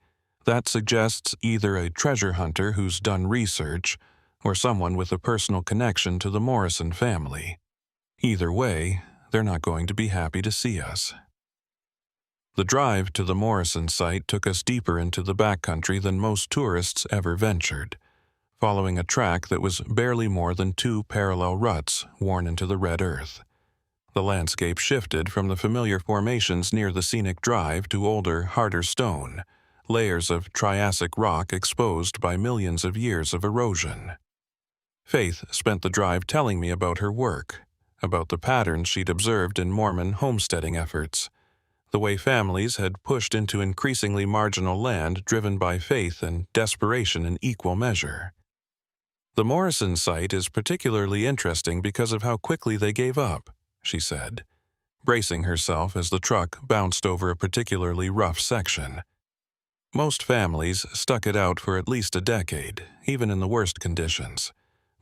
A: That suggests either a treasure hunter who's done research or someone with a personal connection to the Morrison family. Either way, they're not going to be happy to see us. The drive to the Morrison site took us deeper into the backcountry than most tourists ever ventured, following a track that was barely more than 2 parallel ruts worn into the red earth. The landscape shifted from the familiar formations near the scenic drive to older, harder stone, layers of Triassic rock exposed by millions of years of erosion. Faith spent the drive telling me about her work, about the patterns she'd observed in Mormon homesteading efforts, the way families had pushed into increasingly marginal land driven by faith and desperation in equal measure. The Morrison site is particularly interesting because of how quickly they gave up, she said, bracing herself as the truck bounced over a particularly rough section. Most families stuck it out for at least a decade, even in the worst conditions.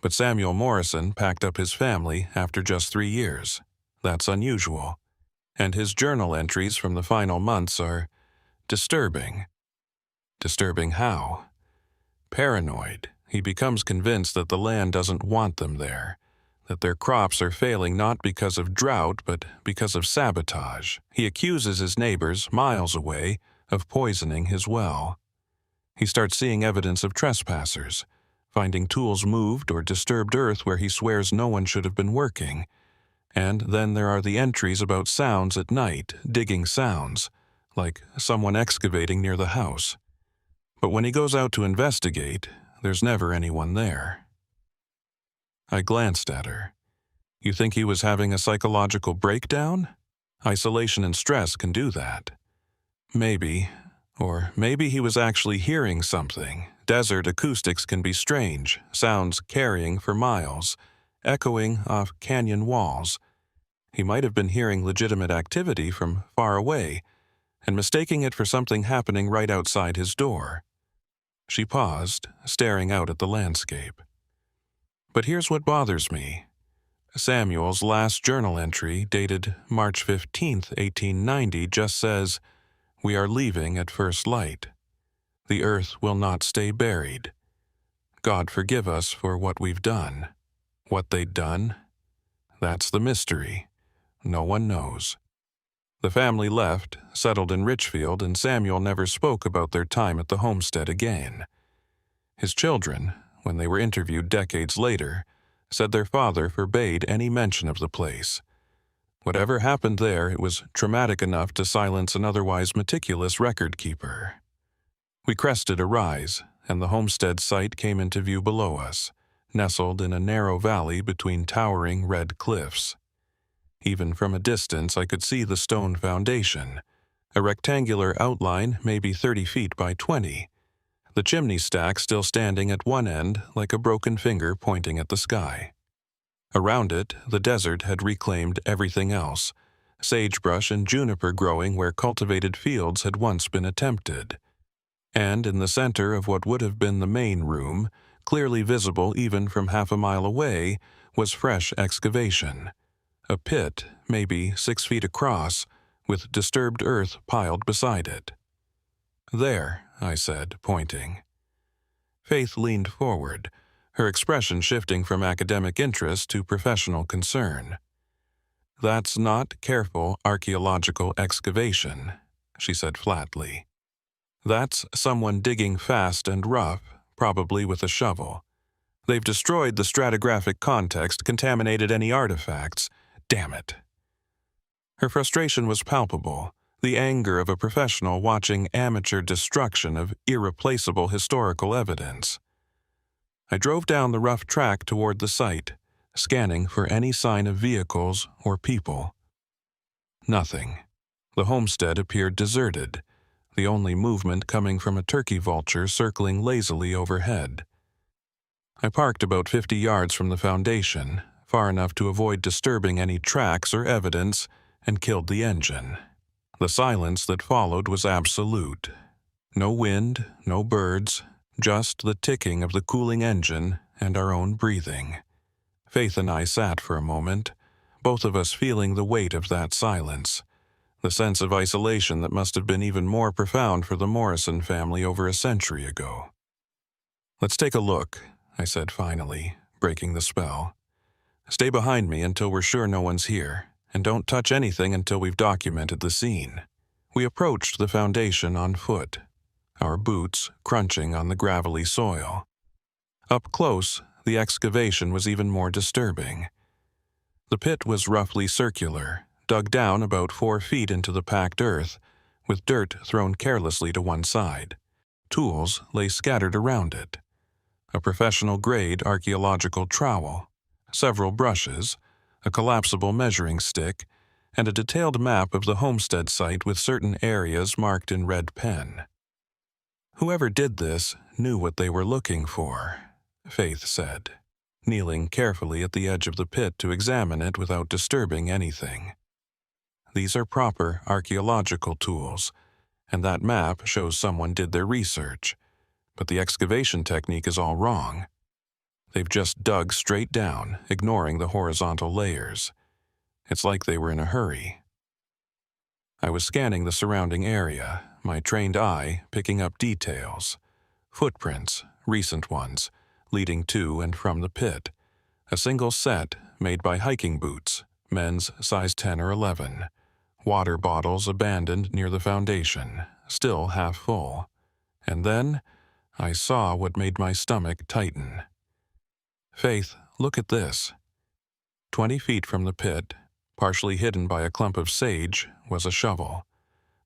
A: But Samuel Morrison packed up his family after just 3 years. That's unusual. And his journal entries from the final months are disturbing. Disturbing how? Paranoid. He becomes convinced that the land doesn't want them there, that their crops are failing not because of drought but because of sabotage. He accuses his neighbors, miles away, of poisoning his well. He starts seeing evidence of trespassers, finding tools moved or disturbed earth where he swears no one should have been working. And then there are the entries about sounds at night, digging sounds, like someone excavating near the house. But when he goes out to investigate, there's never anyone there. I glanced at her. You think he was having a psychological breakdown? Isolation and stress can do that. Maybe. Or maybe he was actually hearing something. Desert acoustics can be strange, sounds carrying for miles, echoing off canyon walls. He might have been hearing legitimate activity from far away and mistaking it for something happening right outside his door. She paused, staring out at the landscape. But here's what bothers me. Samuel's last journal entry, dated March 15, 1890, just says, "We are leaving at first light. The earth will not stay buried. God forgive us for what we've done." What they'd done? That's the mystery. No one knows. The family left, settled in Richfield, and Samuel never spoke about their time at the homestead again. His children, when they were interviewed decades later, said their father forbade any mention of the place. Whatever happened there, it was traumatic enough to silence an otherwise meticulous record keeper. We crested a rise, and the homestead site came into view below us, nestled in a narrow valley between towering red cliffs. Even from a distance, I could see the stone foundation, a rectangular outline maybe 30 feet by 20, the chimney stack still standing at one end like a broken finger pointing at the sky. Around it, the desert had reclaimed everything else, sagebrush and juniper growing where cultivated fields had once been attempted. And in the center of what would have been the main room, clearly visible even from half a mile away, was fresh excavation. A pit, maybe 6 feet across, with disturbed earth piled beside it. "There," I said, pointing. Faith leaned forward, her expression shifting from academic interest to professional concern. "That's not careful archaeological excavation," she said flatly. "That's someone digging fast and rough, probably with a shovel. They've destroyed the stratigraphic context, contaminated any artifacts. Damn it." Her frustration was palpable, the anger of a professional watching amateur destruction of irreplaceable historical evidence. I drove down the rough track toward the site, scanning for any sign of vehicles or people. Nothing. The homestead appeared deserted, the only movement coming from a turkey vulture circling lazily overhead. I parked about 50 yards from the foundation, far enough to avoid disturbing any tracks or evidence, and killed the engine. The silence that followed was absolute. No wind, no birds, just the ticking of the cooling engine and our own breathing. Faith and I sat for a moment, both of us feeling the weight of that silence, the sense of isolation that must have been even more profound for the Morrison family over a century ago. "Let's take a look," I said finally, breaking the spell. "Stay behind me until we're sure no one's here, and don't touch anything until we've documented the scene." We approached the foundation on foot, our boots crunching on the gravelly soil. Up close, the excavation was even more disturbing. The pit was roughly circular, dug down about 4 feet into the packed earth, with dirt thrown carelessly to one side. Tools lay scattered around it. A professional-grade archaeological trowel, several brushes, a collapsible measuring stick, and a detailed map of the homestead site with certain areas marked in red pen. Whoever did this knew what they were looking for, Faith said, kneeling carefully at the edge of the pit to examine it without disturbing anything. "These are proper archaeological tools, and that map shows someone did their research, but the excavation technique is all wrong. They've just dug straight down, ignoring the horizontal layers. It's like they were in a hurry." I was scanning the surrounding area, my trained eye picking up details. Footprints, recent ones, leading to and from the pit. A single set made by hiking boots, men's size 10 or 11. Water bottles abandoned near the foundation, still half full. And then I saw what made my stomach tighten. "Faith, look at this." 20 feet from the pit, partially hidden by a clump of sage, was a shovel.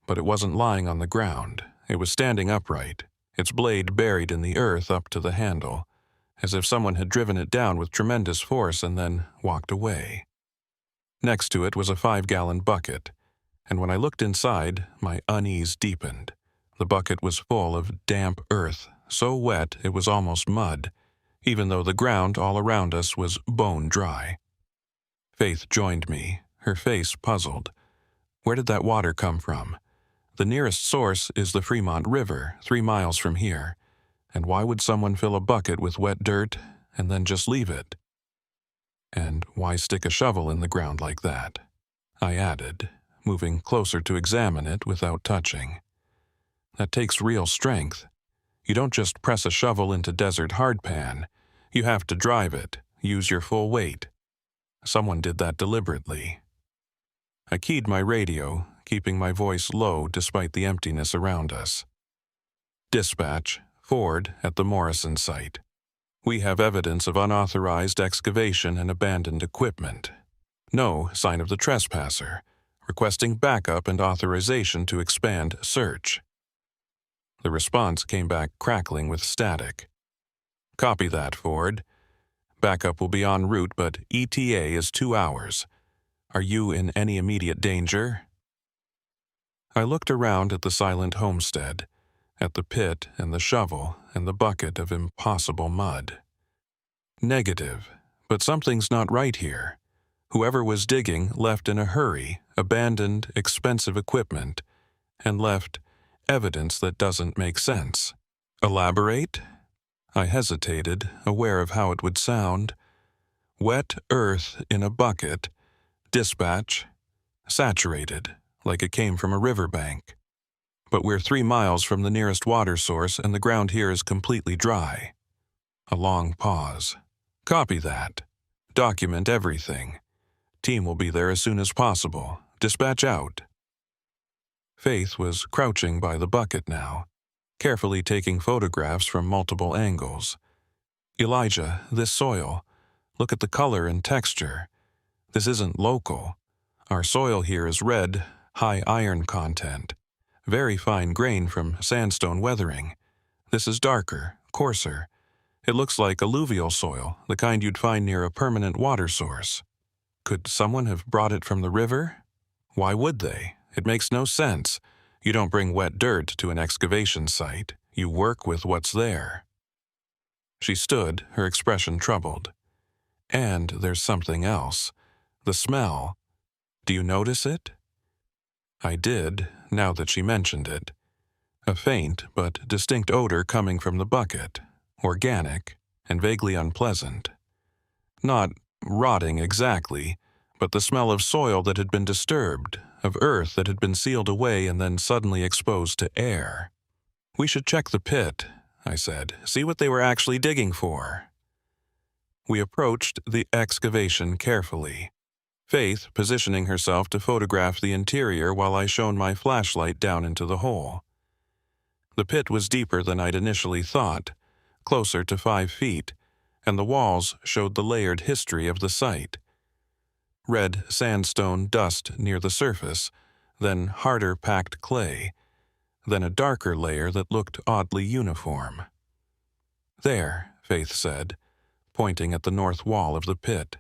A: But it wasn't lying on the ground. It was standing upright, its blade buried in the earth up to the handle, as if someone had driven it down with tremendous force and then walked away. Next to it was a 5-gallon bucket, and when I looked inside, my unease deepened. The bucket was full of damp earth, so wet it was almost mud, even though the ground all around us was bone dry. Faith joined me, her face puzzled. "Where did that water come from? The nearest source is the Fremont River, 3 miles from here. And why would someone fill a bucket with wet dirt and then just leave it? And why stick a shovel in the ground like that?" I added, moving closer to examine it without touching. "That takes real strength. You don't just press a shovel into desert hardpan. You have to drive it, use your full weight. Someone did that deliberately." I keyed my radio, keeping my voice low despite the emptiness around us. "Dispatch, Ford at the Morrison site. We have evidence of unauthorized excavation and abandoned equipment. No sign of the trespasser. Requesting backup and authorization to expand search." The response came back crackling with static. "Copy that, Ford. Backup will be en route, but ETA is 2 hours. Are you in any immediate danger?" I looked around at the silent homestead, at the pit and the shovel and the bucket of impossible mud. Negative, but something's not right here. Whoever was digging left in a hurry, abandoned expensive equipment, and left evidence that doesn't make sense. "Elaborate?" I hesitated, aware of how it would sound. "Wet earth in a bucket. Dispatch. Saturated, like it came from a riverbank. But we're 3 miles from the nearest water source and the ground here is completely dry." A long pause. "Copy that. Document everything. Team will be there as soon as possible. Dispatch out." Faith was crouching by the bucket now, carefully taking photographs from multiple angles. "Elijah, this soil. Look at the color and texture. This isn't local. Our soil here is red, high iron content. Very fine grain from sandstone weathering. This is darker, coarser. It looks like alluvial soil, the kind you'd find near a permanent water source. Could someone have brought it from the river? Why would they? It makes no sense. You don't bring wet dirt to an excavation site. You work with what's there." She stood, her expression troubled. And there's something else. The smell. Do you notice it? I did, now that she mentioned it. A faint but distinct odor coming from the bucket, organic and vaguely unpleasant. Not rotting exactly, but the smell of soil that had been disturbed, of earth that had been sealed away and then suddenly exposed to air. "We should check the pit," I said, "see what they were actually digging for." We approached the excavation carefully, Faith positioning herself to photograph the interior while I shone my flashlight down into the hole. The pit was deeper than I'd initially thought, closer to 5 feet, and the walls showed the layered history of the site. Red sandstone dust near the surface, then harder packed clay, then a darker layer that looked oddly uniform. "There," Faith said, pointing at the north wall of the pit.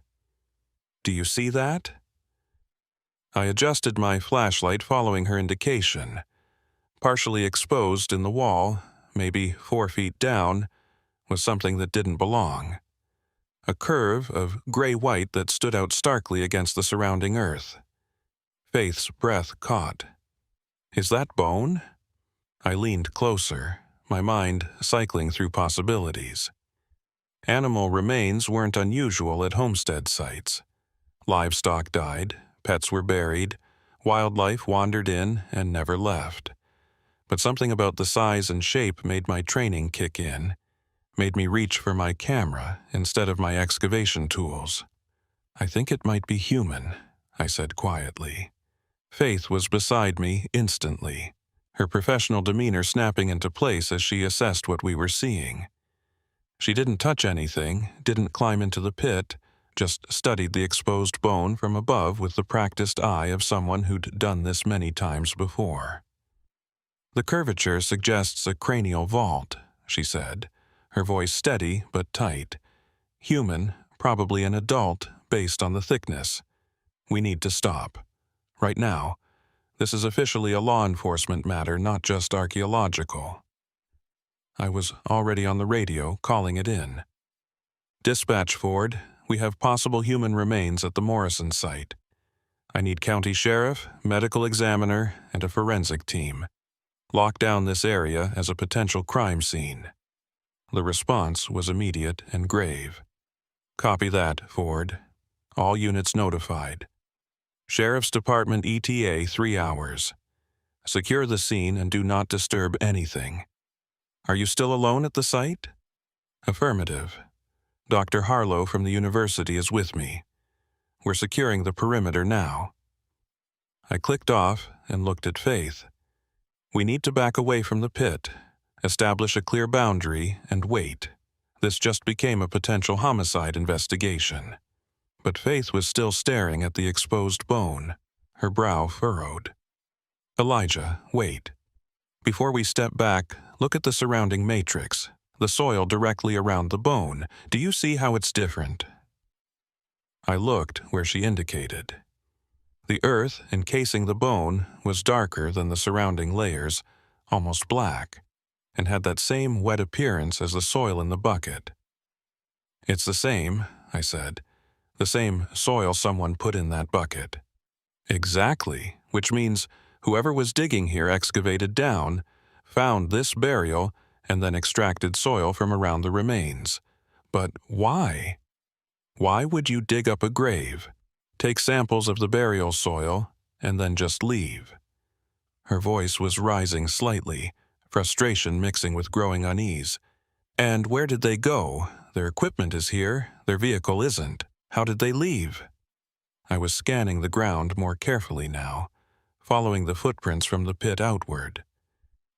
A: "Do you see that?" I adjusted my flashlight following her indication. Partially exposed in the wall, maybe 4 feet down, was something that didn't belong. A curve of gray-white that stood out starkly against the surrounding earth. Faith's breath caught. "Is that bone?" I leaned closer, my mind cycling through possibilities. Animal remains weren't unusual at homestead sites. Livestock died, pets were buried, wildlife wandered in and never left. But something about the size and shape made my training kick in, made me reach for my camera instead of my excavation tools. "I think it might be human," I said quietly. Faith was beside me instantly, her professional demeanor snapping into place as she assessed what we were seeing. She didn't touch anything, didn't climb into the pit, just studied the exposed bone from above with the practiced eye of someone who'd done this many times before. "The curvature suggests a cranial vault," she said, her voice steady but tight. "Human, probably an adult, based on the thickness. We need to stop. Right now. This is officially a law enforcement matter, not just archaeological." I was already on the radio, calling it in. "Dispatch, Ford. We have possible human remains at the Morrison site. I need county sheriff, medical examiner, and a forensic team. Lock down this area as a potential crime scene." The response was immediate and grave. "Copy that, Ford. All units notified. Sheriff's Department ETA 3 hours. Secure the scene and do not disturb anything. Are you still alone at the site?" "Affirmative. Dr. Harlow from the university is with me. We're securing the perimeter now." I clicked off and looked at Faith. "We need to back away from the pit, establish a clear boundary, and wait. This just became a potential homicide investigation." But Faith was still staring at the exposed bone, her brow furrowed. "Elijah, wait. Before we step back, look at the surrounding matrix, the soil directly around the bone. Do you see how it's different?" I looked where she indicated. The earth encasing the bone was darker than the surrounding layers, almost black, and had that same wet appearance as the soil in the bucket. "It's the same," I said. "The same soil someone put in that bucket." "Exactly, which means whoever was digging here excavated down, found this burial, and then extracted soil from around the remains. But why? Why would you dig up a grave, take samples of the burial soil, and then just leave?" Her voice was rising slightly, frustration mixing with growing unease. "And where did they go? Their equipment is here, their vehicle isn't. How did they leave?" I was scanning the ground more carefully now, following the footprints from the pit outward.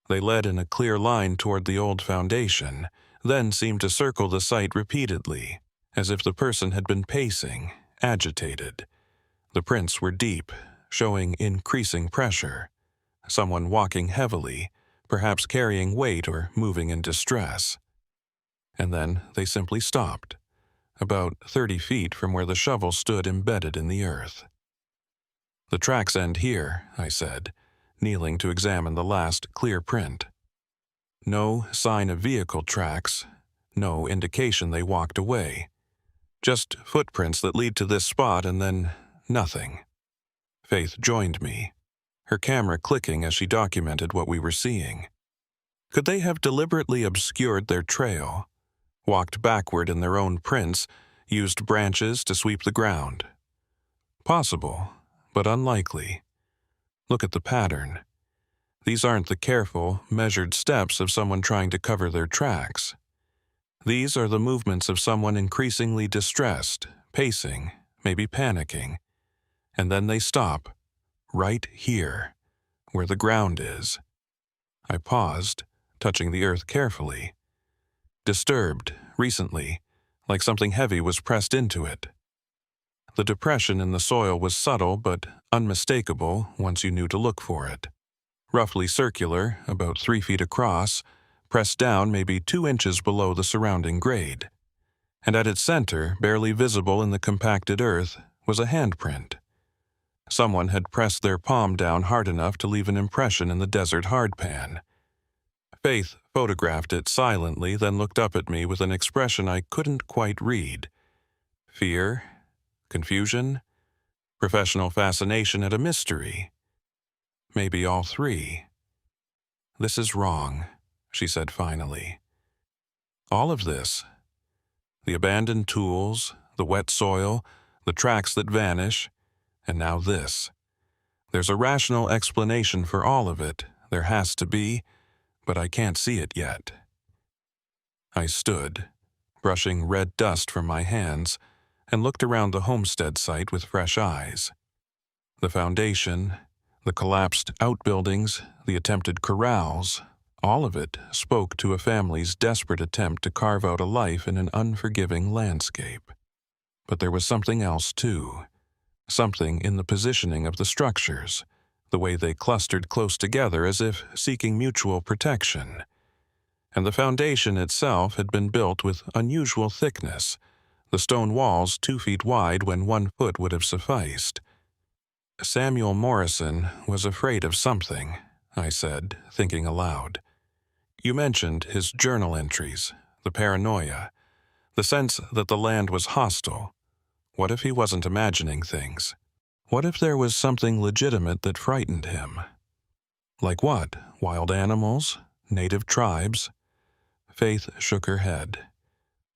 A: They led in a clear line toward the old foundation, then seemed to circle the site repeatedly, as if the person had been pacing, agitated. The prints were deep, showing increasing pressure. Someone walking heavily, perhaps carrying weight or moving in distress. And then they simply stopped, about 30 feet from where the shovel stood embedded in the earth. "The tracks end here," I said, kneeling to examine the last clear print. No sign of vehicle tracks, no indication they walked away. Just footprints that lead to this spot and then nothing. Faith joined me, her camera clicking as she documented what we were seeing. Could they have deliberately obscured their trail, walked backward in their own prints, used branches to sweep the ground? Possible, but unlikely. Look at the pattern. These aren't the careful, measured steps of someone trying to cover their tracks. These are the movements of someone increasingly distressed, pacing, maybe panicking. And then they stop, right here, where the ground is. I paused, touching the earth carefully. Disturbed, recently, like something heavy was pressed into it. The depression in the soil was subtle but unmistakable once you knew to look for it. Roughly circular, about 3 feet across, pressed down maybe 2 inches below the surrounding grade. And at its center, barely visible in the compacted earth, was a handprint. Someone had pressed their palm down hard enough to leave an impression in the desert hardpan. Faith photographed it silently, then looked up at me with an expression I couldn't quite read. Fear? Confusion? Professional fascination at a mystery? Maybe all three. "This is wrong," she said finally. "All of this. The abandoned tools, the wet soil, the tracks that vanish, and now this. There's a rational explanation for all of it, there has to be, but I can't see it yet." I stood, brushing red dust from my hands, and looked around the homestead site with fresh eyes. The foundation, the collapsed outbuildings, the attempted corrals, all of it spoke to a family's desperate attempt to carve out a life in an unforgiving landscape. But there was something else, too. Something in the positioning of the structures, the way they clustered close together as if seeking mutual protection. And the foundation itself had been built with unusual thickness, the stone walls 2 feet wide when 1 foot would have sufficed. "Samuel Morrison was afraid of something," I said, thinking aloud. "You mentioned his journal entries, the paranoia, the sense that the land was hostile. What if he wasn't imagining things? What if there was something legitimate that frightened him? Like what? Wild animals? Native tribes?" Faith shook her head.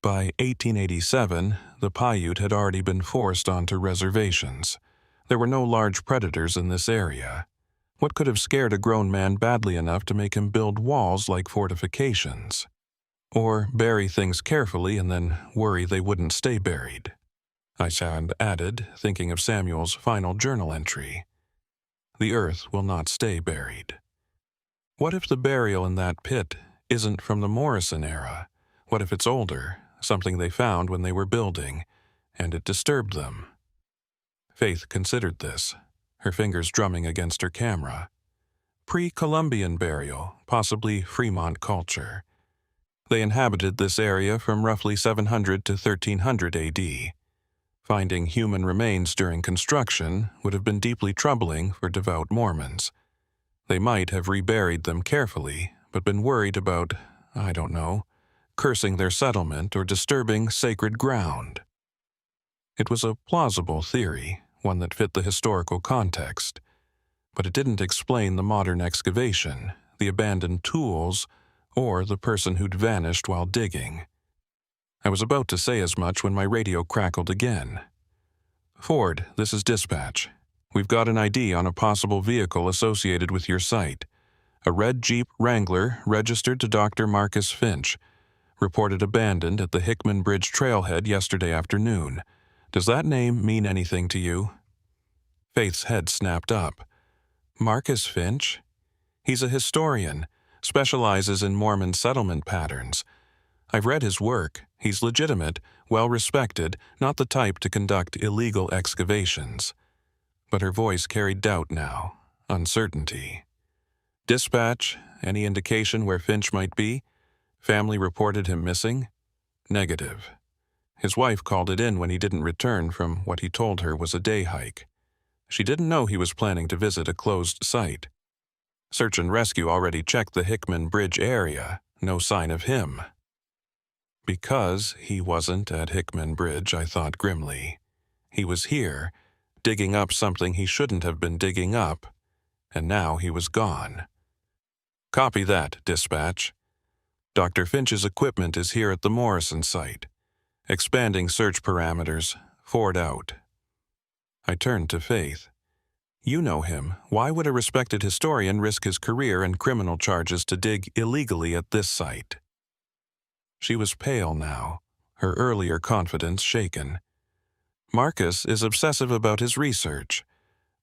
A: By 1887, the Paiute had already been forced onto reservations. There were no large predators in this area. What could have scared a grown man badly enough to make him build walls like fortifications? Or bury things carefully and then worry they wouldn't stay buried? I added, thinking of Samuel's final journal entry. "The earth will not stay buried." What if the burial in that pit isn't from the Morrison era? What if it's older, something they found when they were building, and it disturbed them? Faith considered this, her fingers drumming against her camera. Pre-Columbian burial, possibly Fremont culture. They inhabited this area from roughly 700 to 1300 AD. Finding human remains during construction would have been deeply troubling for devout Mormons. They might have reburied them carefully, but been worried about, I don't know, cursing their settlement or disturbing sacred ground. It was a plausible theory, one that fit the historical context, but it didn't explain the modern excavation, the abandoned tools, or the person who'd vanished while digging. I was about to say as much when my radio crackled again. "Ford, this is dispatch. We've got an ID on a possible vehicle associated with your site. A red Jeep Wrangler registered to Dr. Marcus Finch. Reported abandoned at the Hickman Bridge trailhead yesterday afternoon. Does that name mean anything to you?" Faith's head snapped up. "Marcus Finch? He's a historian, specializes in Mormon settlement patterns. I've read his work. He's legitimate, well-respected, not the type to conduct illegal excavations." But her voice carried doubt now, uncertainty. "Dispatch, any indication where Finch might be? Family reported him missing?" "Negative. His wife called it in when he didn't return from what he told her was a day hike. She didn't know he was planning to visit a closed site. Search and rescue already checked the Hickman Bridge area. No sign of him." Because he wasn't at Hickman Bridge, I thought grimly. He was here, digging up something he shouldn't have been digging up, and now he was gone. Copy that, dispatch. Dr. Finch's equipment is here at the Morrison site. Expanding search parameters. Forward out. I turned to Faith. You know him. Why would a respected historian risk his career and criminal charges to dig illegally at this site? She was pale now, her earlier confidence shaken. Marcus is obsessive about his research,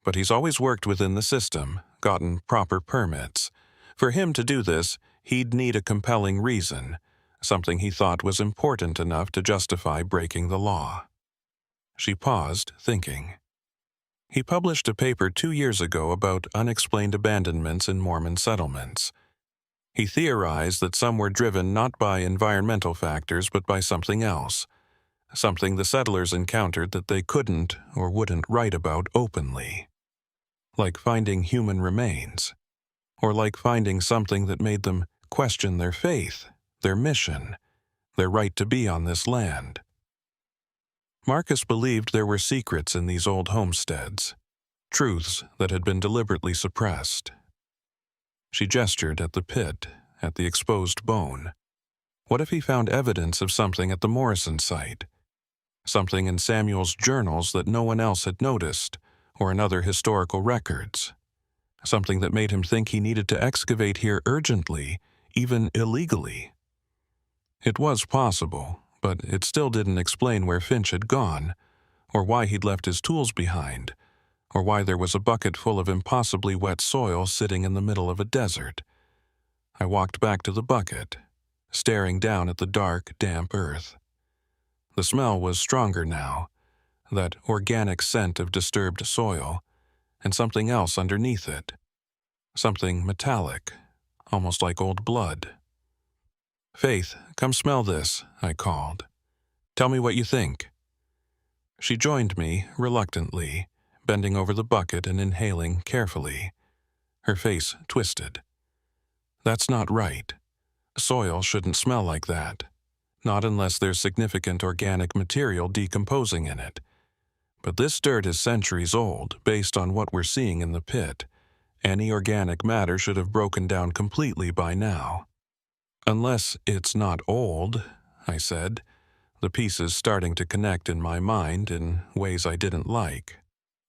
A: but he's always worked within the system, gotten proper permits. For him to do this, he'd need a compelling reason, something he thought was important enough to justify breaking the law. She paused, thinking. He published a paper 2 years ago about unexplained abandonments in Mormon settlements. He theorized that some were driven not by environmental factors but by something else, something the settlers encountered that they couldn't or wouldn't write about openly. Like finding human remains, or like finding something that made them question their faith, their mission, their right to be on this land. Marcus believed there were secrets in these old homesteads, truths that had been deliberately suppressed. She gestured at the pit, at the exposed bone. What if he found evidence of something at the Morrison site? Something in Samuel's journals that no one else had noticed, or in other historical records? Something that made him think he needed to excavate here urgently, even illegally. It was possible, but it still didn't explain where Finch had gone, or why he'd left his tools behind, or why there was a bucket full of impossibly wet soil sitting in the middle of a desert. I walked back to the bucket, staring down at the dark, damp earth. The smell was stronger now, that organic scent of disturbed soil, and something else underneath it. Something metallic, almost like old blood. Faith, come smell this, I called. Tell me what you think. She joined me, reluctantly, bending over the bucket and inhaling carefully. Her face twisted. That's not right. Soil shouldn't smell like that. Not unless there's significant organic material decomposing in it. But this dirt is centuries old, based on what we're seeing in the pit. Any organic matter should have broken down completely by now. Unless it's not old, I said, the pieces starting to connect in my mind in ways I didn't like.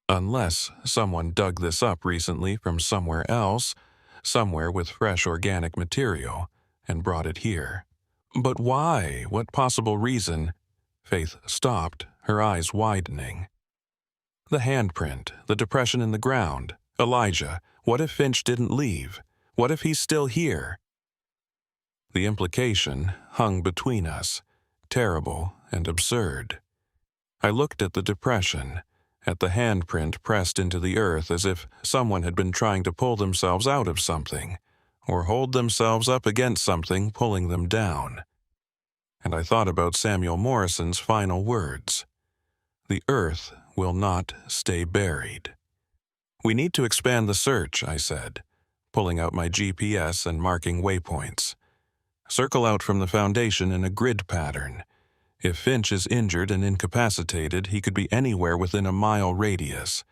A: Unless someone dug this up recently from somewhere else, somewhere with fresh organic material, and brought it here. But why? What possible reason? Faith stopped, her eyes widening. The handprint, the depression in the ground. Elijah, what if Finch didn't leave? What if he's still here? The implication hung between us, terrible and absurd. I looked at the depression, at the handprint pressed into the earth as if someone had been trying to pull themselves out of something, or hold themselves up against something pulling them down. And I thought about Samuel Morrison's final words. The earth will not stay buried. We need to expand the search, I said, pulling out my GPS and marking waypoints. Circle out from the foundation in a grid pattern. If Finch is injured and incapacitated, he could be anywhere within a mile radius,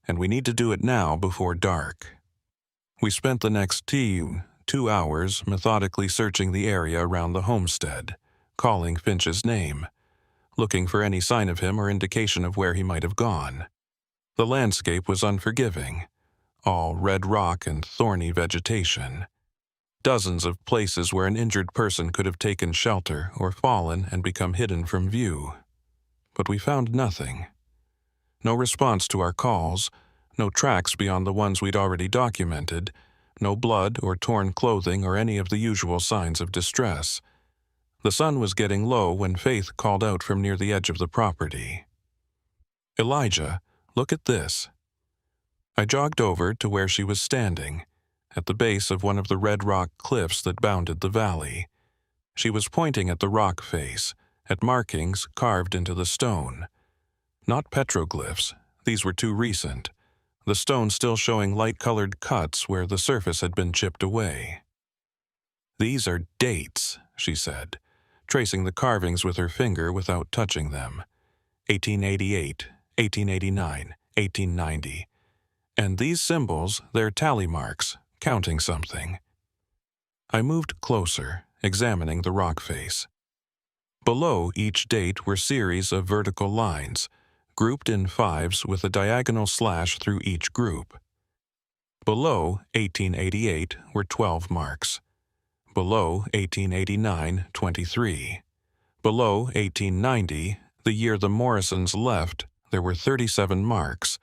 A: and we need to do it now before dark. We spent the next 2 hours methodically searching the area around the homestead, calling Finch's name, looking for any sign of him or indication of where he might have gone. The landscape was unforgiving, all red rock and thorny vegetation. Dozens of places where an injured person could have taken shelter or fallen and become hidden from view. But we found nothing. No response to our calls, no tracks beyond the ones we'd already documented, no blood or torn clothing or any of the usual signs of distress. The sun was getting low when Faith called out from near the edge of the property. Elijah, look at this. I jogged over to where she was standing, at the base of one of the red rock cliffs that bounded the valley. She was pointing at the rock face, at markings carved into the stone. Not petroglyphs, these were too recent, the stone still showing light-colored cuts where the surface had been chipped away. These are dates, she said, tracing the carvings with her finger without touching them. 1888, 1889, 1890. And these symbols, they're tally marks, counting something. I moved closer, examining the rock face. Below each date were series of vertical lines, grouped in fives with a diagonal slash through each group. Below 1888 were 12 marks. Below 1889, 23. Below 1890, the year the Morrisons left, there were 37 marks,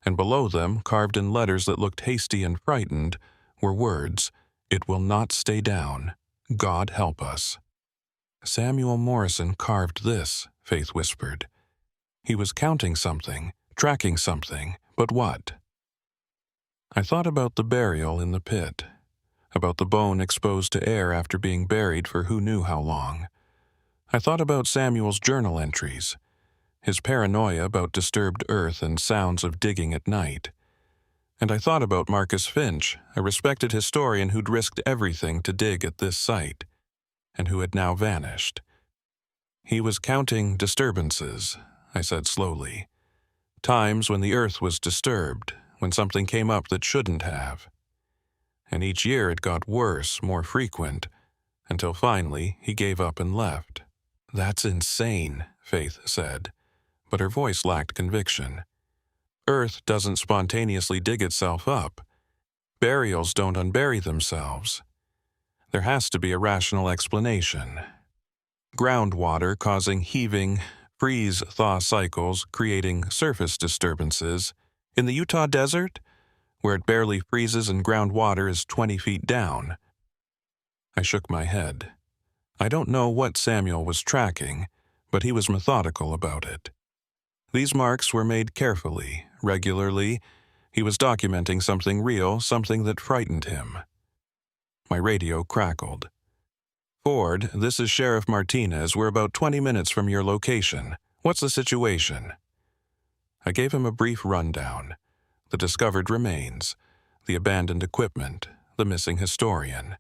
A: and below them, carved in letters that looked hasty and frightened, were words, "It will not stay down. God help us." Samuel Morrison carved this, Faith whispered. He was counting something, tracking something, but what? I thought about the burial in the pit, about the bone exposed to air after being buried for who knew how long. I thought about Samuel's journal entries, his paranoia about disturbed earth and sounds of digging at night. And I thought about Marcus Finch, a respected historian who'd risked everything to dig at this site, and who had now vanished. He was counting disturbances, I said slowly. Times when the earth was disturbed, when something came up that shouldn't have. And each year it got worse, more frequent, until finally he gave up and left. That's insane, Faith said, but her voice lacked conviction. Earth doesn't spontaneously dig itself up. Burials don't unbury themselves. There has to be a rational explanation. Groundwater causing heaving, freeze-thaw cycles, creating surface disturbances. In the Utah desert, where it barely freezes and groundwater is 20 feet down. I shook my head. I don't know what Samuel was tracking, but he was methodical about it. These marks were made carefully, regularly. He was documenting something real, something that frightened him. My radio crackled. "Ford, this is Sheriff Martinez. We're about 20 minutes from your location. What's the situation?" I gave him a brief rundown. The discovered remains, the abandoned equipment, the missing historian.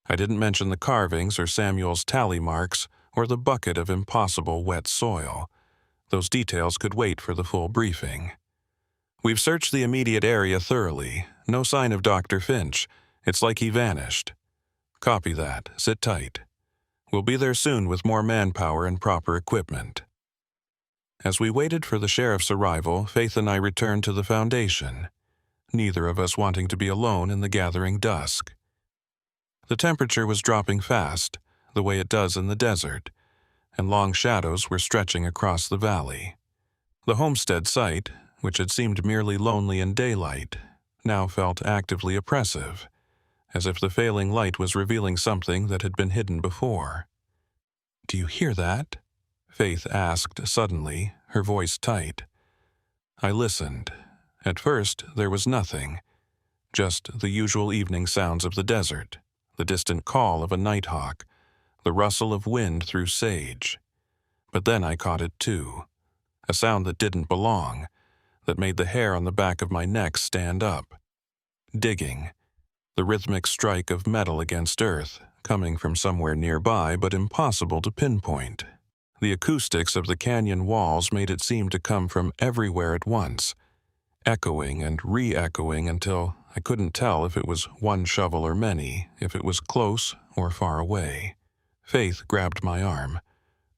A: I didn't mention the carvings or Samuel's tally marks or the bucket of impossible wet soil. Those details could wait for the full briefing. "We've searched the immediate area thoroughly. No sign of Dr. Finch. It's like he vanished." "Copy that. Sit tight. We'll be there soon with more manpower and proper equipment." As we waited for the sheriff's arrival, Faith and I returned to the foundation, neither of us wanting to be alone in the gathering dusk. The temperature was dropping fast, the way it does in the desert, and long shadows were stretching across the valley. The homestead site, which had seemed merely lonely in daylight, now felt actively oppressive, as if the failing light was revealing something that had been hidden before. "Do you hear that?" Faith asked suddenly, her voice tight. I listened. At first, there was nothing, just the usual evening sounds of the desert, the distant call of a nighthawk, the rustle of wind through sage. But then I caught it too, a sound that didn't belong, that made the hair on the back of my neck stand up. Digging, the rhythmic strike of metal against earth, coming from somewhere nearby but impossible to pinpoint. The acoustics of the canyon walls made it seem to come from everywhere at once, echoing and re-echoing until I couldn't tell if it was one shovel or many, if it was close or far away. Faith grabbed my arm,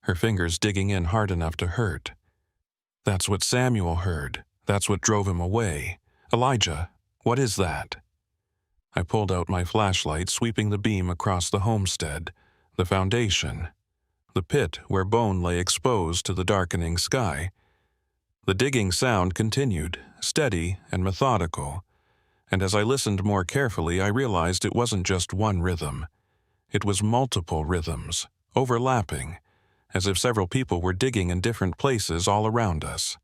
A: her fingers digging in hard enough to hurt. "That's what Samuel heard. That's what drove him away. Elijah, what is that?" I pulled out my flashlight, sweeping the beam across the homestead, the foundation, the pit where bone lay exposed to the darkening sky. The digging sound continued, steady and methodical, and as I listened more carefully, I realized it wasn't just one rhythm. It was multiple rhythms, overlapping, as if several people were digging in different places all around us.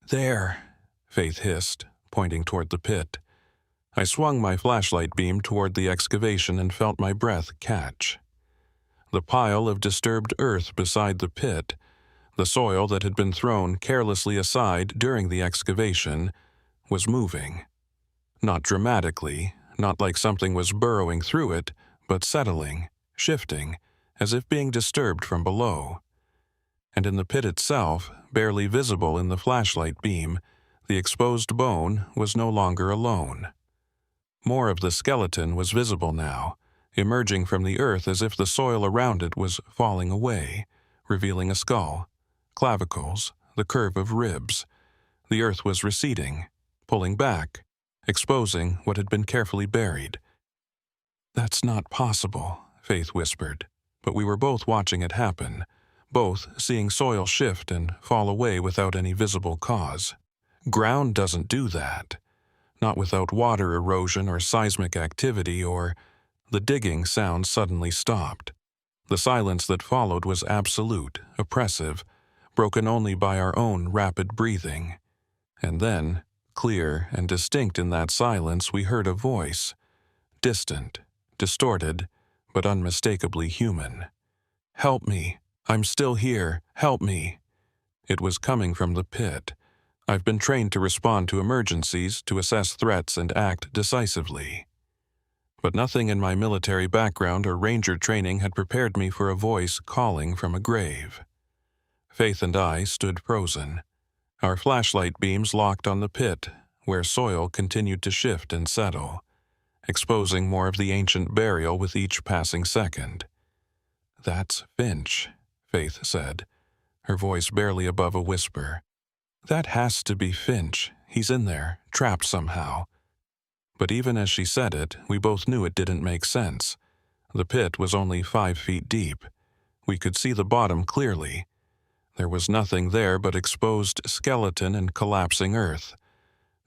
A: "There," Faith hissed, pointing toward the pit. I swung my flashlight beam toward the excavation and felt my breath catch. The pile of disturbed earth beside the pit, the soil that had been thrown carelessly aside during the excavation, was moving. Not dramatically, not like something was burrowing through it, but settling, shifting, as if being disturbed from below. And in the pit itself, barely visible in the flashlight beam, the exposed bone was no longer alone. More of the skeleton was visible now, emerging from the earth as if the soil around it was falling away, revealing a skull, clavicles, the curve of ribs. The earth was receding, pulling back, exposing what had been carefully buried. "That's not possible," Faith whispered, but we were both watching it happen, both seeing soil shift and fall away without any visible cause. Ground doesn't do that. Not without water erosion or seismic activity or... The digging sound suddenly stopped. The silence that followed was absolute, oppressive, broken only by our own rapid breathing. And then, clear and distinct in that silence, we heard a voice, distant, distorted, but unmistakably human. "Help me! I'm still here! Help me!" It was coming from the pit. I've been trained to respond to emergencies, to assess threats and act decisively. But nothing in my military background or ranger training had prepared me for a voice calling from a grave. Faith and I stood frozen, our flashlight beams locked on the pit, where soil continued to shift and settle, exposing more of the ancient burial with each passing second. "That's Finch," Faith said, her voice barely above a whisper. "That has to be Finch. He's in there, trapped somehow." But even as she said it, we both knew it didn't make sense. The pit was only 5 feet deep. We could see the bottom clearly. There was nothing there but exposed skeleton and collapsing earth.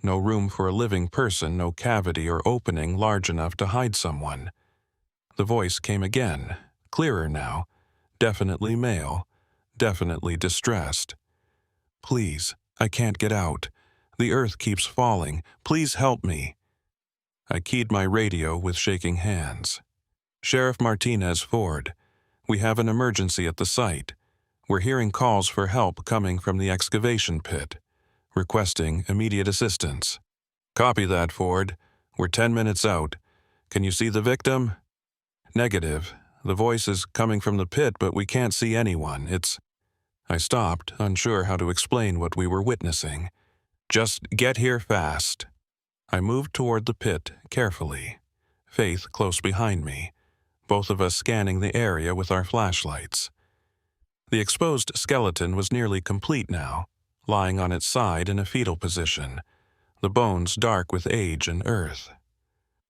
A: No room for a living person, no cavity or opening large enough to hide someone. The voice came again, clearer now, definitely male, definitely distressed. "Please, I can't get out. The earth keeps falling. Please help me." I keyed my radio with shaking hands. "Sheriff Martinez Ford, we have an emergency at the site. We're hearing calls for help coming from the excavation pit, requesting immediate assistance." "Copy that, Ford. We're 10 minutes out. Can you see the victim?" "Negative. The voice is coming from the pit, but we can't see anyone. It's..." I stopped, unsure how to explain what we were witnessing. "Just get here fast." I moved toward the pit, carefully, Faith close behind me, both of us scanning the area with our flashlights. The exposed skeleton was nearly complete now, lying on its side in a fetal position, the bones dark with age and earth.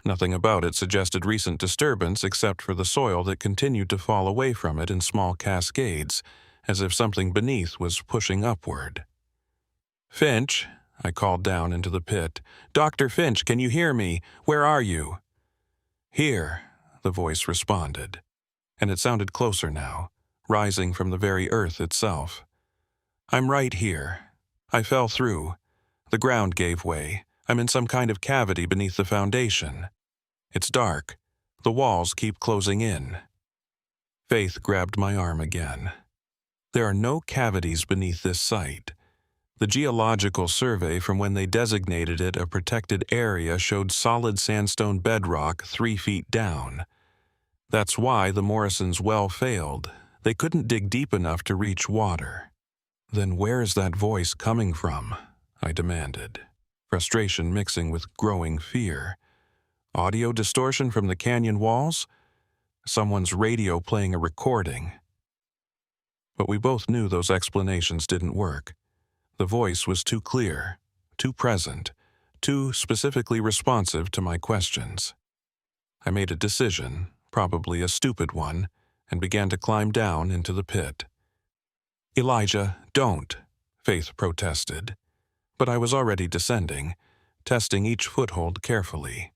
A: Nothing about it suggested recent disturbance except for the soil that continued to fall away from it in small cascades, as if something beneath was pushing upward. "Finch," I called down into the pit. "Dr. Finch, can you hear me? Where are you?" "Here," the voice responded, and it sounded closer now, rising from the very earth itself. "I'm right here. I fell through. The ground gave way. I'm in some kind of cavity beneath the foundation. It's dark. The walls keep closing in." Faith grabbed my arm again. "There are no cavities beneath this site. The geological survey from when they designated it a protected area showed solid sandstone bedrock 3 feet down. That's why the Morrisons' well failed. They couldn't dig deep enough to reach water." "Then where is that voice coming from?" I demanded, frustration mixing with growing fear. Audio distortion from the canyon walls? Someone's radio playing a recording? But we both knew those explanations didn't work. The voice was too clear, too present, too specifically responsive to my questions. I made a decision, probably a stupid one, and began to climb down into the pit. "Elijah, don't," Faith protested. But I was already descending, testing each foothold carefully.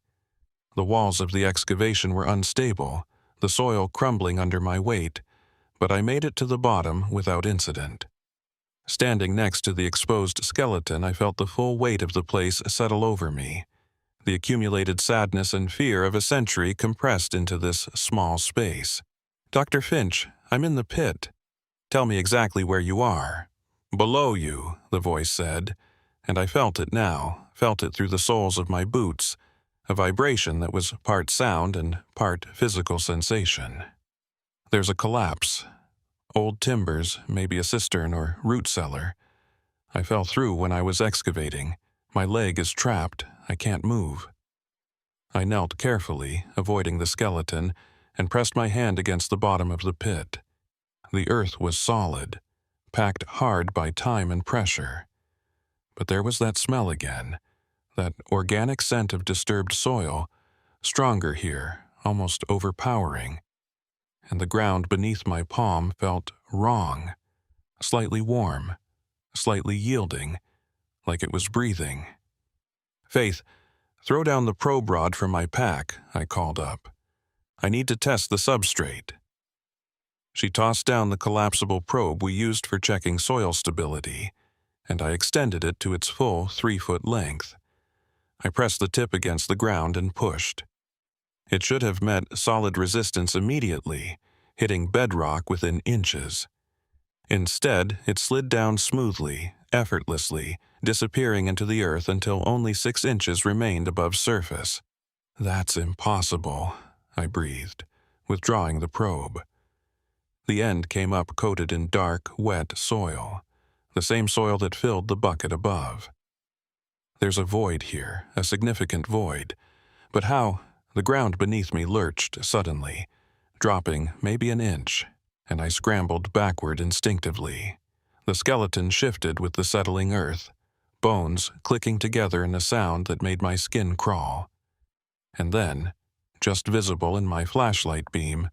A: The walls of the excavation were unstable, the soil crumbling under my weight, but I made it to the bottom without incident. Standing next to the exposed skeleton, I felt the full weight of the place settle over me, the accumulated sadness and fear of a century compressed into this small space. "Dr. Finch, I'm in the pit. Tell me exactly where you are." "Below you," the voice said, and I felt it now, felt it through the soles of my boots, a vibration that was part sound and part physical sensation. There's a collapse. Old timbers, maybe a cistern or root cellar. I fell through when I was excavating. My leg is trapped. I can't move. I knelt carefully, avoiding the skeleton, and pressed my hand against the bottom of the pit. The earth was solid, packed hard by time and pressure. But there was that smell again, that organic scent of disturbed soil, stronger here, almost overpowering. And the ground beneath my palm felt wrong, slightly warm, slightly yielding, like it was breathing. "Faith, throw down the probe rod from my pack," I called up. "I need to test the substrate." She tossed down the collapsible probe we used for checking soil stability, and I extended it to its full 3-foot length. I pressed the tip against the ground and pushed. It should have met solid resistance immediately, hitting bedrock within inches. Instead, it slid down smoothly, effortlessly, disappearing into the earth until only 6 inches remained above surface. "That's impossible," I breathed, withdrawing the probe. The end came up coated in dark, wet soil, the same soil that filled the bucket above. There's a void here, a significant void. But how? The ground beneath me lurched suddenly, dropping maybe an inch, and I scrambled backward instinctively. The skeleton shifted with the settling earth, bones clicking together in a sound that made my skin crawl. And then, just visible in my flashlight beam,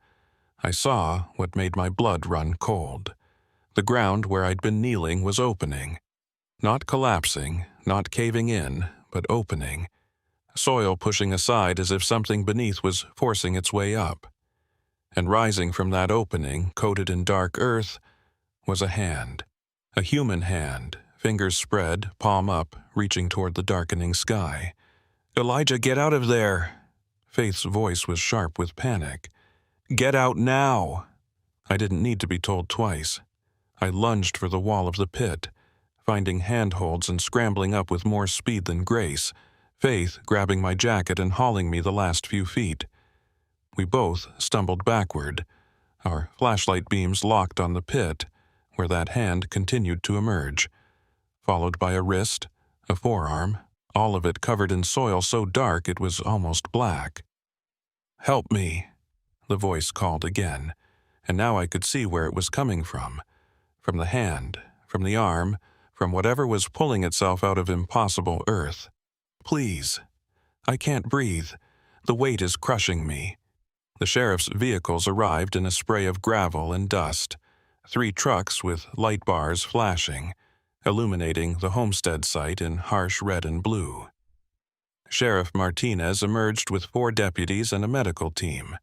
A: I saw what made my blood run cold. The ground where I'd been kneeling was opening. Not collapsing, not caving in, but opening. Soil pushing aside as if something beneath was forcing its way up. And rising from that opening, coated in dark earth, was a hand. A human hand, fingers spread, palm up, reaching toward the darkening sky. "Elijah, get out of there!" Faith's voice was sharp with panic. "Get out now!" I didn't need to be told twice. I lunged for the wall of the pit, finding handholds and scrambling up with more speed than grace, Faith grabbing my jacket and hauling me the last few feet. We both stumbled backward, our flashlight beams locked on the pit, where that hand continued to emerge, followed by a wrist, a forearm, all of it covered in soil so dark it was almost black. "Help me," the voice called again, and now I could see where it was coming from the hand, from the arm, from whatever was pulling itself out of impossible earth. "Please. I can't breathe. The weight is crushing me." The sheriff's vehicles arrived in a spray of gravel and dust, 3 trucks with light bars flashing, illuminating the homestead site in harsh red and blue. Sheriff Martinez emerged with 4 deputies and a medical team,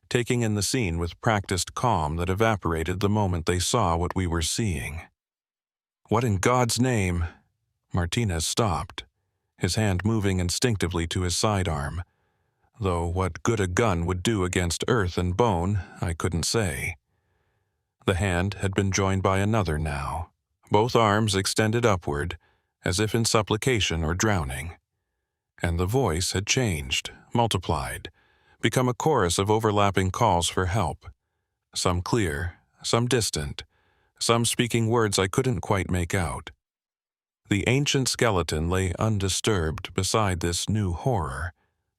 A: taking in the scene with practiced calm that evaporated the moment they saw what we were seeing. "What in God's name?" Martinez stopped, his hand moving instinctively to his sidearm, though what good a gun would do against earth and bone, I couldn't say. The hand had been joined by another now, both arms extended upward, as if in supplication or drowning. And the voice had changed, multiplied, become a chorus of overlapping calls for help, some clear, some distant, some speaking words I couldn't quite make out. The ancient skeleton lay undisturbed beside this new horror,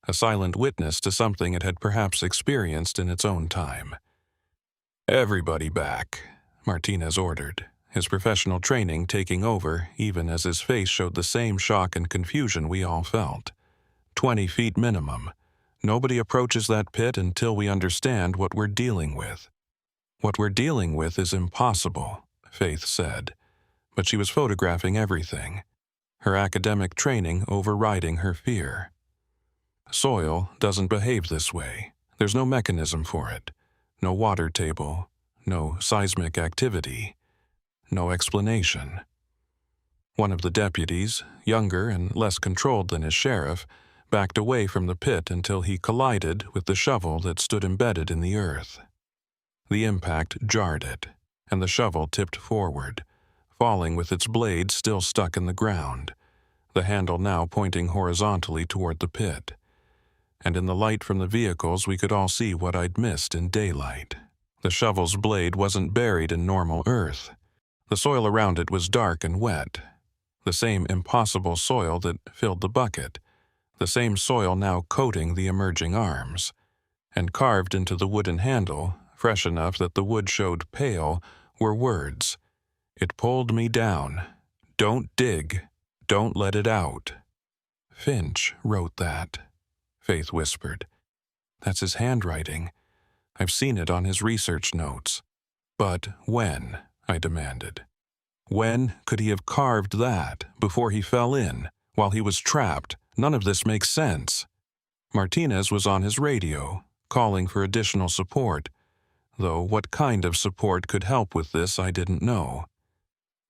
A: a silent witness to something it had perhaps experienced in its own time. "Everybody back," Martinez ordered, his professional training taking over even as his face showed the same shock and confusion we all felt. 20 feet minimum. Nobody approaches that pit until we understand what we're dealing with. "What we're dealing with is impossible," Faith said, but she was photographing everything, her academic training overriding her fear. "Soil doesn't behave this way. There's no mechanism for it. No water table, no seismic activity, no explanation." One of the deputies, younger and less controlled than his sheriff, backed away from the pit until he collided with the shovel that stood embedded in the earth. The impact jarred it, and the shovel tipped forward, falling with its blade still stuck in the ground, the handle now pointing horizontally toward the pit. And in the light from the vehicles we could all see what I'd missed in daylight. The shovel's blade wasn't buried in normal earth. The soil around it was dark and wet. The same impossible soil that filled the bucket. The same soil now coating the emerging arms. And carved into the wooden handle, fresh enough that the wood showed pale, were words. It pulled me down. Don't dig. Don't let it out. Finch wrote that, Faith whispered. That's his handwriting. I've seen it on his research notes. But when? I demanded. When could he have carved that before he fell in, while he was trapped? None of this makes sense. Martinez was on his radio, calling for additional support, though what kind of support could help with this I didn't know.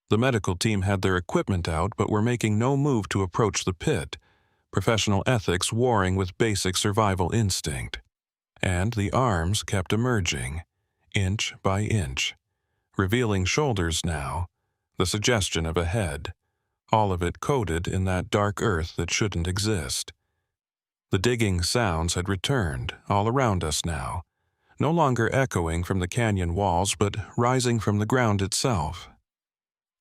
A: The medical team had their equipment out but were making no move to approach the pit, professional ethics warring with basic survival instinct. And the arms kept emerging, inch by inch, revealing shoulders now, the suggestion of a head, all of it coated in that dark earth that shouldn't exist. The digging sounds had returned, all around us now, no longer echoing from the canyon walls but rising from the ground itself.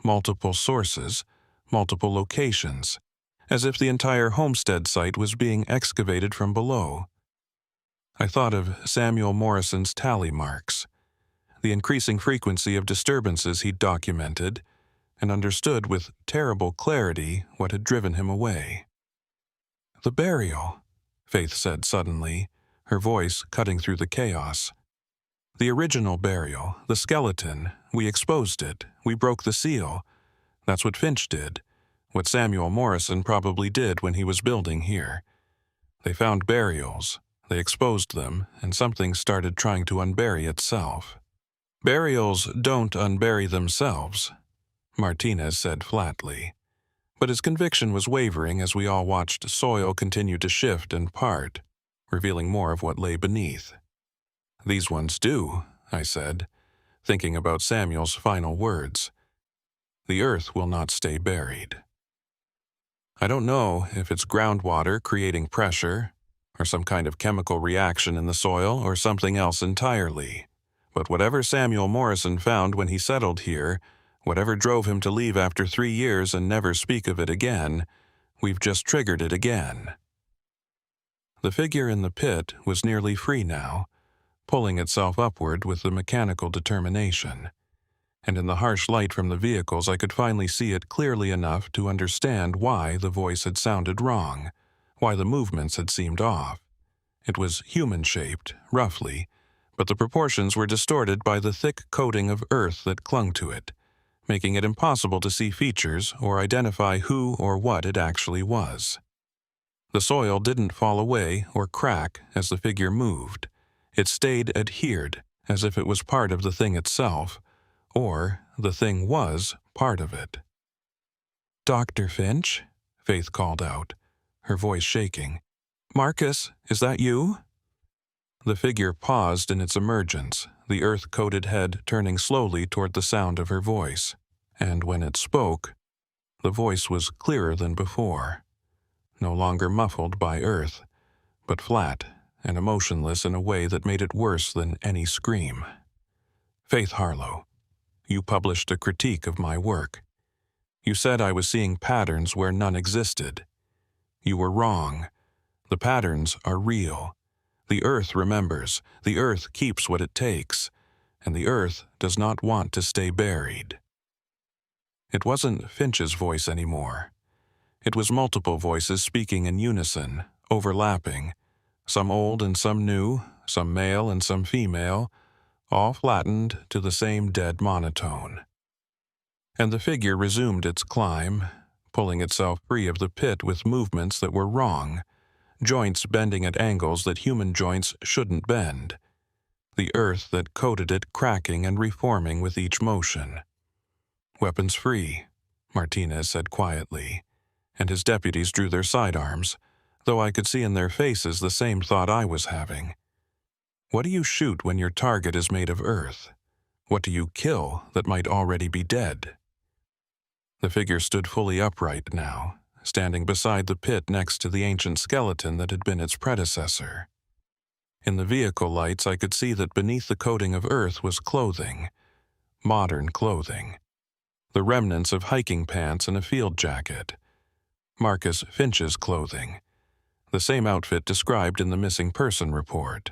A: Multiple sources, multiple locations, as if the entire homestead site was being excavated from below. I thought of Samuel Morrison's tally marks, the increasing frequency of disturbances he'd documented, and understood with terrible clarity what had driven him away. The burial, Faith said suddenly, her voice cutting through the chaos. The original burial, the skeleton, we exposed it, we broke the seal. That's what Finch did, what Samuel Morrison probably did when he was building here. They found burials, they exposed them, and something started trying to unbury itself. Burials don't unbury themselves, Martinez said flatly. But his conviction was wavering as we all watched soil continue to shift and part, revealing more of what lay beneath. These ones do, I said, thinking about Samuel's final words. The earth will not stay buried. I don't know if it's groundwater creating pressure, or some kind of chemical reaction in the soil, or something else entirely. But whatever Samuel Morrison found when he settled here, whatever drove him to leave after 3 years and never speak of it again, we've just triggered it again. The figure in the pit was nearly free now, pulling itself upward with the mechanical determination. And in the harsh light from the vehicles I could finally see it clearly enough to understand why the voice had sounded wrong, why the movements had seemed off. It was human-shaped, roughly, but the proportions were distorted by the thick coating of earth that clung to it, making it impossible to see features or identify who or what it actually was. The soil didn't fall away or crack as the figure moved. It stayed adhered, as if it was part of the thing itself, or the thing was part of it. "Dr. Finch?" Faith called out, her voice shaking. "Marcus, is that you?" The figure paused in its emergence, the earth-coated head turning slowly toward the sound of her voice. And when it spoke, the voice was clearer than before, no longer muffled by earth, but flat and emotionless in a way that made it worse than any scream. "Faith Harlow, you published a critique of my work. You said I was seeing patterns where none existed. You were wrong. The patterns are real. The earth remembers, the earth keeps what it takes, and the earth does not want to stay buried." It wasn't Finch's voice anymore. It was multiple voices speaking in unison, overlapping, some old and some new, some male and some female, all flattened to the same dead monotone. And the figure resumed its climb, pulling itself free of the pit with movements that were wrong, joints bending at angles that human joints shouldn't bend, the earth that coated it cracking and reforming with each motion. "Weapons free," Martinez said quietly, and his deputies drew their sidearms, though I could see in their faces the same thought I was having. What do you shoot when your target is made of earth? What do you kill that might already be dead? The figure stood fully upright now, standing beside the pit next to the ancient skeleton that had been its predecessor. In the vehicle lights, I could see that beneath the coating of earth was clothing, modern clothing, the remnants of hiking pants and a field jacket. Marcus Finch's clothing, the same outfit described in the missing person report.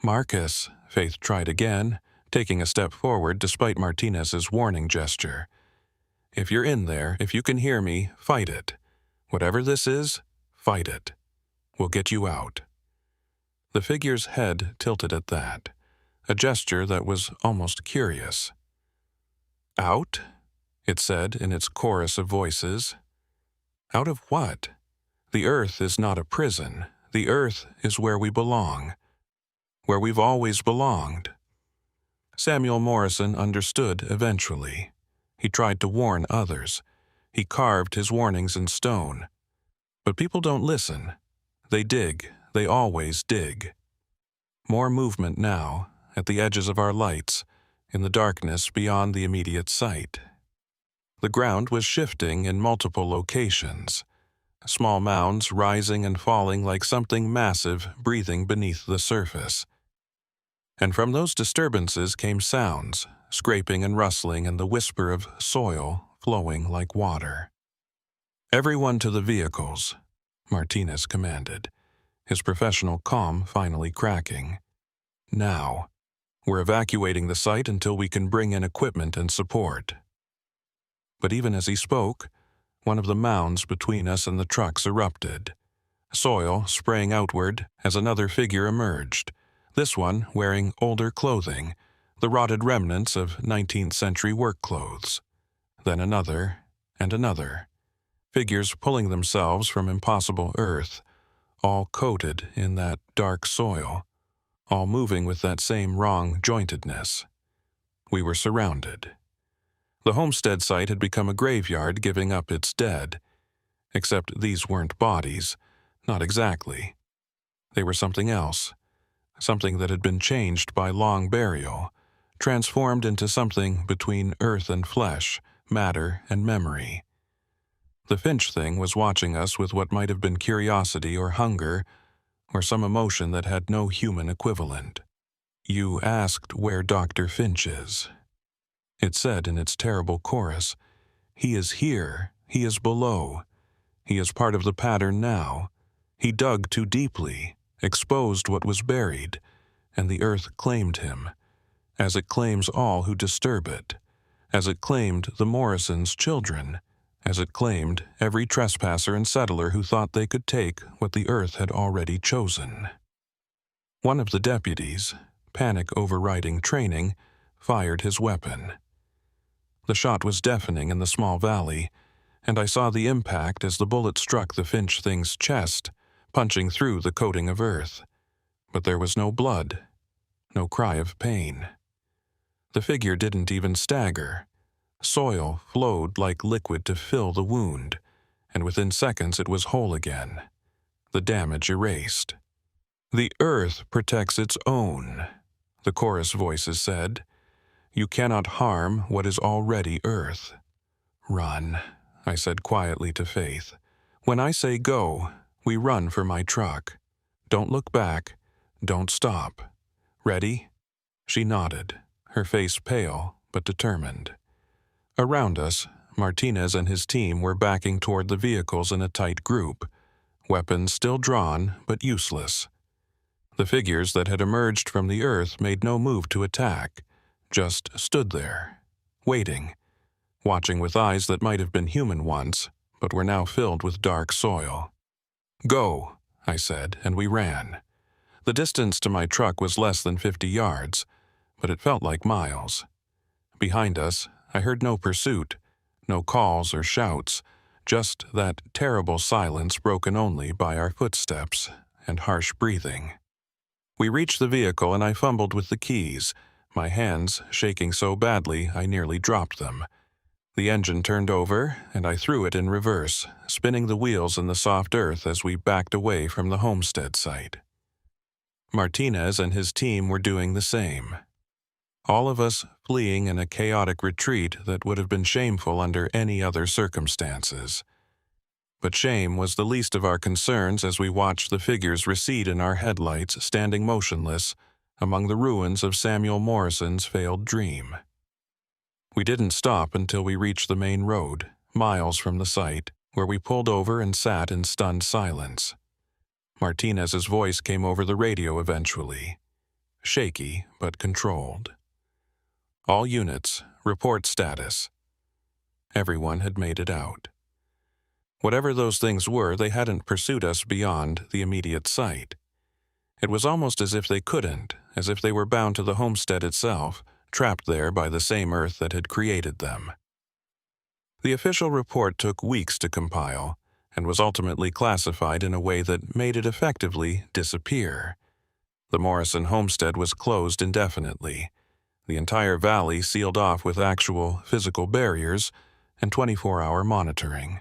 A: Marcus, Faith tried again, taking a step forward despite Martinez's warning gesture. If you're in there, if you can hear me, fight it. Whatever this is, fight it. We'll get you out. The figure's head tilted at that, a gesture that was almost curious. Out? It said in its chorus of voices. Out of what? The earth is not a prison. The earth is where we belong. Where we've always belonged. Samuel Morrison understood eventually. He tried to warn others. He carved his warnings in stone. But people don't listen. They dig. They always dig. More movement now, at the edges of our lights, in the darkness beyond the immediate sight. The ground was shifting in multiple locations, small mounds rising and falling like something massive breathing beneath the surface. And from those disturbances came sounds, scraping and rustling and the whisper of soil flowing like water. Everyone to the vehicles, Martinez commanded, his professional calm finally cracking. Now, we're evacuating the site until we can bring in equipment and support. But even as he spoke, one of the mounds between us and the trucks erupted, soil spraying outward as another figure emerged, this one wearing older clothing, the rotted remnants of 19th century work clothes. Then another and another, figures pulling themselves from impossible earth, all coated in that dark soil, all moving with that same wrong jointedness. We were surrounded. The homestead site had become a graveyard giving up its dead, except these weren't bodies, not exactly. They were something else, something that had been changed by long burial, transformed into something between earth and flesh, matter and memory. The Finch thing was watching us with what might have been curiosity or hunger, or some emotion that had no human equivalent. You asked where Dr. Finch is. It said in its terrible chorus, he is here, he is below. He is part of the pattern now. He dug too deeply, exposed what was buried, and the earth claimed him, as it claims all who disturb it, as it claimed the Morrisons' children, as it claimed every trespasser and settler who thought they could take what the earth had already chosen. One of the deputies, panic overriding training, fired his weapon. The shot was deafening in the small valley, and I saw the impact as the bullet struck the Finch thing's chest, punching through the coating of earth. But there was no blood, no cry of pain. The figure didn't even stagger. Soil flowed like liquid to fill the wound, and within seconds it was whole again, the damage erased. The earth protects its own, the chorus voices said. You cannot harm what is already earth. Run, I said quietly to Faith. When I say go, we run for my truck. Don't look back. Don't stop. Ready? She nodded, her face pale but determined. Around us, Martinez and his team were backing toward the vehicles in a tight group, weapons still drawn but useless. The figures that had emerged from the earth made no move to attack, just stood there, waiting, watching with eyes that might have been human once, but were now filled with dark soil. Go, I said, and we ran. The distance to my truck was less than 50 yards, but it felt like miles. Behind us, I heard no pursuit, no calls or shouts, just that terrible silence broken only by our footsteps and harsh breathing. We reached the vehicle and I fumbled with the keys, my hands shaking so badly I nearly dropped them. The engine turned over and I threw it in reverse, spinning the wheels in the soft earth as we backed away from the homestead site. Martinez and his team were doing the same. All of us fleeing in a chaotic retreat that would have been shameful under any other circumstances. But shame was the least of our concerns as we watched the figures recede in our headlights, standing motionless among the ruins of Samuel Morrison's failed dream. We didn't stop until we reached the main road, miles from the site, where we pulled over and sat in stunned silence. Martinez's voice came over the radio eventually, shaky but controlled. All units, report status. Everyone had made it out. Whatever those things were, they hadn't pursued us beyond the immediate site. It was almost as if they couldn't, as if they were bound to the homestead itself, trapped there by the same earth that had created them. The official report took weeks to compile, and was ultimately classified in a way that made it effectively disappear. The Morrison homestead was closed indefinitely, the entire valley sealed off with actual physical barriers and 24-hour monitoring.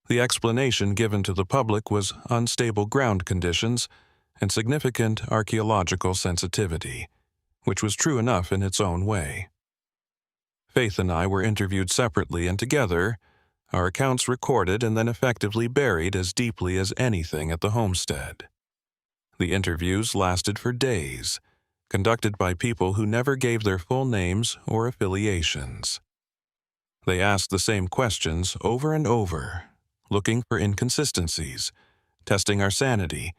A: The explanation given to the public was unstable ground conditions and significant archaeological sensitivity, which was true enough in its own way. Faith and I were interviewed separately and together, our accounts recorded and then effectively buried as deeply as anything at the homestead. The interviews lasted for days, conducted by people who never gave their full names or affiliations. They asked the same questions over and over, looking for inconsistencies, testing our sanity,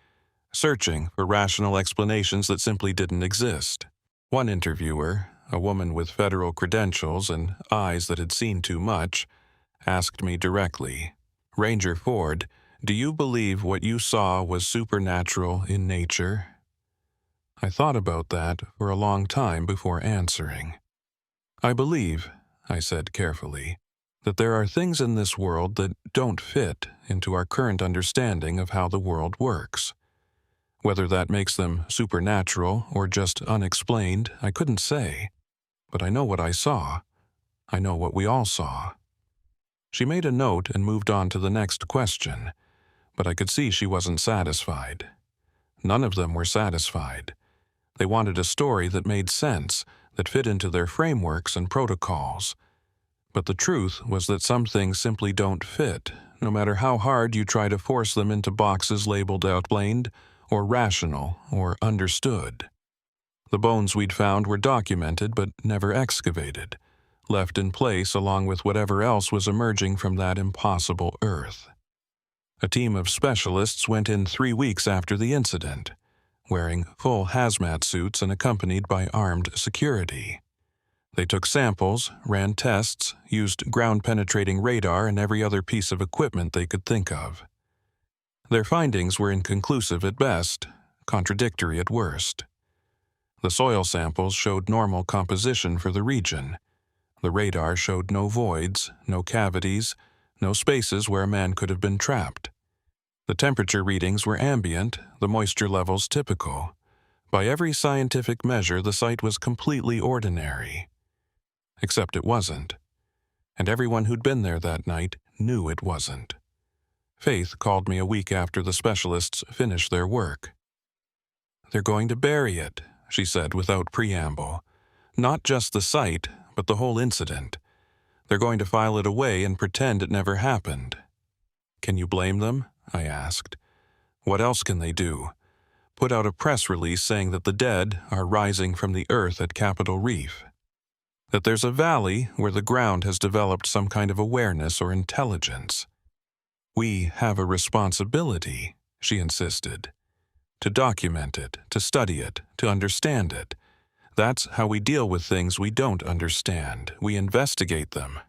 A: searching for rational explanations that simply didn't exist. One interviewer, a woman with federal credentials and eyes that had seen too much, asked me directly, "Ranger Ford, do you believe what you saw was supernatural in nature?" I thought about that for a long time before answering. "I believe," I said carefully, "that there are things in this world that don't fit into our current understanding of how the world works. Whether that makes them supernatural or just unexplained, I couldn't say. But I know what I saw. I know what we all saw." She made a note and moved on to the next question, but I could see she wasn't satisfied. None of them were satisfied. They wanted a story that made sense, that fit into their frameworks and protocols. But the truth was that some things simply don't fit, no matter how hard you try to force them into boxes labeled outlined, or rational, or understood. The bones we'd found were documented but never excavated, left in place along with whatever else was emerging from that impossible earth. A team of specialists went in 3 weeks after the incident, wearing full hazmat suits and accompanied by armed security. They took samples, ran tests, used ground-penetrating radar and every other piece of equipment they could think of. Their findings were inconclusive at best, contradictory at worst. The soil samples showed normal composition for the region. The radar showed no voids, no cavities, no spaces where a man could have been trapped. The temperature readings were ambient, the moisture levels typical. By every scientific measure, the site was completely ordinary. Except it wasn't. And everyone who'd been there that night knew it wasn't. Faith called me a week after the specialists finished their work. "They're going to bury it," she said without preamble. "Not just the site, but the whole incident. They're going to file it away and pretend it never happened." "Can you blame them?" I asked. "What else can they do? Put out a press release saying that the dead are rising from the earth at Capitol Reef? That there's a valley where the ground has developed some kind of awareness or intelligence? We have a responsibility," she insisted. "To document it, to study it, to understand it. That's how we deal with things we don't understand. We investigate them."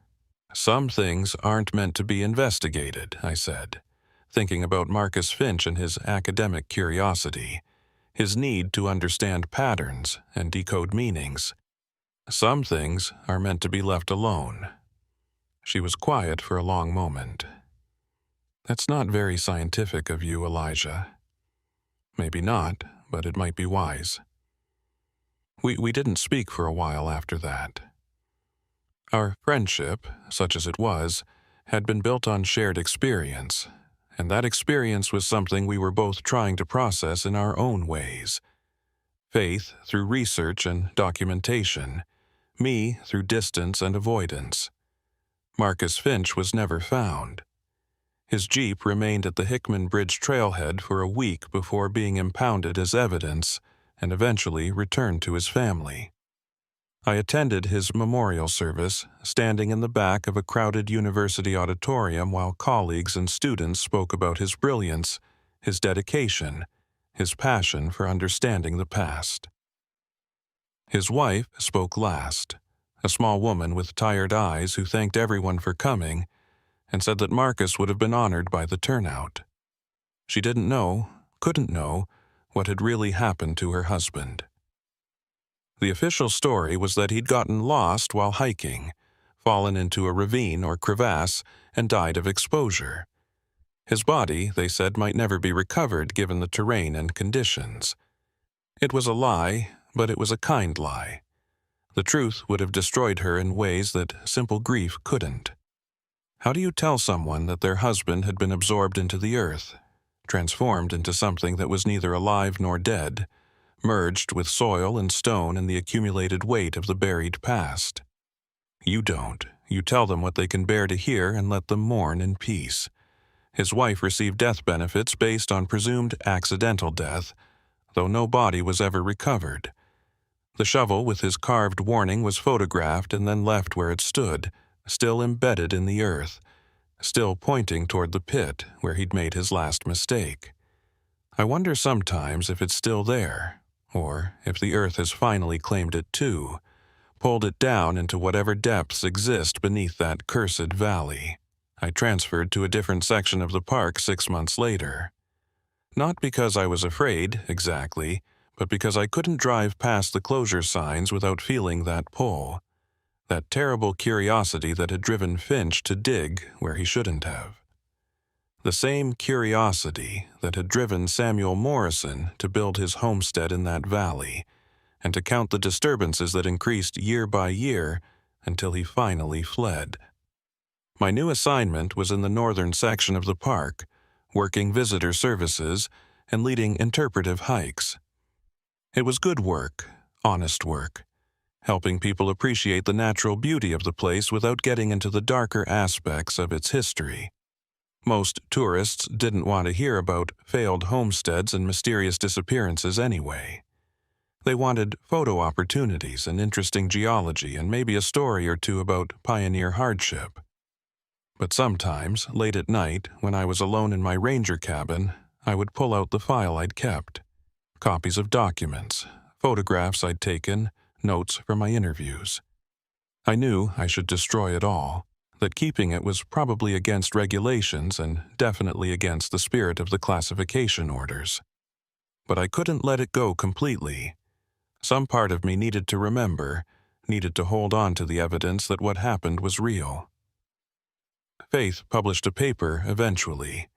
A: "Some things aren't meant to be investigated," I said, thinking about Marcus Finch and his academic curiosity, his need to understand patterns and decode meanings. "Some things are meant to be left alone." She was quiet for a long moment. "That's not very scientific of you, Elijah." "Maybe not, but it might be wise." We didn't speak for a while after that. Our friendship, such as it was, had been built on shared experience, and that experience was something we were both trying to process in our own ways. Faith through research and documentation, me through distance and avoidance. Marcus Finch was never found. His Jeep remained at the Hickman Bridge trailhead for a week before being impounded as evidence and eventually returned to his family. I attended his memorial service, standing in the back of a crowded university auditorium while colleagues and students spoke about his brilliance, his dedication, his passion for understanding the past. His wife spoke last, a small woman with tired eyes who thanked everyone for coming and said that Marcus would have been honored by the turnout. She couldn't know, what had really happened to her husband. The official story was that he'd gotten lost while hiking, fallen into a ravine or crevasse, and died of exposure. His body, they said, might never be recovered given the terrain and conditions. It was a lie, but it was a kind lie. The truth would have destroyed her in ways that simple grief couldn't. How do you tell someone that their husband had been absorbed into the earth, transformed into something that was neither alive nor dead, merged with soil and stone and the accumulated weight of the buried past? You don't. You tell them what they can bear to hear and let them mourn in peace. His wife received death benefits based on presumed accidental death, though no body was ever recovered. The shovel with his carved warning was photographed and then left where it stood, still embedded in the earth, still pointing toward the pit where he'd made his last mistake. I wonder sometimes if it's still there, or if the earth has finally claimed it too, pulled it down into whatever depths exist beneath that cursed valley. I transferred to a different section of the park 6 months later. Not because I was afraid, exactly, but because I couldn't drive past the closure signs without feeling that pull, that terrible curiosity that had driven Finch to dig where he shouldn't have. The same curiosity that had driven Samuel Morrison to build his homestead in that valley, and to count the disturbances that increased year by year until he finally fled. My new assignment was in the northern section of the park, working visitor services and leading interpretive hikes. It was good work, honest work, helping people appreciate the natural beauty of the place without getting into the darker aspects of its history. Most tourists didn't want to hear about failed homesteads and mysterious disappearances anyway. They wanted photo opportunities and interesting geology and maybe a story or two about pioneer hardship. But sometimes, late at night, when I was alone in my ranger cabin, I would pull out the file I'd kept. Copies of documents, photographs I'd taken, notes from my interviews. I knew I should destroy it all, that keeping it was probably against regulations and definitely against the spirit of the classification orders. But I couldn't let it go completely. Some part of me needed to remember, needed to hold on to the evidence that what happened was real. Faith published a paper eventually,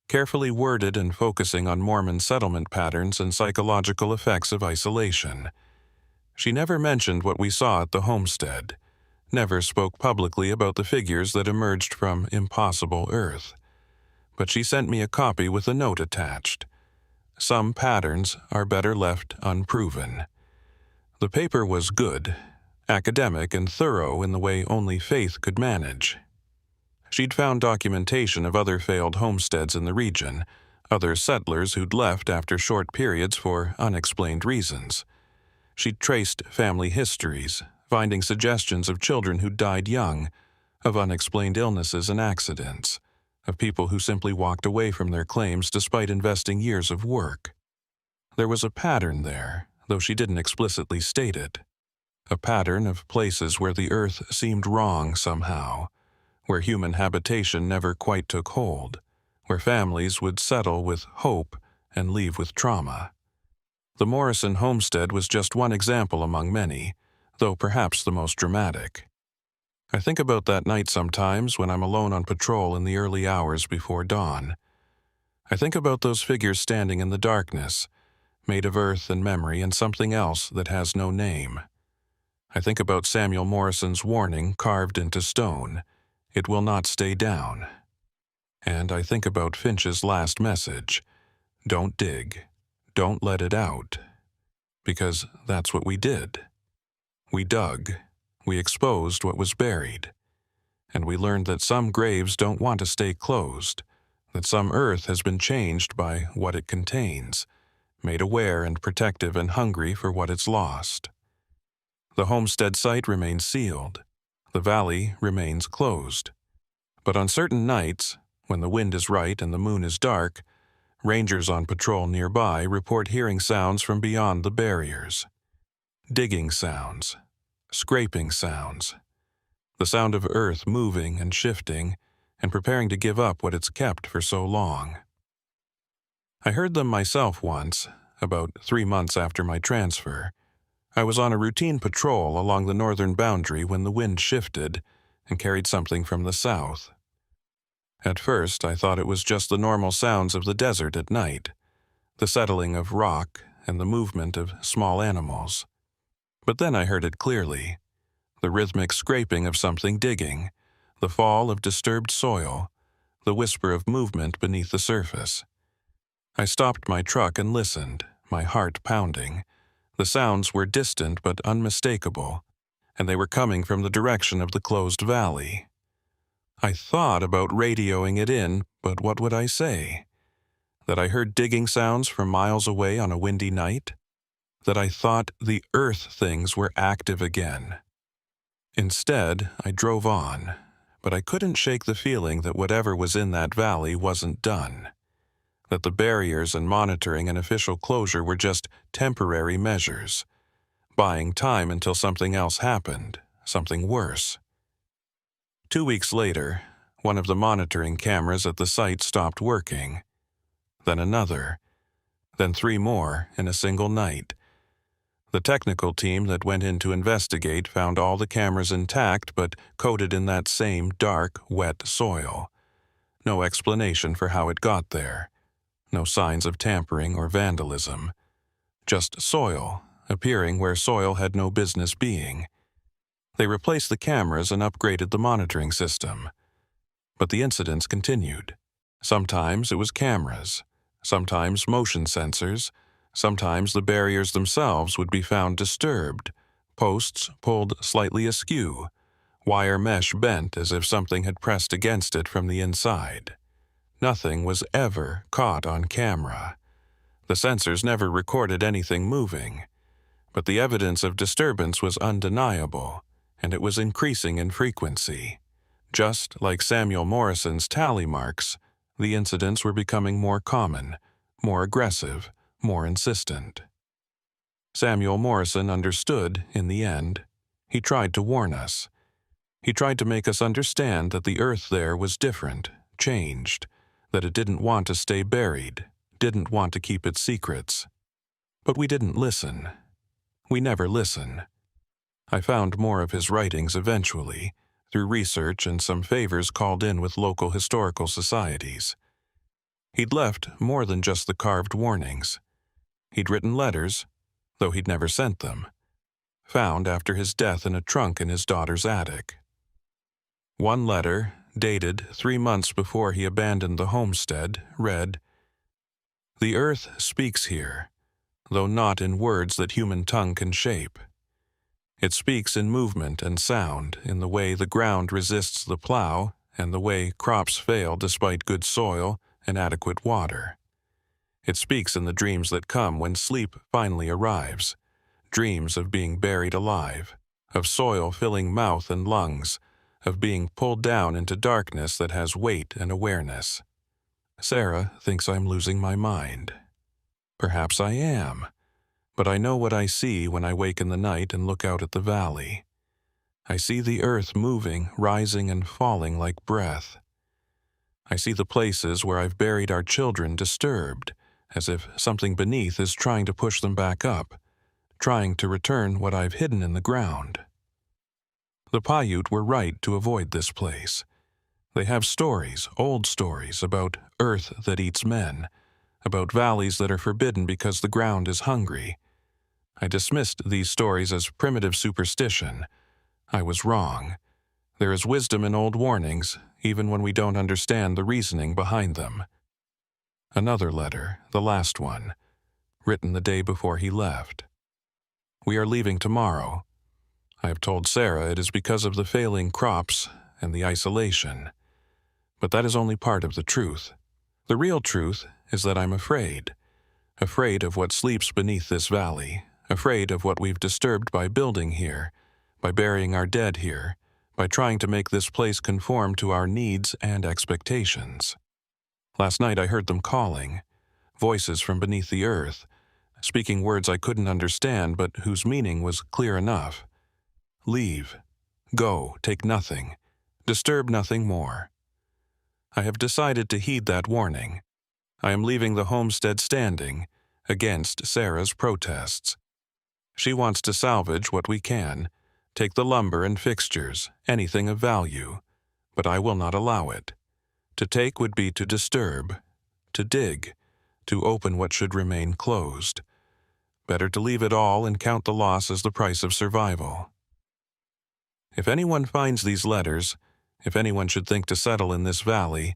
A: carefully worded and focusing on Mormon settlement patterns and psychological effects of isolation. She never mentioned what we saw at the homestead, never spoke publicly about the figures that emerged from Impossible Earth. But she sent me a copy with a note attached. Some patterns are better left unproven. The paper was good, academic and thorough in the way only Faith could manage. She'd found documentation of other failed homesteads in the region, other settlers who'd left after short periods for unexplained reasons. She'd traced family histories, finding suggestions of children who'd died young, of unexplained illnesses and accidents, of people who simply walked away from their claims despite investing years of work. There was a pattern there, though she didn't explicitly state it. A pattern of places where the earth seemed wrong somehow, where human habitation never quite took hold, where families would settle with hope and leave with trauma. The Morrison homestead was just one example among many, though perhaps the most dramatic. I think about that night sometimes when I'm alone on patrol in the early hours before dawn. I think about those figures standing in the darkness, made of earth and memory and something else that has no name. I think about Samuel Morrison's warning carved into stone, "It will not stay down." And I think about Finch's last message, "Don't dig, don't let it out." Because that's what we did. We dug, we exposed what was buried, and we learned that some graves don't want to stay closed, that some Earth has been changed by what it contains, made aware and protective and hungry for what it's lost. The homestead site remains sealed. The valley remains closed. But on certain nights, when the wind is right and the moon is dark, rangers on patrol nearby report hearing sounds from beyond the barriers. Digging sounds, scraping sounds, the sound of earth moving and shifting and preparing to give up what it's kept for so long. I heard them myself once, about 3 months after my transfer. I was on a routine patrol along the northern boundary when the wind shifted and carried something from the south. At first, I thought it was just the normal sounds of the desert at night, the settling of rock and the movement of small animals. But then I heard it clearly, the rhythmic scraping of something digging, the fall of disturbed soil, the whisper of movement beneath the surface. I stopped my truck and listened, my heart pounding. The sounds were distant but unmistakable, and they were coming from the direction of the closed valley. I thought about radioing it in, but what would I say? That I heard digging sounds from miles away on a windy night? That I thought the earth things were active again? Instead, I drove on, but I couldn't shake the feeling that whatever was in that valley wasn't done. That the barriers and monitoring and official closure were just temporary measures, buying time until something else happened, something worse. 2 weeks later, one of the monitoring cameras at the site stopped working. Then another. Then 3 more in a single night. The technical team that went in to investigate found all the cameras intact but coated in that same dark, wet soil. No explanation for how it got there. No signs of tampering or vandalism. Just soil, appearing where soil had no business being. They replaced the cameras and upgraded the monitoring system. But the incidents continued. Sometimes it was cameras, sometimes motion sensors, sometimes the barriers themselves would be found disturbed, posts pulled slightly askew, wire mesh bent as if something had pressed against it from the inside. Nothing was ever caught on camera. The sensors never recorded anything moving, but the evidence of disturbance was undeniable, and it was increasing in frequency. Just like Samuel Morrison's tally marks, the incidents were becoming more common, more aggressive, more insistent. Samuel Morrison understood in the end. He tried to warn us. He tried to make us understand that the earth there was different, changed, that it didn't want to stay buried, didn't want to keep its secrets. But we didn't listen. We never listen. I found more of his writings eventually, through research and some favors called in with local historical societies. He'd left more than just the carved warnings. He'd written letters, though he'd never sent them, found after his death in a trunk in his daughter's attic. One letter, dated 3 months before he abandoned the homestead, read, "The earth speaks here, though not in words that human tongue can shape. It speaks in movement and sound, in the way the ground resists the plow and the way crops fail despite good soil and adequate water. It speaks in the dreams that come when sleep finally arrives, dreams of being buried alive, of soil filling mouth and lungs, of being pulled down into darkness that has weight and awareness. Sarah thinks I'm losing my mind. Perhaps I am. But I know what I see when I wake in the night and look out at the valley. I see the earth moving, rising and falling like breath. I see the places where I've buried our children disturbed, as if something beneath is trying to push them back up, trying to return what I've hidden in the ground. The Paiute were right to avoid this place. They have stories, old stories, about earth that eats men, about valleys that are forbidden because the ground is hungry. I dismissed these stories as primitive superstition. I was wrong. There is wisdom in old warnings, even when we don't understand the reasoning behind them. Another letter, the last one, written the day before he left. We are leaving tomorrow. I have told Sarah it is because of the failing crops and the isolation. But that is only part of the truth. The real truth is that I'm afraid. Afraid of what sleeps beneath this valley, afraid of what we've disturbed by building here, by burying our dead here, by trying to make this place conform to our needs and expectations. Last night I heard them calling, voices from beneath the earth, speaking words I couldn't understand but whose meaning was clear enough. Leave. Go. Take nothing. Disturb nothing more. I have decided to heed that warning. I am leaving the homestead standing, against Sarah's protests. She wants to salvage what we can, take the lumber and fixtures, anything of value, but I will not allow it. To take would be to disturb, to dig, to open what should remain closed. Better to leave it all and count the loss as the price of survival. If anyone finds these letters, if anyone should think to settle in this valley,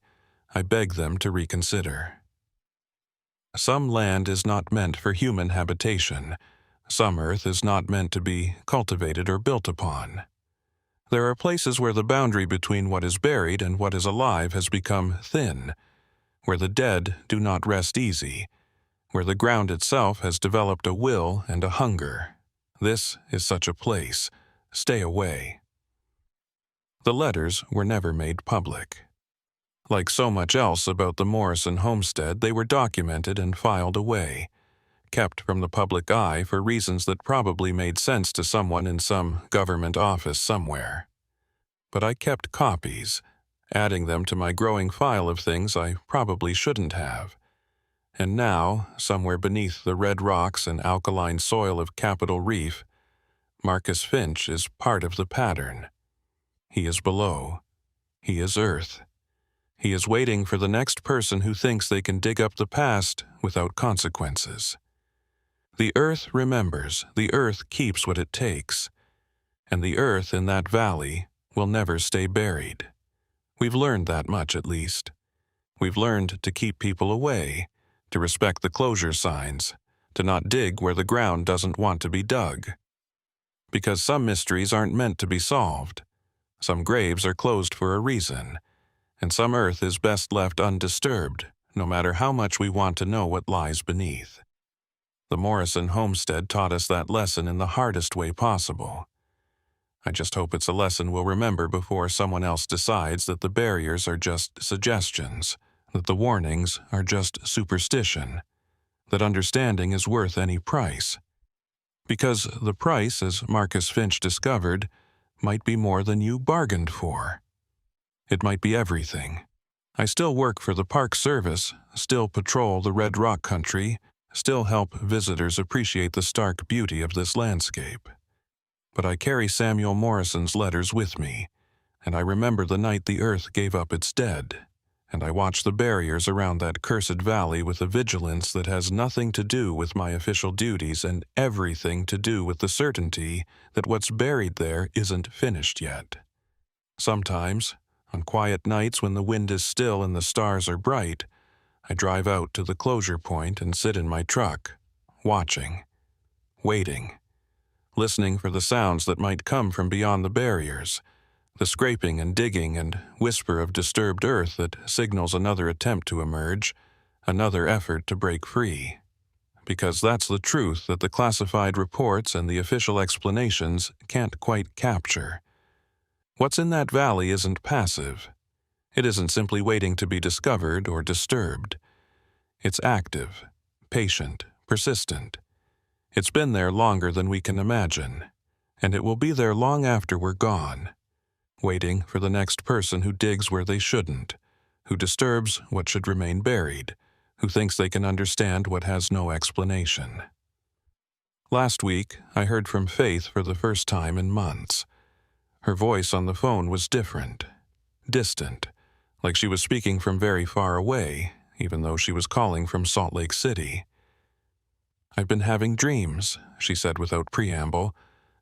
A: I beg them to reconsider. Some land is not meant for human habitation. Some earth is not meant to be cultivated or built upon. There are places where the boundary between what is buried and what is alive has become thin, where the dead do not rest easy, where the ground itself has developed a will and a hunger. This is such a place. Stay away. The letters were never made public. Like so much else about the Morrison homestead, they were documented and filed away, kept from the public eye for reasons that probably made sense to someone in some government office somewhere. But I kept copies, adding them to my growing file of things I probably shouldn't have. And now, somewhere beneath the red rocks and alkaline soil of Capitol Reef, Marcus Finch is part of the pattern. He is below. He is Earth. He is waiting for the next person who thinks they can dig up the past without consequences. The Earth remembers, the Earth keeps what it takes, and the Earth in that valley will never stay buried. We've learned that much at least. We've learned to keep people away, to respect the closure signs, to not dig where the ground doesn't want to be dug. Because some mysteries aren't meant to be solved. Some graves are closed for a reason, and some earth is best left undisturbed, no matter how much we want to know what lies beneath. The Morrison homestead taught us that lesson in the hardest way possible. I just hope it's a lesson we'll remember before someone else decides that the barriers are just suggestions, that the warnings are just superstition, that understanding is worth any price. Because the price, as Marcus Finch discovered, might be more than you bargained for. It might be everything. I still work for the Park Service, still patrol the Red Rock country, still help visitors appreciate the stark beauty of this landscape. But I carry Samuel Morrison's letters with me, and I remember the night the earth gave up its dead, and I watch the barriers around that cursed valley with a vigilance that has nothing to do with my official duties and everything to do with the certainty that what's buried there isn't finished yet. Sometimes, on quiet nights when the wind is still and the stars are bright, I drive out to the closure point and sit in my truck, watching, waiting, listening for the sounds that might come from beyond the barriers, the scraping and digging and whisper of disturbed earth that signals another attempt to emerge, another effort to break free. Because that's the truth that the classified reports and the official explanations can't quite capture. What's in that valley isn't passive. It isn't simply waiting to be discovered or disturbed. It's active, patient, persistent. It's been there longer than we can imagine, and it will be there long after we're gone, waiting for the next person who digs where they shouldn't, who disturbs what should remain buried, who thinks they can understand what has no explanation. Last week, I heard from Faith for the first time in months. Her voice on the phone was different, distant, like she was speaking from very far away, even though she was calling from Salt Lake City. "I've been having dreams," she said without preamble,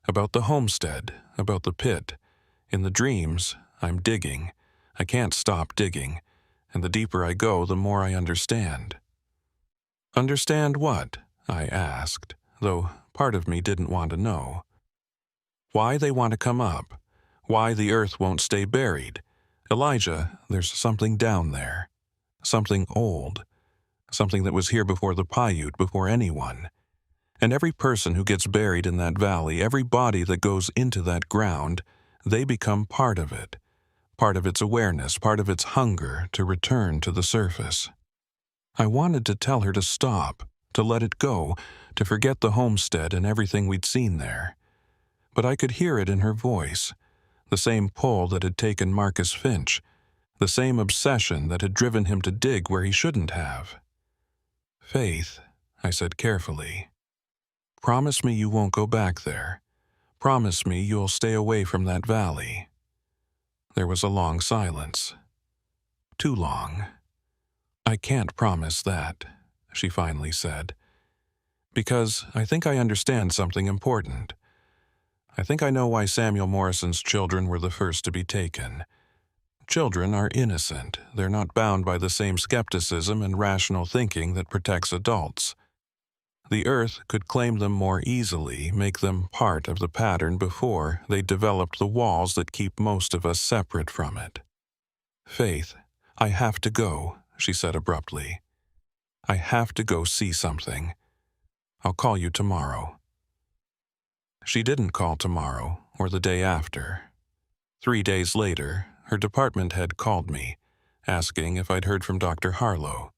A: "about the homestead, about the pit. In the dreams, I'm digging. I can't stop digging, and the deeper I go, the more I understand." "Understand what?" I asked, though part of me didn't want to know. "Why they want to come up. Why the earth won't stay buried. Elijah, there's something down there. something old, something that was here before the Paiute, before anyone. And every person who gets buried in that valley, every body that goes into that ground, they become part of it, part of its awareness, part of its hunger to return to the surface. I wanted to tell her to stop, to let it go, to forget the homestead and everything we'd seen there. But I could hear it in her voice, the same pull that had taken Marcus Finch, the same obsession that had driven him to dig where he shouldn't have. "Faith," I said carefully, "promise me you won't go back there. Promise me you'll stay away from that valley." There was a long silence. Too long. "I can't promise that," she finally said, "because I think I understand something important. I think I know why Samuel Morrison's children were the first to be taken. Children are innocent. They're not bound by the same skepticism and rational thinking that protects adults. The Earth could claim them more easily, make them part of the pattern before they developed the walls that keep most of us separate from it. "Faith, I have to go," she said abruptly. "I have to go see something. I'll call you tomorrow." She didn't call tomorrow or the day after. 3 days later, her department head called me, asking if I'd heard from Dr. Harlow.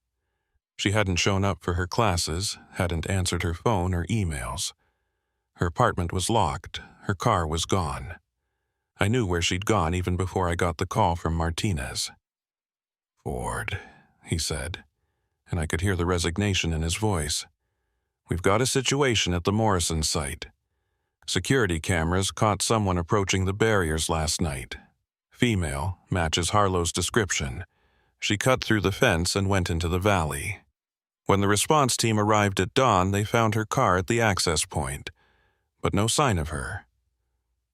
A: She hadn't shown up for her classes, hadn't answered her phone or emails. Her apartment was locked, her car was gone. I knew where she'd gone even before I got the call from Martinez. "Ford," he said, and I could hear the resignation in his voice. "We've got a situation at the Morrison site. Security cameras caught someone approaching the barriers last night. Female, matches Harlow's description. She cut through the fence and went into the valley. When the response team arrived at dawn, they found her car at the access point, but no sign of her."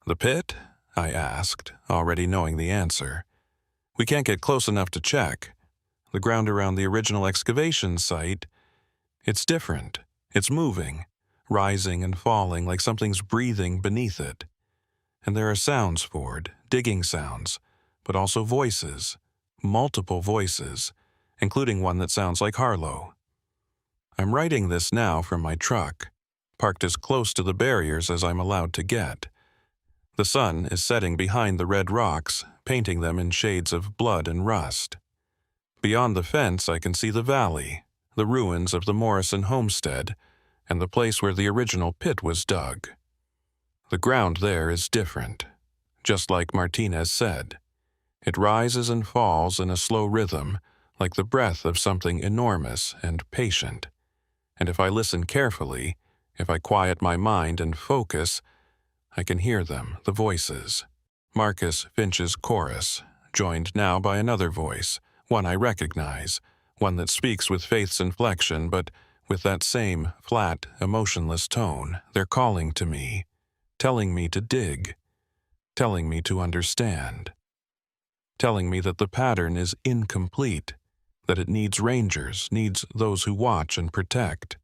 A: "The pit?" I asked, already knowing the answer. "We can't get close enough to check. The ground around the original excavation site, it's different. It's moving, rising and falling like something's breathing beneath it. And there are sounds, Ford, digging sounds, but also voices, multiple voices, including one that sounds like Harlow. I'm writing this now from my truck, parked as close to the barriers as I'm allowed to get. The sun is setting behind the red rocks, painting them in shades of blood and rust. Beyond the fence, I can see the valley, the ruins of the Morrison homestead, and the place where the original pit was dug. The ground there is different, just like Martinez said. It rises and falls in a slow rhythm, like the breath of something enormous and patient. And if I listen carefully, if I quiet my mind and focus, I can hear them, the voices. Marcus Finch's chorus, joined now by another voice, one I recognize, one that speaks with Faith's inflection, but with that same flat, emotionless tone. They're calling to me, telling me to dig, telling me to understand, telling me that the pattern is incomplete, that it needs rangers, needs those who watch and protect,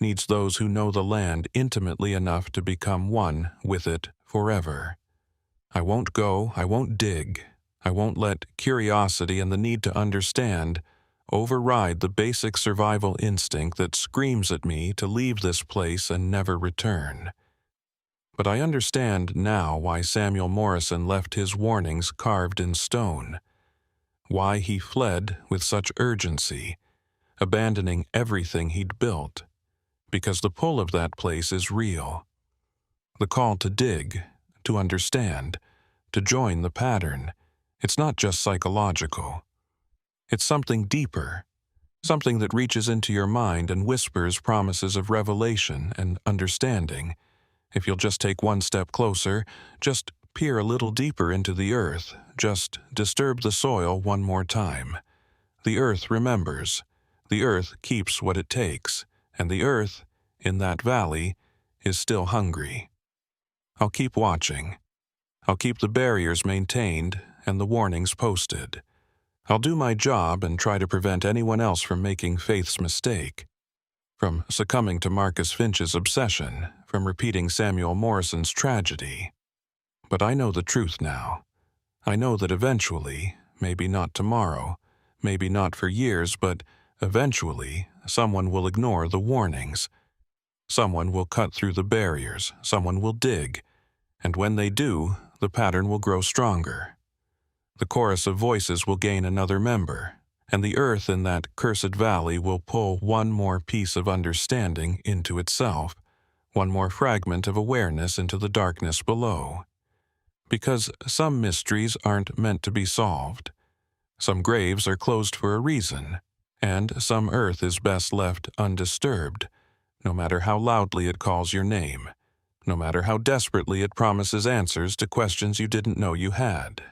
A: needs those who know the land intimately enough to become one with it forever. I won't go, I won't dig, I won't let curiosity and the need to understand override the basic survival instinct that screams at me to leave this place and never return. But I understand now why Samuel Morrison left his warnings carved in stone, why he fled with such urgency, abandoning everything he'd built, because the pull of that place is real. The call to dig, to understand, to join the pattern, it's not just psychological. It's something deeper, something that reaches into your mind and whispers promises of revelation and understanding. If you'll just take one step closer, just peer a little deeper into the earth, just disturb the soil one more time. The earth remembers. The earth keeps what it takes, and the earth, in that valley, is still hungry. I'll keep watching. I'll keep the barriers maintained and the warnings posted. I'll do my job and try to prevent anyone else from making Faith's mistake, from succumbing to Marcus Finch's obsession, from repeating Samuel Morrison's tragedy. But I know the truth now. I know that eventually, maybe not tomorrow, Maybe not for years, but eventually someone will ignore the warnings. Someone will cut through the barriers, someone will dig, and when they do, the pattern will grow stronger. The chorus of voices will gain another member, and the earth in that cursed valley will pull one more piece of understanding into itself, one more fragment of awareness into the darkness below. Because some mysteries aren't meant to be solved. Some graves are closed for a reason, and some earth is best left undisturbed, no matter how loudly it calls your name, no matter how desperately it promises answers to questions you didn't know you had.